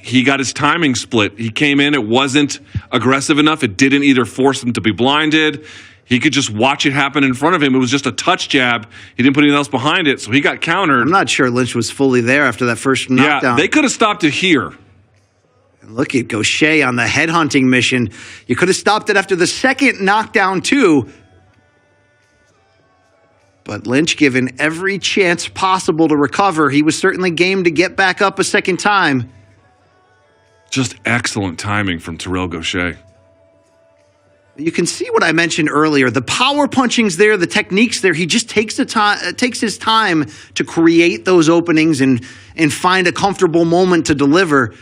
he got his timing split. He came in, it wasn't aggressive enough. It didn't either force him to be blinded. He could just watch it happen in front of him. It was just a touch jab. He didn't put anything else behind it, so he got countered. I'm not sure Lynch was fully there after that first knockdown. Yeah, they could have stopped it here. Look at Gaucher on the headhunting mission. You could have stopped it after the second knockdown, too. But Lynch, given every chance possible to recover, he was certainly game to get back up a second time. Just excellent timing from Terrell Gaucher. You can see what I mentioned earlier. The power punching's there, the technique's there. He just takes his time to create those openings and find a comfortable moment to deliver.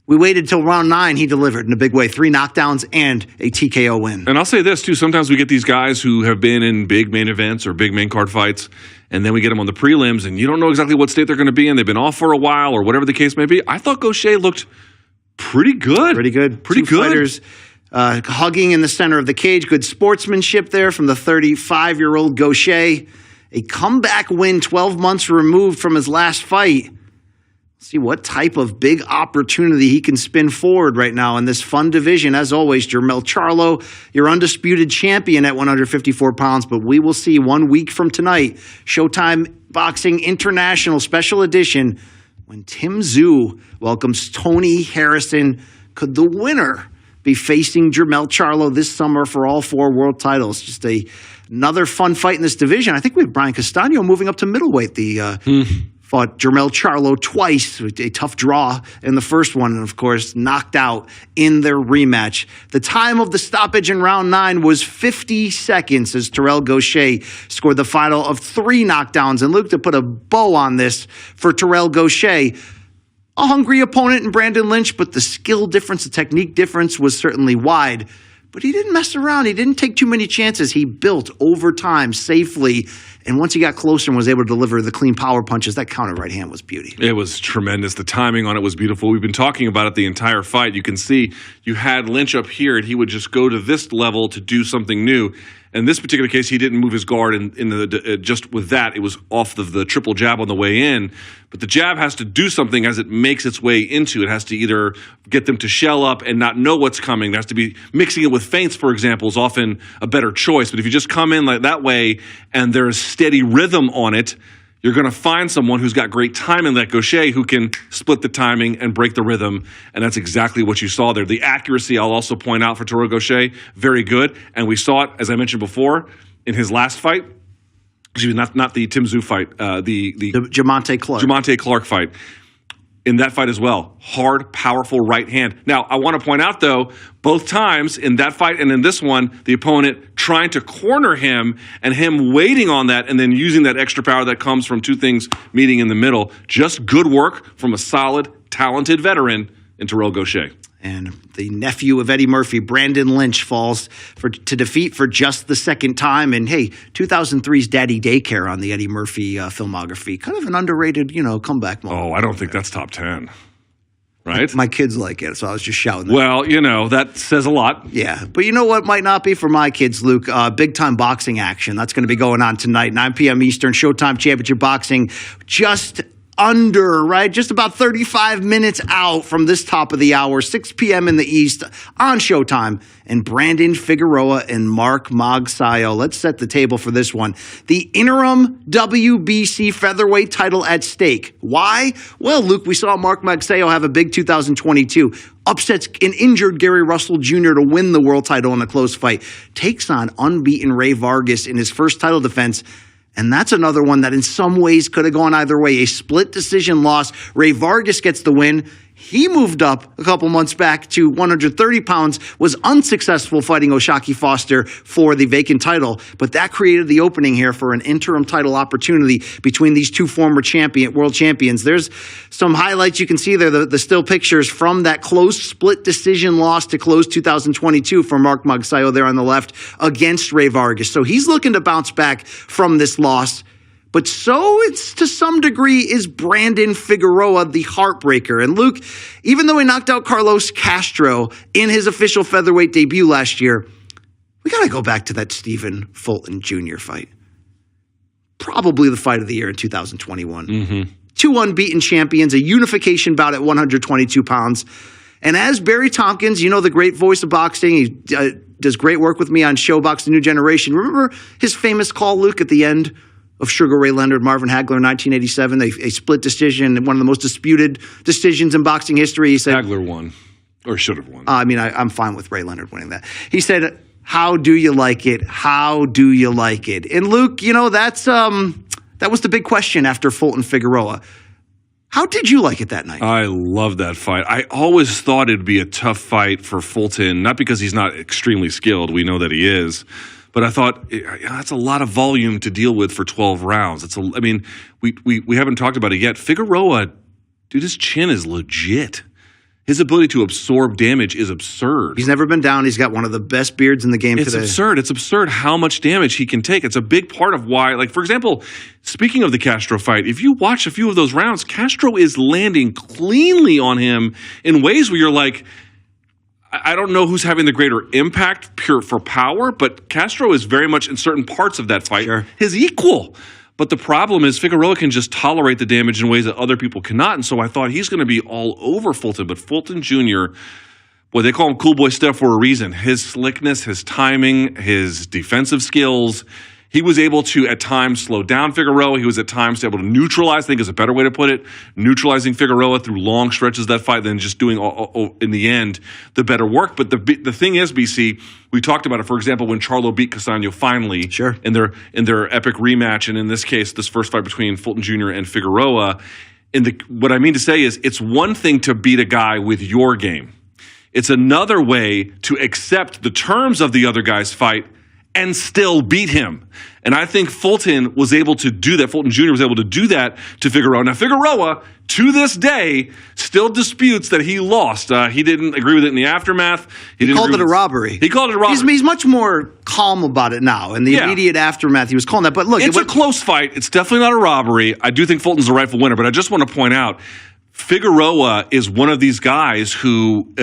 We waited till round 9. He delivered in a big way. 3 knockdowns and a TKO win. And I'll say this, too. Sometimes we get these guys who have been in big main events or big main card fights, and then we get them on the prelims, and you don't know exactly what state they're going to be in. They've been off for a while or whatever the case may be. I thought Gaucher looked pretty good. Pretty good. Pretty Two good. Fighters, hugging in the center of the cage. Good sportsmanship there from the 35-year-old Gaucher. A comeback win 12 months removed from his last fight. See what type of big opportunity he can spin forward right now in this fun division. As always, Jermell Charlo, your undisputed champion at 154 pounds, but we will see 1 week from tonight, Showtime Boxing International Special Edition, when Tim Tszyu welcomes Tony Harrison. Could the winner be facing Jermell Charlo this summer for all 4 world titles? Just another fun fight in this division. I think we have Brian Castano moving up to middleweight. Fought Jermell Charlo twice, a tough draw in the first one, and of course knocked out in their rematch. The time of the stoppage in round 9 was 50 seconds as Terrell Gaucher scored the final of 3 knockdowns. And Luke, to put a bow on this for Terrell Gaucher, a hungry opponent in Brandon Lynch, but the skill difference, the technique difference was certainly wide. But he didn't mess around. He didn't take too many chances. He built over time safely. And once he got closer and was able to deliver the clean power punches, that counter right hand was beauty. It was tremendous. The timing on it was beautiful. We've been talking about it the entire fight. You can see you had Lynch up here, and he would just go to this level to do something new. In this particular case, he didn't move his guard just with that. It was off the triple jab on the way in. But the jab has to do something as it makes its way into. It has to either get them to shell up and not know what's coming. There has to be mixing it with feints, for example, is often a better choice. But if you just come in like that way and there's steady rhythm on it, you're going to find someone who's got great timing like Gaucher who can split the timing and break the rhythm, and that's exactly what you saw there. The accuracy, I'll also point out for Terrell Gaucher, very good, and we saw it, as I mentioned before, in his last fight. Excuse me, not the Tim Tszyu fight, the Jamonte Clark fight. In that fight as well, hard, powerful right hand. Now, I want to point out, though, both times in that fight and in this one, the opponent trying to corner him and him waiting on that and then using that extra power that comes from 2 things meeting in the middle. Just good work from a solid, talented veteran in Terrell Gaucher. And the nephew of Eddie Murphy, Brandon Lynch, falls to defeat for just the second time. And hey, 2003's Daddy Daycare on the Eddie Murphy filmography. Kind of an underrated, comeback moment. Oh, I don't think that's top 10. Right? My kids like it, so I was just shouting that. Well, that says a lot. Yeah, but you know what might not be for my kids, Luke? Big-time boxing action. That's going to be going on tonight, 9 p.m. Eastern, Showtime Championship Boxing. Just under, right? Just about 35 minutes out from this top of the hour, 6 p.m. in the East on Showtime. And Brandon Figueroa and Mark Magsayo. Let's set the table for this one. The interim WBC featherweight title at stake. Why? Well, Luke, we saw Mark Magsayo have a big 2022. Upsets an injured Gary Russell Jr. to win the world title in a close fight. Takes on unbeaten Ray Vargas in his first title defense. And that's another one that in some ways could have gone either way. A split decision loss. Ray Vargas gets the win. He moved up a couple months back to 130 pounds, was unsuccessful fighting Oshaki Foster for the vacant title, but that created the opening here for an interim title opportunity between these two former world champions. There's some highlights you can see there, the still pictures from that close split decision loss to close 2022 for Mark Magsayo there on the left against Ray Vargas. So he's looking to bounce back from this loss. But so it's to some degree is Brandon Figueroa, the heartbreaker. And Luke, even though he knocked out Carlos Castro in his official featherweight debut last year, we got to go back to that Stephen Fulton Jr. fight. Probably the fight of the year in 2021. Mm-hmm. Two unbeaten champions, a unification bout at 122 pounds. And as Barry Tompkins, you know, the great voice of boxing, he does great work with me on ShowBox The New Generation. Remember his famous call, Luke, at the end of Sugar Ray Leonard, Marvin Hagler in 1987, a split decision, one of the most disputed decisions in boxing history. He said, Hagler won, or should have won. I'm fine with Ray Leonard winning that. He said, "How do you like it? How do you like it?" And Luke, you know, that was the big question after Fulton Figueroa. How did you like it that night? I love that fight. I always thought it'd be a tough fight for Fulton, not because he's not extremely skilled. We know that he is. But I thought that's a lot of volume to deal with for 12 rounds. We haven't talked about it yet. Figueroa, dude, his chin is legit. His ability to absorb damage is absurd. He's never been down. He's got one of the best beards in the game today. It's absurd. It's absurd how much damage he can take. It's a big part of why, like, for example, speaking of the Castro fight, if you watch a few of those rounds, Castro is landing cleanly on him in ways where you're like, I don't know who's having the greater impact pure for power, but Castro is very much in certain parts of that fight his equal. But the problem is Figueroa can just tolerate the damage in ways that other people cannot. And so I thought he's going to be all over Fulton. But Fulton Jr., boy, they call him Cool Boy Steph for a reason. His slickness, his timing, his defensive skills. He was able to, at times, slow down Figueroa. He was, at times, able to neutralize, I think is a better way to put it, neutralizing Figueroa through long stretches of that fight, then just doing, in the end, the better work. But the thing is, BC, we talked about it, for example, when Charlo beat Castaño finally in their epic rematch, and in this case, this first fight between Fulton Jr. and Figueroa. What I mean to say is, it's one thing to beat a guy with your game. It's another way to accept the terms of the other guy's fight and still beat him. And I think Fulton was able to do that. Fulton Jr. was able to do that to Figueroa. Now, Figueroa, to this day, still disputes that he lost. He didn't agree with it in the aftermath. He called it a robbery. He called it a robbery. He's much more calm about it now. In the immediate aftermath, he was calling that. But look, it's a close fight. It's definitely not a robbery. I do think Fulton's the rightful winner, but I just want to point out, Figueroa is one of these guys who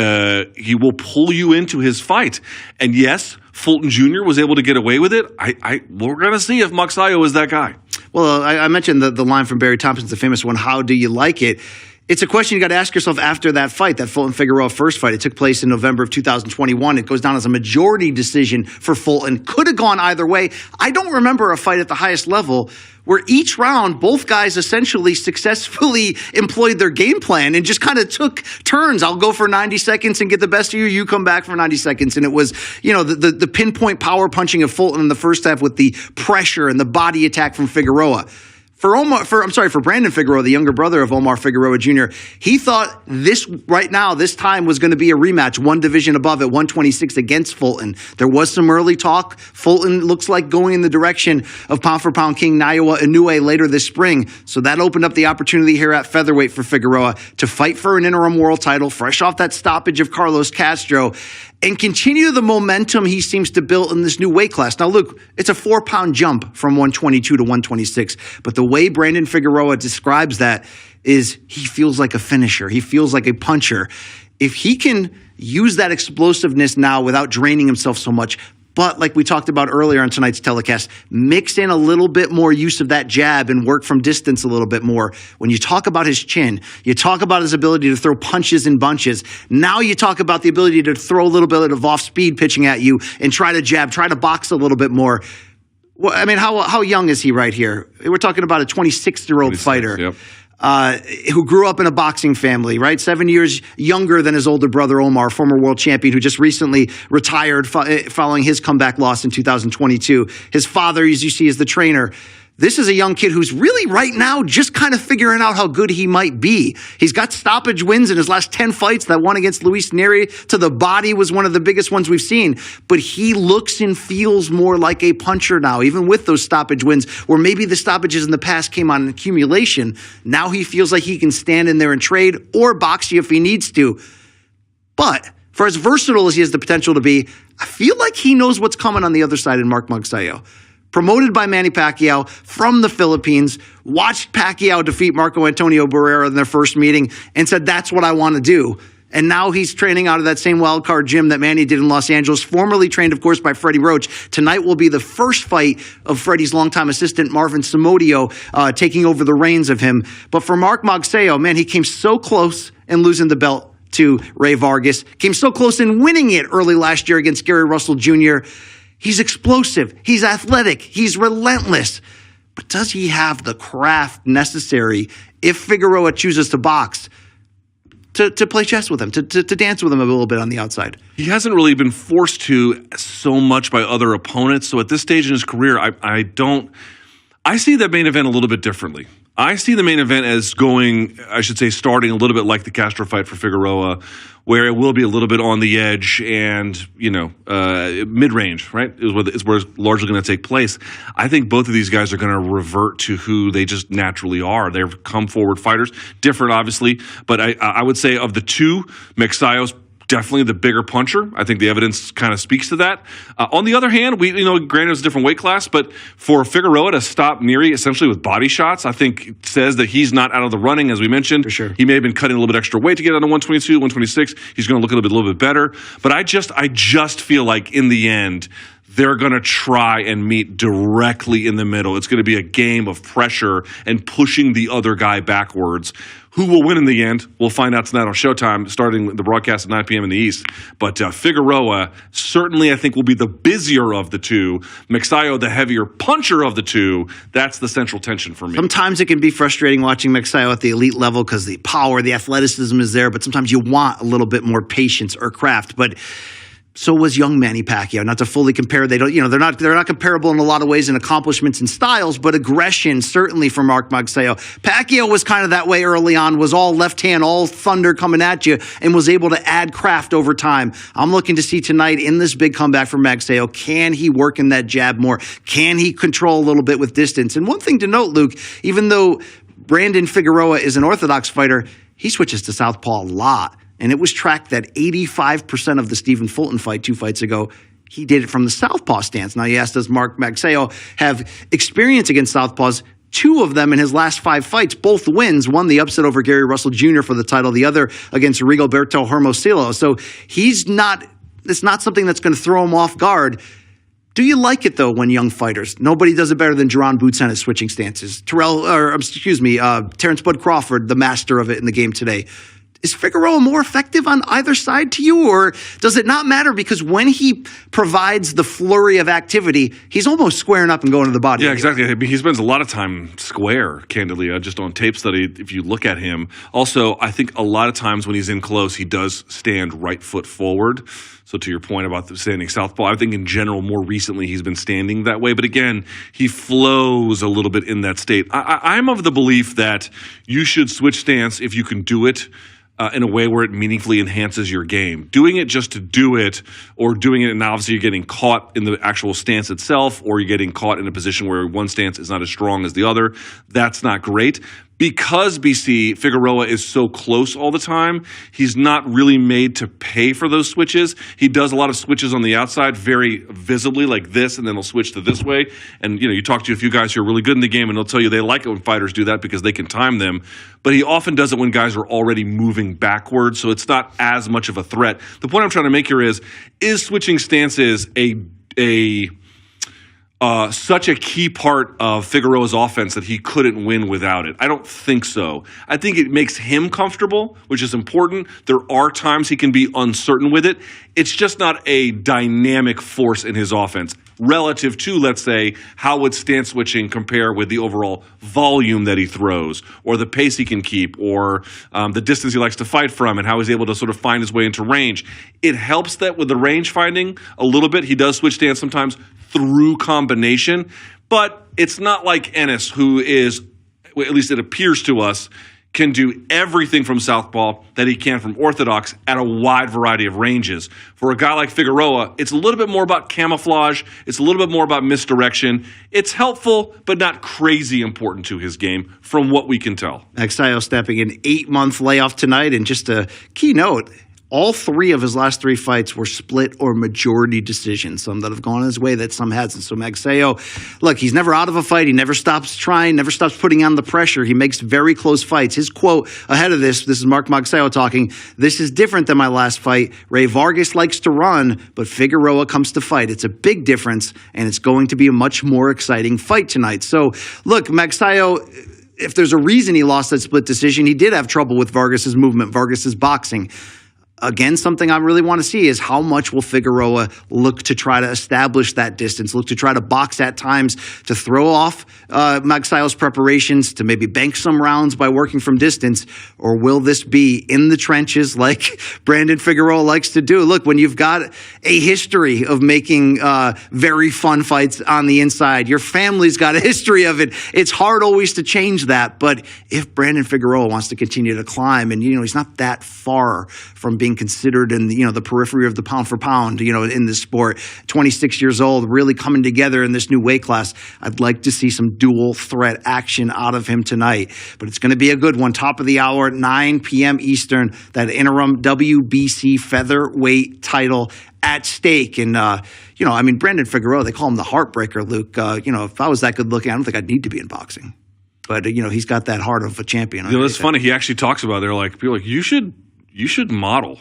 he will pull you into his fight. And yes, Fulton Jr. was able to get away with it. We're going to see if Magsayo is that guy. Well, I mentioned the line from Barry Tompkins, the famous one, "How do you like it?" It's a question you got to ask yourself after that fight, that Fulton Figueroa first fight. It took place in November of 2021. It goes down as a majority decision for Fulton. Could have gone either way. I don't remember a fight at the highest level where each round, both guys essentially successfully employed their game plan and just kind of took turns. I'll go for 90 seconds and get the best of you. You come back for 90 seconds. And it was, you know, the pinpoint power punching of Fulton in the first half with the pressure and the body attack from Figueroa. For Brandon Figueroa, the younger brother of Omar Figueroa Jr., he thought this time was going to be a rematch, one division above at 126 against Fulton. There was some early talk. Fulton looks like going in the direction of pound-for-pound king Naiwa Inoue later this spring. So that opened up the opportunity here at featherweight for Figueroa to fight for an interim world title, fresh off that stoppage of Carlos Castro, and continue the momentum he seems to build in this new weight class. Now, look, it's a 4-pound jump from 122 to 126, but the way Brandon Figueroa describes that is he feels like a finisher. He feels like a puncher. If he can use that explosiveness now without draining himself so much, But like we talked about earlier on tonight's telecast, mix in a little bit more use of that jab and work from distance a little bit more. When you talk about his chin, you talk about his ability to throw punches in bunches. Now you talk about the ability to throw a little bit of off-speed pitching at you and try to jab, try to box a little bit more. Well, I mean, how young is he right here? We're talking about a 26-year-old fighter. Yep. Who grew up in a boxing family, right? 7 years younger than his older brother Omar, former world champion, who just recently retired following his comeback loss in 2022. His father, as you see, is the trainer. This is a young kid who's really right now just kind of figuring out how good he might be. He's got stoppage wins in his last 10 fights. That one against Luis Neri to the body was one of the biggest ones we've seen. But he looks and feels more like a puncher now, even with those stoppage wins, where maybe the stoppages in the past came on accumulation. Now he feels like he can stand in there and trade or box you if he needs to. But for as versatile as he has the potential to be, I feel like he knows what's coming on the other side in Mark Magsayo. Promoted by Manny Pacquiao from the Philippines, watched Pacquiao defeat Marco Antonio Barrera in their first meeting and said, that's what I want to do. And now he's training out of that same wildcard gym that Manny did in Los Angeles, formerly trained, of course, by Freddie Roach. Tonight will be the first fight of Freddie's longtime assistant, Marvin Samudio, taking over the reins of him. But for Mark Magsayo, man, he came so close in losing the belt to Ray Vargas, came so close in winning it early last year against Gary Russell Jr., He's explosive. He's athletic. He's relentless. But does he have the craft necessary if Figueroa chooses to box to play chess with him, to dance with him a little bit on the outside? He hasn't really been forced to so much by other opponents. So at this stage in his career, I see that main event a little bit differently. I see the main event as going, I should say, starting a little bit like the Castro fight for Figueroa, where it will be a little bit on the edge and, mid-range, right? Is where it's largely going to take place. I think both of these guys are going to revert to who they just naturally are. They're come-forward fighters, different, obviously, but I would say of the two, Magsayo's definitely the bigger puncher. I think the evidence kind of speaks to that. On the other hand, granted it was a different weight class, but for Figueroa to stop Neri essentially with body shots, I think it says that he's not out of the running, as we mentioned. For sure. He may have been cutting a little bit extra weight to get down to 122, 126. He's going to look a little bit better. But I just feel like in the end, they're going to try and meet directly in the middle. It's going to be a game of pressure and pushing the other guy backwards. Who will win in the end? We'll find out tonight on Showtime, starting the broadcast at 9 p.m. in the East. But Figueroa certainly, I think, will be the busier of the two. Magsayo, the heavier puncher of the two. That's the central tension for me. Sometimes it can be frustrating watching Magsayo at the elite level because the power, the athleticism is there, but sometimes you want a little bit more patience or craft. But so was young Manny Pacquiao. Not to fully compare, they're not comparable in a lot of ways in accomplishments and styles, but aggression certainly for Mark Magsayo. Pacquiao was kind of that way early on, was all left hand, all thunder coming at you, and was able to add craft over time. I'm looking to see tonight in this big comeback for Magsayo, can he work in that jab more? Can he control a little bit with distance? And one thing to note, Luke, even though Brandon Figueroa is an orthodox fighter, he switches to southpaw a lot. And it was tracked that 85% of the Stephen Fulton fight 2 fights ago, he did it from the southpaw stance. Now, you asked, does Mark Magsayo have experience against southpaws? 2 of them in his last 5 fights, both wins. One, the upset over Gary Russell Jr. for the title. The other against Rigoberto Hermosillo. So it's not something that's going to throw him off guard. Do you like it, though, when young fighters, nobody does it better than Jerron Boots is switching stances. Terrence Bud Crawford, the master of it in the game today. Is Figueroa more effective on either side to you, or does it not matter because when he provides the flurry of activity, he's almost squaring up and going to the body? Yeah, exactly. I mean, he spends a lot of time square, candidly, just on tape study, if you look at him. Also, I think a lot of times when he's in close, he does stand right foot forward. So to your point about the standing southpaw, I think in general, more recently, he's been standing that way. But again, he flows a little bit in that state. I'm of the belief that you should switch stance if you can do it in a way where it meaningfully enhances your game. Doing it just to do it, or doing it and obviously you're getting caught in the actual stance itself, or you're getting caught in a position where one stance is not as strong as the other, that's not great. Because BC Figueroa is so close all the time, he's not really made to pay for those switches. He does a lot of switches on the outside very visibly, like this, and then he'll switch to this way. And you talk to a few guys who are really good in the game, and they'll tell you they like it when fighters do that because they can time them. But he often does it when guys are already moving backwards, so it's not as much of a threat. The point I'm trying to make here is switching stances such a key part of Figueroa's offense that he couldn't win without it. I don't think so. I think it makes him comfortable, which is important. There are times he can be uncertain with it. It's just not a dynamic force in his offense relative to, let's say, how would stance switching compare with the overall volume that he throws, or the pace he can keep, or the distance he likes to fight from, and how he's able to sort of find his way into range. It helps that with the range finding a little bit. He does switch stance sometimes through combination, but it's not like Ennis, who is, at least it appears to us, can do everything from southpaw that he can from orthodox at a wide variety of ranges. For a guy like Figueroa, it's a little bit more about camouflage. It's a little bit more about misdirection. It's helpful, but not crazy important to his game from what we can tell. Magsayo stepping in 8-month layoff tonight. And just a key note, all 3 of his last 3 fights were split or majority decisions, some that have gone his way, that some hasn't. So Magsayo, look, he's never out of a fight. He never stops trying, never stops putting on the pressure. He makes very close fights. His quote ahead of this is Mark Magsayo talking, "This is different than my last fight. Ray Vargas likes to run, but Figueroa comes to fight. It's a big difference, and it's going to be a much more exciting fight tonight." So, look, Magsayo, if there's a reason he lost that split decision, he did have trouble with Vargas's movement, Vargas's boxing. Again, something I really want to see is how much will Figueroa look to try to establish that distance, look to try to box at times, to throw off Magsayo's preparations, to maybe bank some rounds by working from distance, or will this be in the trenches like Brandon Figueroa likes to do? Look, when you've got a history of making very fun fights on the inside, your family's got a history of it, it's hard always to change that. But if Brandon Figueroa wants to continue to climb, and he's not that far from being considered in the periphery of the pound for pound, in this sport, 26 years old, really coming together in this new weight class, I'd like to see some dual threat action out of him tonight. But it's going to be a good one. Top of the hour, 9 p.m. Eastern, that interim WBC featherweight title at stake. And, Brandon Figueroa, they call him the heartbreaker, Luke. If I was that good looking, I don't think I'd need to be in boxing. But, he's got that heart of a champion. It's funny. He actually talks about it. They're like, people are like, you should model.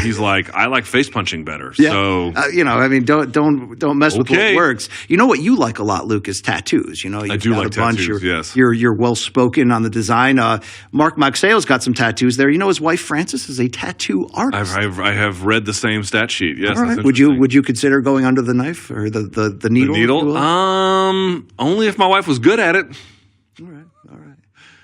He's like, I like face punching better. Yeah. So don't mess with what works. You know what you like a lot, Luke, is tattoos. I do like tattoos. Yes, you're well spoken on the design. Mark Magsayo's got some tattoos there. His wife Frances is a tattoo artist. I have read the same stat sheet. Yes. Right. Would you consider going under the knife or the needle? The needle? Only if my wife was good at it. All right.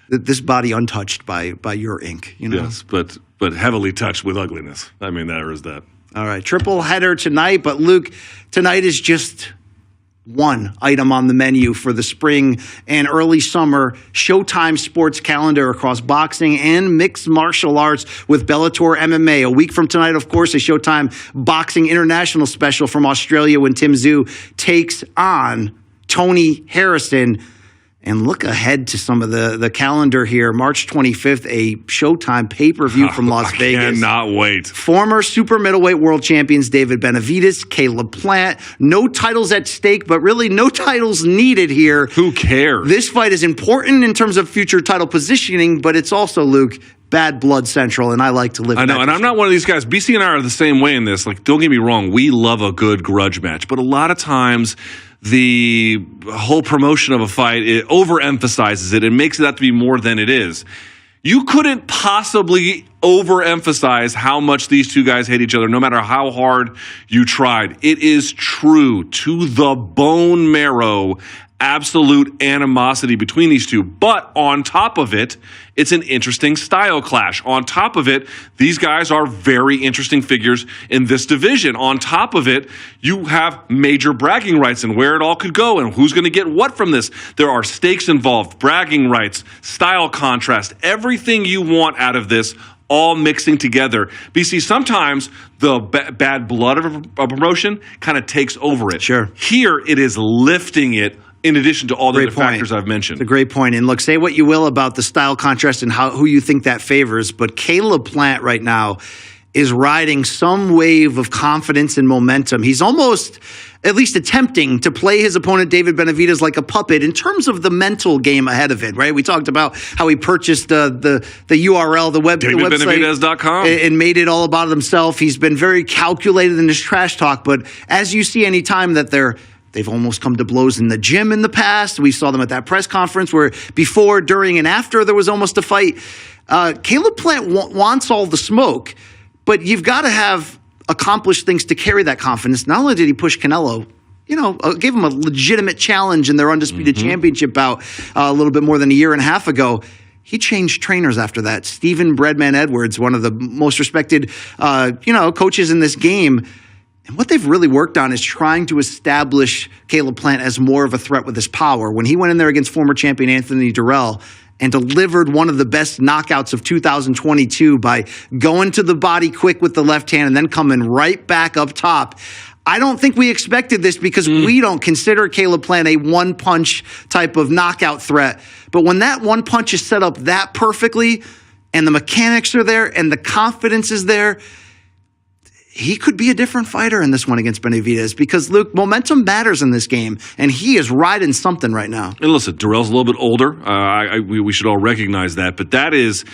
This body untouched by your ink. Yes, but heavily touched with ugliness. There is that. All right, triple header tonight. But Luke, tonight is just one item on the menu for the spring and early summer Showtime sports calendar across boxing and mixed martial arts with Bellator MMA. A week from tonight, of course, a Showtime Boxing International special from Australia when Tim Tszyu takes on Tony Harrison. And look ahead to some of the calendar here. March 25th, a Showtime pay-per-view from Las Vegas. I cannot wait. Former super middleweight world champions David Benavidez, Caleb Plant. No titles at stake, but really no titles needed here. Who cares? This fight is important in terms of future title positioning, but it's also, Luke, bad blood central, and I like to live I know, and I'm not one of these guys. BC and I are the same way in this. Like, don't get me wrong, we love a good grudge match, but a lot of times the whole promotion of a fight, it overemphasizes it and makes it out to be more than it is. You couldn't possibly overemphasize how much these two guys hate each other, no matter how hard you tried. It is true to the bone marrow, absolute animosity between these two. But on top of it, it's an interesting style clash. On top of it, these guys are very interesting figures in this division. On top of it, you have major bragging rights and where it all could go and who's going to get what from this. There are stakes involved, bragging rights, style contrast, everything you want out of this, all mixing together. BC, sometimes the bad blood of a promotion kind of takes over it. Sure. Here, it is lifting it in addition to all the other factors I've mentioned. It's a great point. And look, say what you will about the style contrast and who you think that favors, but Caleb Plant right now is riding some wave of confidence and momentum. He's almost at least attempting to play his opponent, David Benavidez, like a puppet in terms of the mental game ahead of it, right? We talked about how he purchased the URL, the website, DavidBenavidez.com, and made it all about himself. He's been very calculated in his trash talk, but as you see any time that they've almost come to blows in the gym in the past. We saw them at that press conference where before, during, and after there was almost a fight. Caleb Plant wants all the smoke, but you've got to have accomplished things to carry that confidence. Not only did he push Canelo, gave him a legitimate challenge in their undisputed championship bout a little bit more than a year and a half ago. He changed trainers after that. Stephen Breadman Edwards, one of the most respected, coaches in this game. And what they've really worked on is trying to establish Caleb Plant as more of a threat with his power. When he went in there against former champion Anthony Durrell and delivered one of the best knockouts of 2022 by going to the body quick with the left hand and then coming right back up top. I don't think we expected this because we don't consider Caleb Plant a one-punch type of knockout threat. But when that one punch is set up that perfectly and the mechanics are there and the confidence is there, he could be a different fighter in this one against Benavidez because, Luke, momentum matters in this game, and he is riding something right now. And listen, Durrell's a little bit older. We should all recognize that. But that is,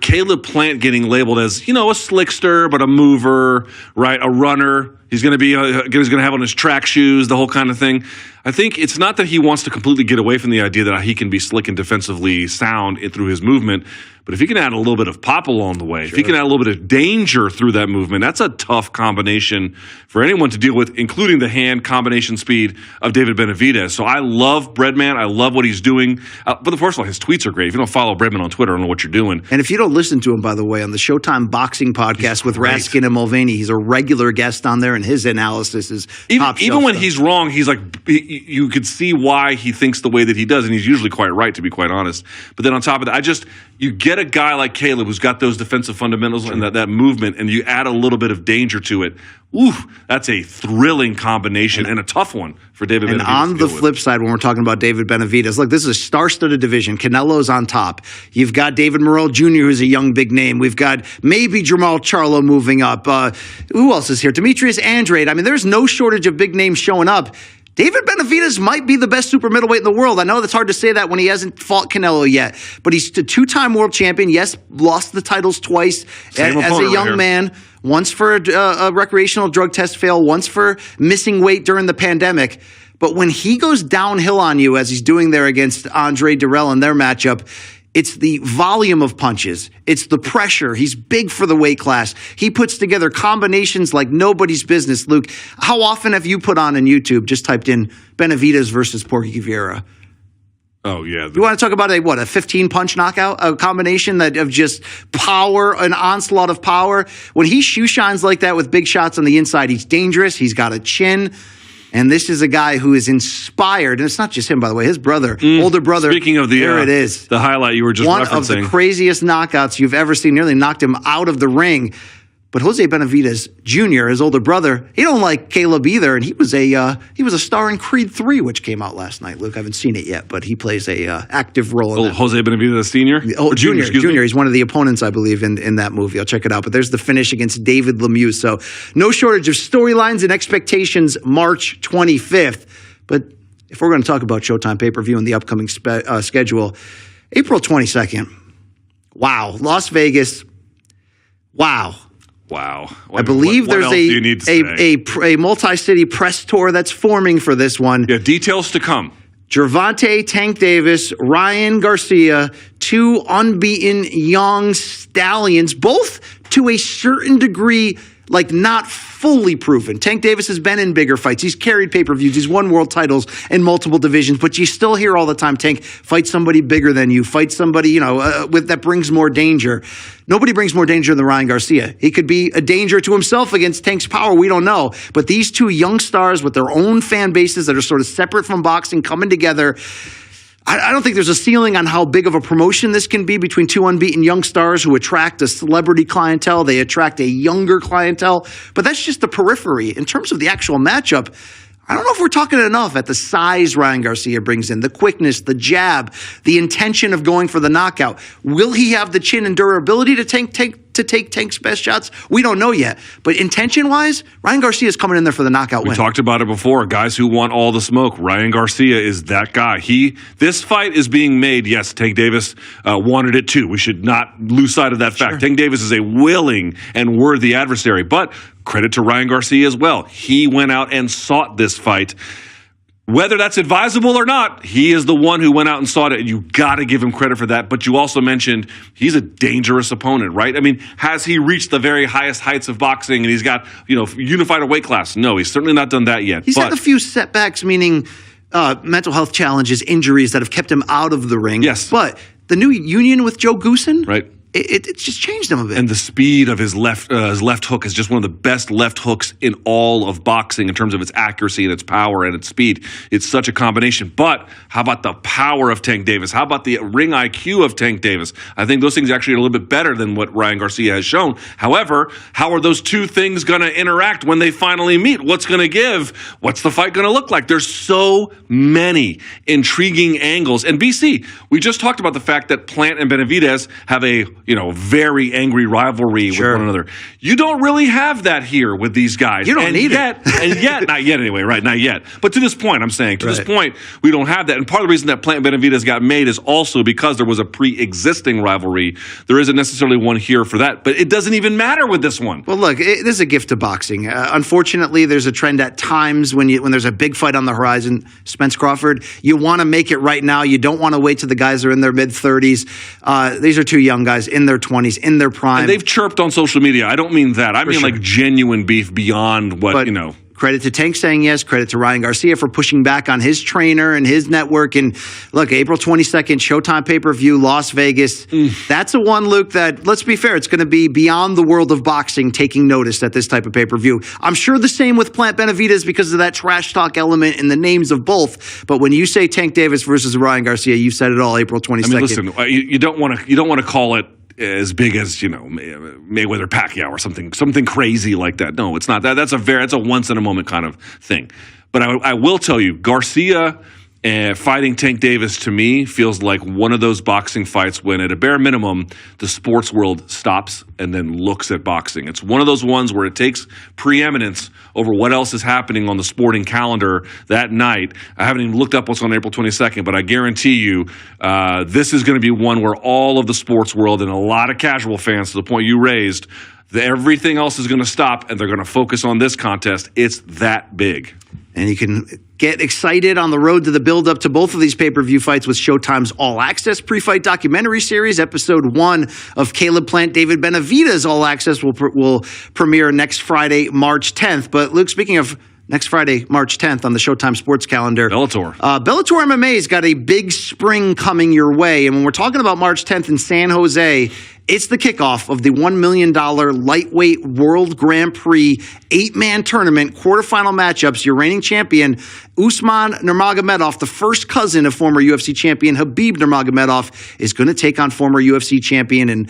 Caleb Plant getting labeled as, a slickster, but a mover, right? A runner. He's going to have on his track shoes, the whole kind of thing. I think it's not that he wants to completely get away from the idea that he can be slick and defensively sound through his movement. But if he can add a little bit of pop along the way, if he can add a little bit of danger through that movement, that's a tough combination for anyone to deal with, including the hand combination speed of David Benavidez. So I love Breadman. I love what he's doing. But first of all, his tweets are great. If you don't follow Breadman on Twitter, I don't know what you're doing. And if you don't listen to him, by the way, on the Showtime Boxing Podcast with Raskin and Mulvaney, he's a regular guest on there, and his analysis is top shelf. Even when he's wrong, he's like, you could see why he thinks the way that he does, and he's usually quite right, to be quite honest. But then on top of that, you get a guy like Caleb who's got those defensive fundamentals and that movement, and you add a little bit of danger to it. Ooh, that's a thrilling combination and a tough one for David Benavidez. And on the flip side, when we're talking about David Benavidez, look, this is a star-studded division. Canelo's on top. You've got David Morrell Jr., who's a young big name. We've got maybe Jamal Charlo moving up. Who else is here? Demetrius Andrade. I mean, there's no shortage of big names showing up. David Benavidez might be the best super middleweight in the world. I know that's hard to say that when he hasn't fought Canelo yet, but he's a two-time world champion. Yes, lost the titles twice as a young man. Once for a recreational drug test fail, once for missing weight during the pandemic. But when he goes downhill on you, as he's doing there against Andre Durrell in their matchup, it's the volume of punches. It's the pressure. He's big for the weight class. He puts together combinations like nobody's business. Luke, how often have you put on YouTube, just typed in Benavidez versus Porky Vieira? Oh, yeah. You want to talk about a 15-punch knockout, a combination of just power, an onslaught of power? When he shoe shines like that with big shots on the inside, he's dangerous. He's got a chin. And this is a guy who is inspired, and it's not just him, by the way. His brother, older brother. Speaking of there it is. The highlight you were just referencing. One of the craziest knockouts you've ever seen. Nearly knocked him out of the ring. But Jose Benavidez Jr., his older brother, he don't like Caleb either, and he was a star in Creed 3, which came out last night. Luke, I haven't seen it yet, but he plays a active role in that. Jose Benavidez Sr.? Junior. He's one of the opponents, I believe, in that movie. I'll check it out. But there's the finish against David Lemieux. So no shortage of storylines and expectations March 25th. But if we're going to talk about Showtime pay-per-view and the upcoming schedule, April 22nd. Wow. Las Vegas. Wow. I believe there's a multi-city press tour that's forming for this one. Yeah, details to come. Gervonta Tank Davis, Ryan Garcia, two unbeaten young stallions, both to a certain degree, like not fully proven. Tank Davis has been in bigger fights. He's carried pay-per-views. He's won world titles in multiple divisions, but you still hear all the time, Tank, fight somebody bigger than you, fight somebody, that brings more danger. Nobody brings more danger than Ryan Garcia. He could be a danger to himself against Tank's power. We don't know. But these two young stars with their own fan bases that are sort of separate from boxing coming together, I don't think there's a ceiling on how big of a promotion this can be between two unbeaten young stars who attract a celebrity clientele. They attract a younger clientele. But that's just the periphery. In terms of the actual matchup, I don't know if we're talking enough at the size Ryan Garcia brings in, the quickness, the jab, the intention of going for the knockout. Will he have the chin and durability to take to take Tank's best shots? We don't know yet. But intention-wise, Ryan Garcia is coming in there for the knockout win. We talked about it before. Guys who want all the smoke. Ryan Garcia is that guy. This fight is being made. Yes, Tank Davis wanted it too. We should not lose sight of that fact. Sure. Tank Davis is a willing and worthy adversary. But credit to Ryan Garcia as well. He went out and sought this fight. Whether that's advisable or not, he is the one who went out and sought it, and you got to give him credit for that. But you also mentioned he's a dangerous opponent, right? I mean, has he reached the very highest heights of boxing and he's got, unified a weight class? No, he's certainly not done that yet. He's had a few setbacks, meaning mental health challenges, injuries that have kept him out of the ring. Yes. But the new union with Joe Goosen, right? It's just changed him a bit. And the speed of his left hook is just one of the best left hooks in all of boxing in terms of its accuracy and its power and its speed. It's such a combination. But how about the power of Tank Davis? How about the ring IQ of Tank Davis? I think those things actually are a little bit better than what Ryan Garcia has shown. However, how are those two things going to interact when they finally meet? What's going to give? What's the fight going to look like? There's so many intriguing angles. And BC, we just talked about the fact that Plant and Benavidez have a very angry rivalry with one another. You don't really have that here with these guys. You don't need it. And yet, not yet anyway, right? Not yet. But to this point, I'm saying, to this point, we don't have that. And part of the reason that Plant and Benavidez got made is also because there was a pre-existing rivalry. There isn't necessarily one here for that. But it doesn't even matter with this one. Well, look, this is a gift to boxing. Unfortunately, there's a trend at times when there's a big fight on the horizon, Spence Crawford, you want to make it right now. You don't want to wait till the guys are in their mid-30s. These are two young guys in their 20s, in their prime. And they've chirped on social media. I don't mean that. I mean like genuine beef beyond what, Credit to Tank saying yes. Credit to Ryan Garcia for pushing back on his trainer and his network. And look, April 22nd, Showtime pay-per-view, Las Vegas. That's a one, Luke, that, let's be fair, it's going to be beyond the world of boxing taking notice at this type of pay-per-view. I'm sure the same with Plant Benavidez because of that trash talk element in the names of both. But when you say Tank Davis versus Ryan Garcia, you said it all, April 22nd. I mean, listen, you don't want to call it as big as Mayweather Pacquiao or something crazy like that. No, it's not that. That's a once in a moment kind of thing. But I will tell you, Garcia fighting Tank Davis to me feels like one of those boxing fights when at a bare minimum the sports world stops and then looks at boxing. It's one of those ones where it takes preeminence over what else is happening on the sporting calendar that night. I haven't even looked up what's on April 22nd, but I guarantee you this is going to be one where all of the sports world and a lot of casual fans, to the point you raised, everything else is going to stop and they're going to focus on this contest. It's that big. And you can get excited on the road to the build-up to both of these pay-per-view fights with Showtime's All Access pre-fight documentary series. Episode 1 of Caleb Plant, David Benavidez All Access will premiere next Friday, March 10th. But Luke, speaking of next Friday, March 10th on the Showtime sports calendar, Bellator MMA's got a big spring coming your way. And when we're talking about March 10th in San Jose, it's the kickoff of the $1 million lightweight World Grand Prix 8-man tournament quarterfinal matchups. Your reigning champion, Usman Nurmagomedov, the first cousin of former UFC champion Habib Nurmagomedov, is going to take on former UFC champion and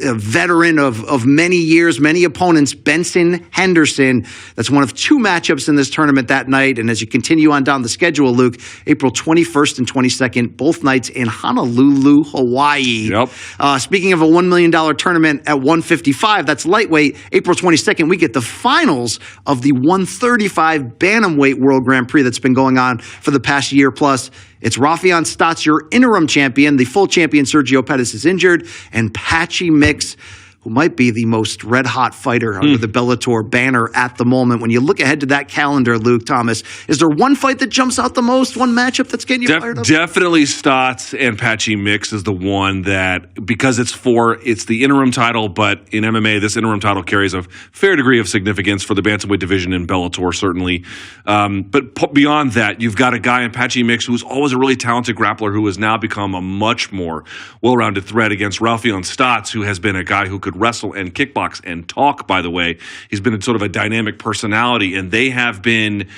a veteran of many years, many opponents, Benson Henderson. That's one of 2 matchups in this tournament that night. And as you continue on down the schedule, Luke, April 21st and 22nd, both nights in Honolulu, Hawaii. Yep. Speaking of a $1 million tournament at 155, that's lightweight. April 22nd, we get the finals of the 135 bantamweight World Grand Prix that's been going on for the past year plus. It's Rafion Stotts, your interim champion. The full champion, Sergio Pettis, is injured. And Patchy Mix, who might be the most red-hot fighter under the Bellator banner at the moment. When you look ahead to that calendar, Luke Thomas, is there one fight that jumps out the most, one matchup that's getting you fired up? Definitely Stotts and Patchy Mix is the one that, because it's the interim title, but in MMA, this interim title carries a fair degree of significance for the bantamweight division in Bellator, certainly. But beyond that, you've got a guy in Patchy Mix who's always a really talented grappler who has now become a much more well-rounded threat against Rafion Stotts, who has been a guy who could wrestle and kickbox and talk, by the way. He's been sort of a dynamic personality, and they have been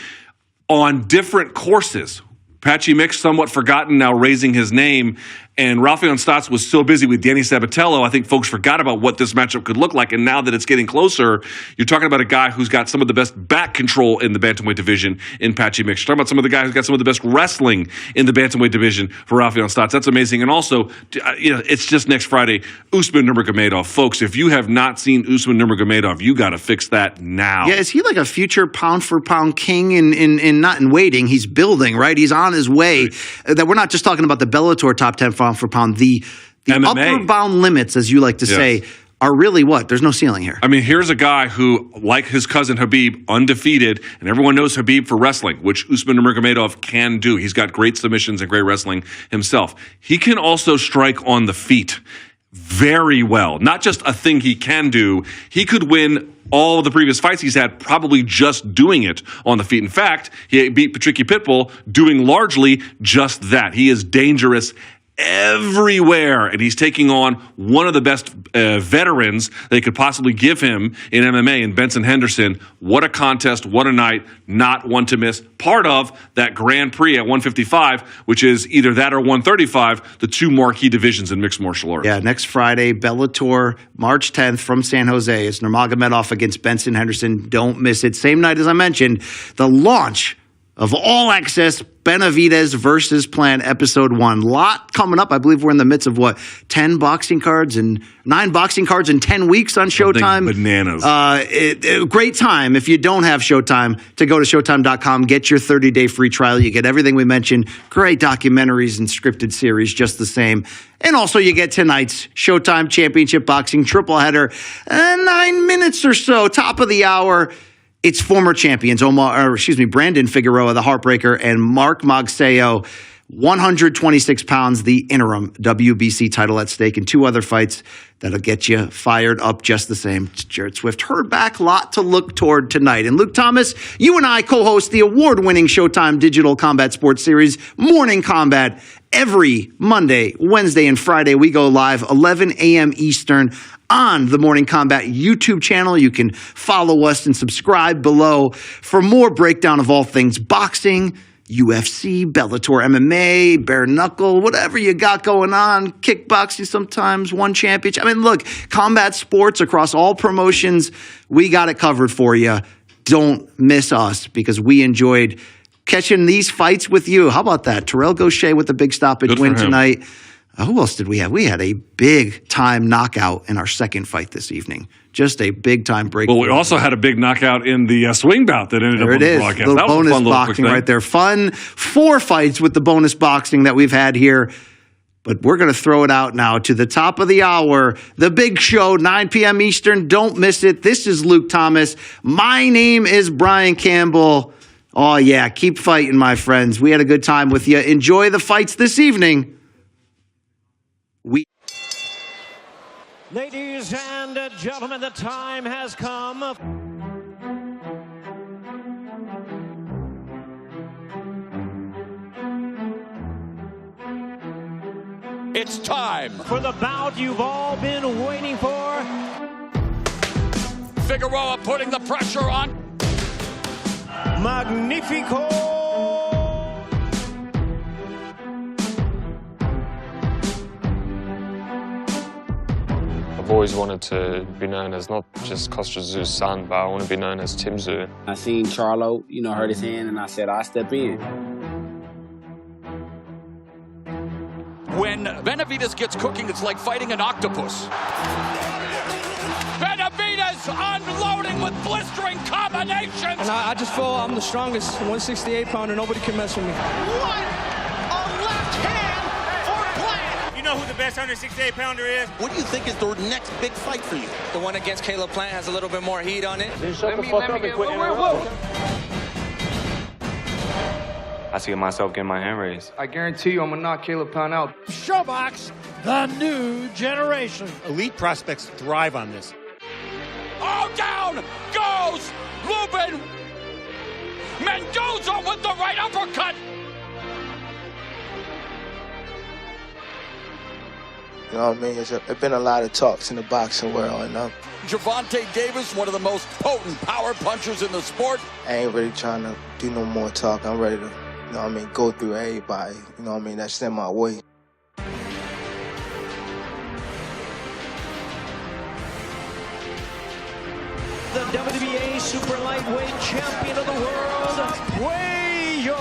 on different courses. Patchy Mix, somewhat forgotten, now raising his name. And Rafael Stotts was so busy with Danny Sabatello, I think folks forgot about what this matchup could look like. And now that it's getting closer, you're talking about a guy who's got some of the best back control in the bantamweight division in Patchy Mix. You're talking about some of the guys who's got some of the best wrestling in the bantamweight division for Rafael Stotts. That's amazing. And also, it's just next Friday, Usman Nurmagomedov. Folks, if you have not seen Usman Nurmagomedov, you got to fix that now. Yeah, is he like a future pound-for-pound king in not in waiting? He's building, right? He's on his way. That we're not just talking about the Bellator top 10 pound for pound. The upper bound limits, as you like to say, are really what? There's no ceiling here. I mean, here's a guy who, like his cousin Habib, undefeated, and everyone knows Habib for wrestling, which Usman Nurmagomedov can do. He's got great submissions and great wrestling himself. He can also strike on the feet very well. Not just a thing he can do. He could win all of the previous fights he's had probably just doing it on the feet. In fact, he beat Patricky Pitbull doing largely just that. He is dangerous everywhere, and he's taking on one of the best veterans they could possibly give him in MMA, in Benson Henderson. What a contest, what a night, not one to miss. Part of that Grand Prix at 155, which is either that or 135, the two marquee divisions in mixed martial arts. Yeah, next Friday, Bellator, March 10th from San Jose. It's Nurmagomedov against Benson Henderson. Don't miss it. Same night, as I mentioned, the launch of All Access Benavidez versus Plan Episode 1. Lot coming up. I believe we're in the midst of 9 boxing cards in 10 weeks on Showtime. Bananas. Great time if you don't have Showtime to go to Showtime.com. Get your 30-day free trial. You get everything we mentioned. Great documentaries and scripted series just the same. And also you get tonight's Showtime Championship Boxing triple header. 9 minutes or so, top of the hour. It's former champions Brandon Figueroa, the Heartbreaker, and Mark Magsayo, 126 pounds, the interim WBC title at stake, and 2 other fights that'll get you fired up just the same. Jared Swift, heard back, lot to look toward tonight. And Luke Thomas, you and I co-host the award-winning Showtime digital combat sports series, Morning Combat. Every Monday, Wednesday, and Friday, we go live 11 a.m. Eastern on the Morning Combat YouTube channel. You can follow us and subscribe below for more breakdown of all things boxing, UFC, Bellator MMA, bare knuckle, whatever you got going on, kickboxing sometimes, one championship. I mean, look, combat sports across all promotions, we got it covered for you. Don't miss us because we enjoyed catching these fights with you. How about that? Terrell Gaucher with the big stoppage win tonight. Who else did we have? We had a big-time knockout in our second fight this evening. Just a big-time break. Well, we also had a big knockout in the swing bout that ended up on the broadcast. Little bonus boxing right there. Fun 4 fights with the bonus boxing that we've had here. But we're going to throw it out now to the top of the hour. The big show, 9 p.m. Eastern. Don't miss it. This is Luke Thomas. My name is Brian Campbell. Oh, yeah. Keep fighting, my friends. We had a good time with you. Enjoy the fights this evening. Ladies and gentlemen, the time has come. It's time for the bout you've all been waiting for. Figueroa putting the pressure on. Magnifico. I've always wanted to be known as not just Costa Zoo's son, but I want to be known as Tim Zoo. I seen Charlo, hurt his hand, and I said, I'll step in. When Benavidez gets cooking, it's like fighting an octopus. Benavidez unloading with blistering combinations. And I just feel I'm the strongest 168-pounder. Nobody can mess with me. What a left hand for Plant. You know who the best 168-pounder is? What do you think is the next big fight for you? The one against Caleb Plant has a little bit more heat on it. Shut the fuck up and quit interrupting. I see myself getting my hand raised. I guarantee you I'm going to knock Caleb Plant out. Showbox, the new generation. Elite prospects thrive on this. Oh, down goes Lubin. Mendoza with the right uppercut. You know what I mean? There's been a lot of talks in the boxing world, and Gervonta Davis, one of the most potent power punchers in the sport. I ain't really trying to do no more talk. I'm ready to you know what I mean, go through everybody, you know what I mean, that's in my way. The WBA Super Lightweight Champion of the World, Cuello.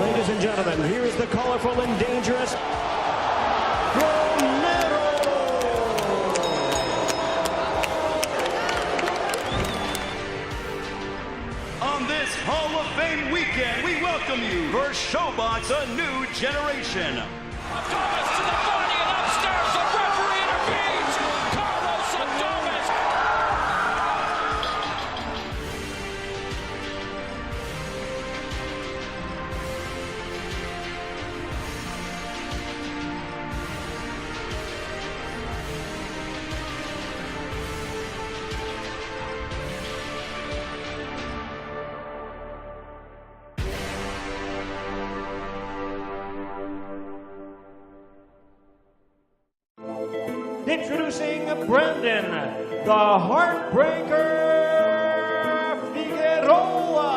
Ladies and gentlemen, here is the colorful and dangerous Romero. On this Hall of Fame weekend, we welcome you for Showbox, a new generation. Thomas to the body and upstairs. The referee intervenes. Carlos Thomas. Introducing Brandon, the Heartbreaker Figueroa.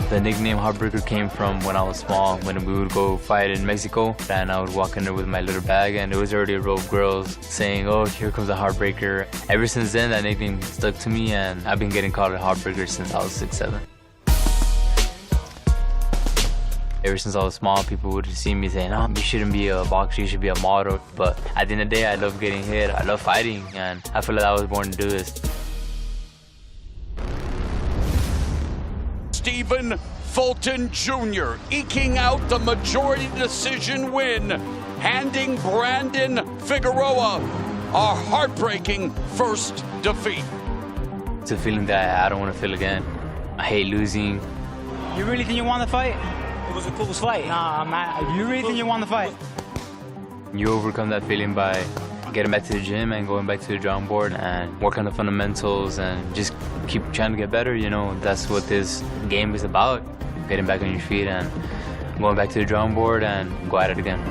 The nickname Heartbreaker came from when I was small, when we would go fight in Mexico, and I would walk in there with my little bag, and it was already a row of girls saying, "Oh, here comes a Heartbreaker." Ever since then, that nickname stuck to me, and I've been getting called a Heartbreaker since I was 6'7". Ever since I was small, people would see me saying, "Oh, you shouldn't be a boxer, you should be a model." But at the end of the day, I love getting hit, I love fighting, and I feel like I was born to do this. Stephen Fulton Jr. eking out the majority decision win, handing Brandon Figueroa a heartbreaking first defeat. It's a feeling that I don't want to feel again. I hate losing. You really think you won the fight? It was a close fight. Nah, man. You really think you won the fight? You overcome that feeling by getting back to the gym and going back to the drawing board and work on the fundamentals and just keep trying to get better. You know, that's what this game is about. Getting back on your feet and going back to the drawing board and go at it again.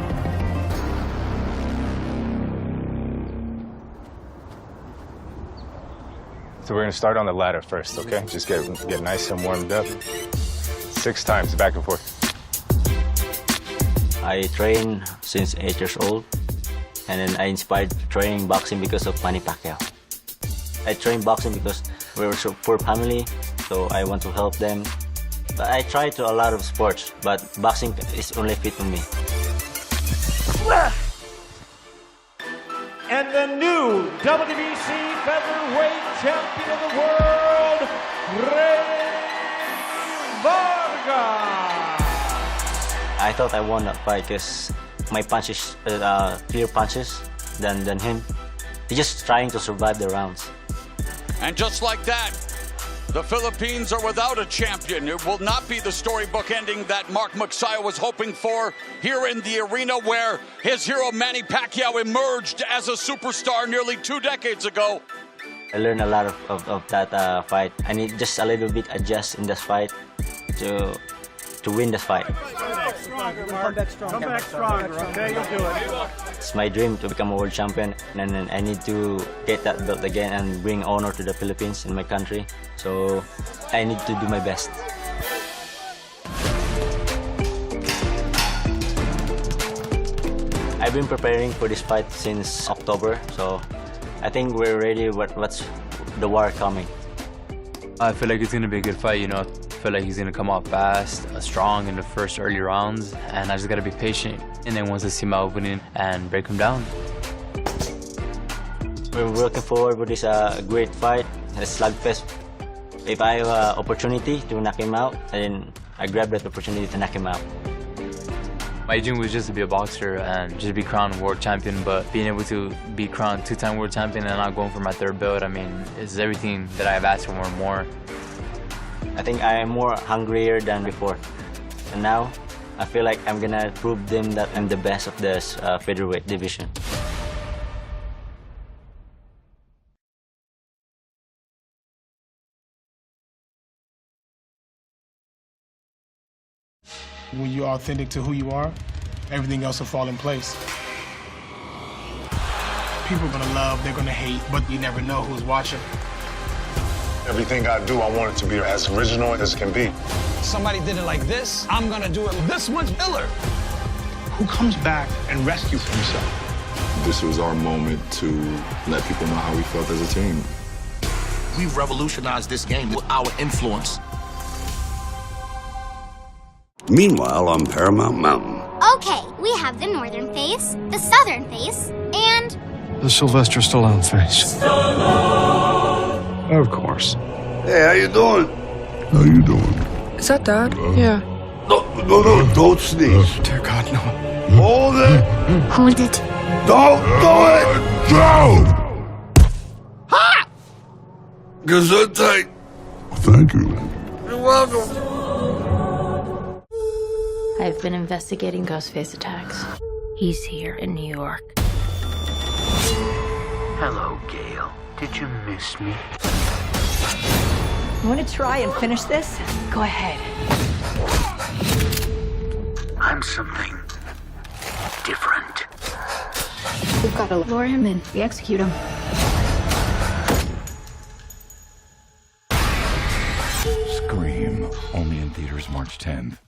So we're gonna start on the ladder first, okay? Just get nice and warmed up. 6 times, back and forth. I train since 8 years old, and then I inspired training boxing because of Manny Pacquiao. I train boxing because we were so poor family, so I want to help them. But I try to a lot of sports, but boxing is only fit for me. And the new WBC Featherweight Champion of the World, Ray Vargas. I thought I won that fight because my punches, clear punches than him. He's just trying to survive the rounds. And just like that, the Philippines are without a champion. It will not be the storybook ending that Mark Magsayo was hoping for here in the arena where his hero Manny Pacquiao emerged as a superstar nearly 2 decades ago. I learned a lot of that fight. I need just a little bit adjust in this fight to win this fight. Come back stronger, okay? You'll do it. It's my dream to become a world champion, and then I need to get that belt again and bring honor to the Philippines in my country. So I need to do my best. I've been preparing for this fight since October, so I think we're ready. What's the war coming? I feel like it's gonna be a good fight, you know. I feel like he's gonna come out fast, strong in the first early rounds, and I just gotta be patient. And then once I see my opening and break him down. We're looking forward to this great fight, a slugfest. If I have an opportunity to knock him out, then I grab that opportunity to knock him out. My dream was just to be a boxer and just be crowned world champion, but being able to be crowned 2-time world champion and not going for my 3rd belt, I mean, it's everything that I've asked for and more. I think I am more hungrier than before. And now, I feel like I'm gonna prove them that I'm the best of this featherweight division. When you're authentic to who you are, everything else will fall in place. People are gonna love, they're gonna hate, but you never know who's watching. Everything I do, I want it to be as original as it can be. Somebody did it like this, I'm gonna do it this much iller. Who comes back and rescues himself? This was our moment to let people know how we felt as a team. We revolutionized this game with our influence. Meanwhile, on Paramount Mountain. Okay, we have the northern face, the southern face, and... the Sylvester Stallone face. Of course. Hey, how you doing? How you doing? Is that Dad? Yeah. No, don't sneeze. Dear God, no. Hold it. Hold it. Don't do it. Go. Ha! Gesundheit. Thank you. You're welcome. I've been investigating Ghostface attacks. He's here in New York. Hello, Gail. Did you miss me? You want to try and finish this? Go ahead. I'm something different. We've got to lure him in. We execute him. Scream. Only in theaters March 10th.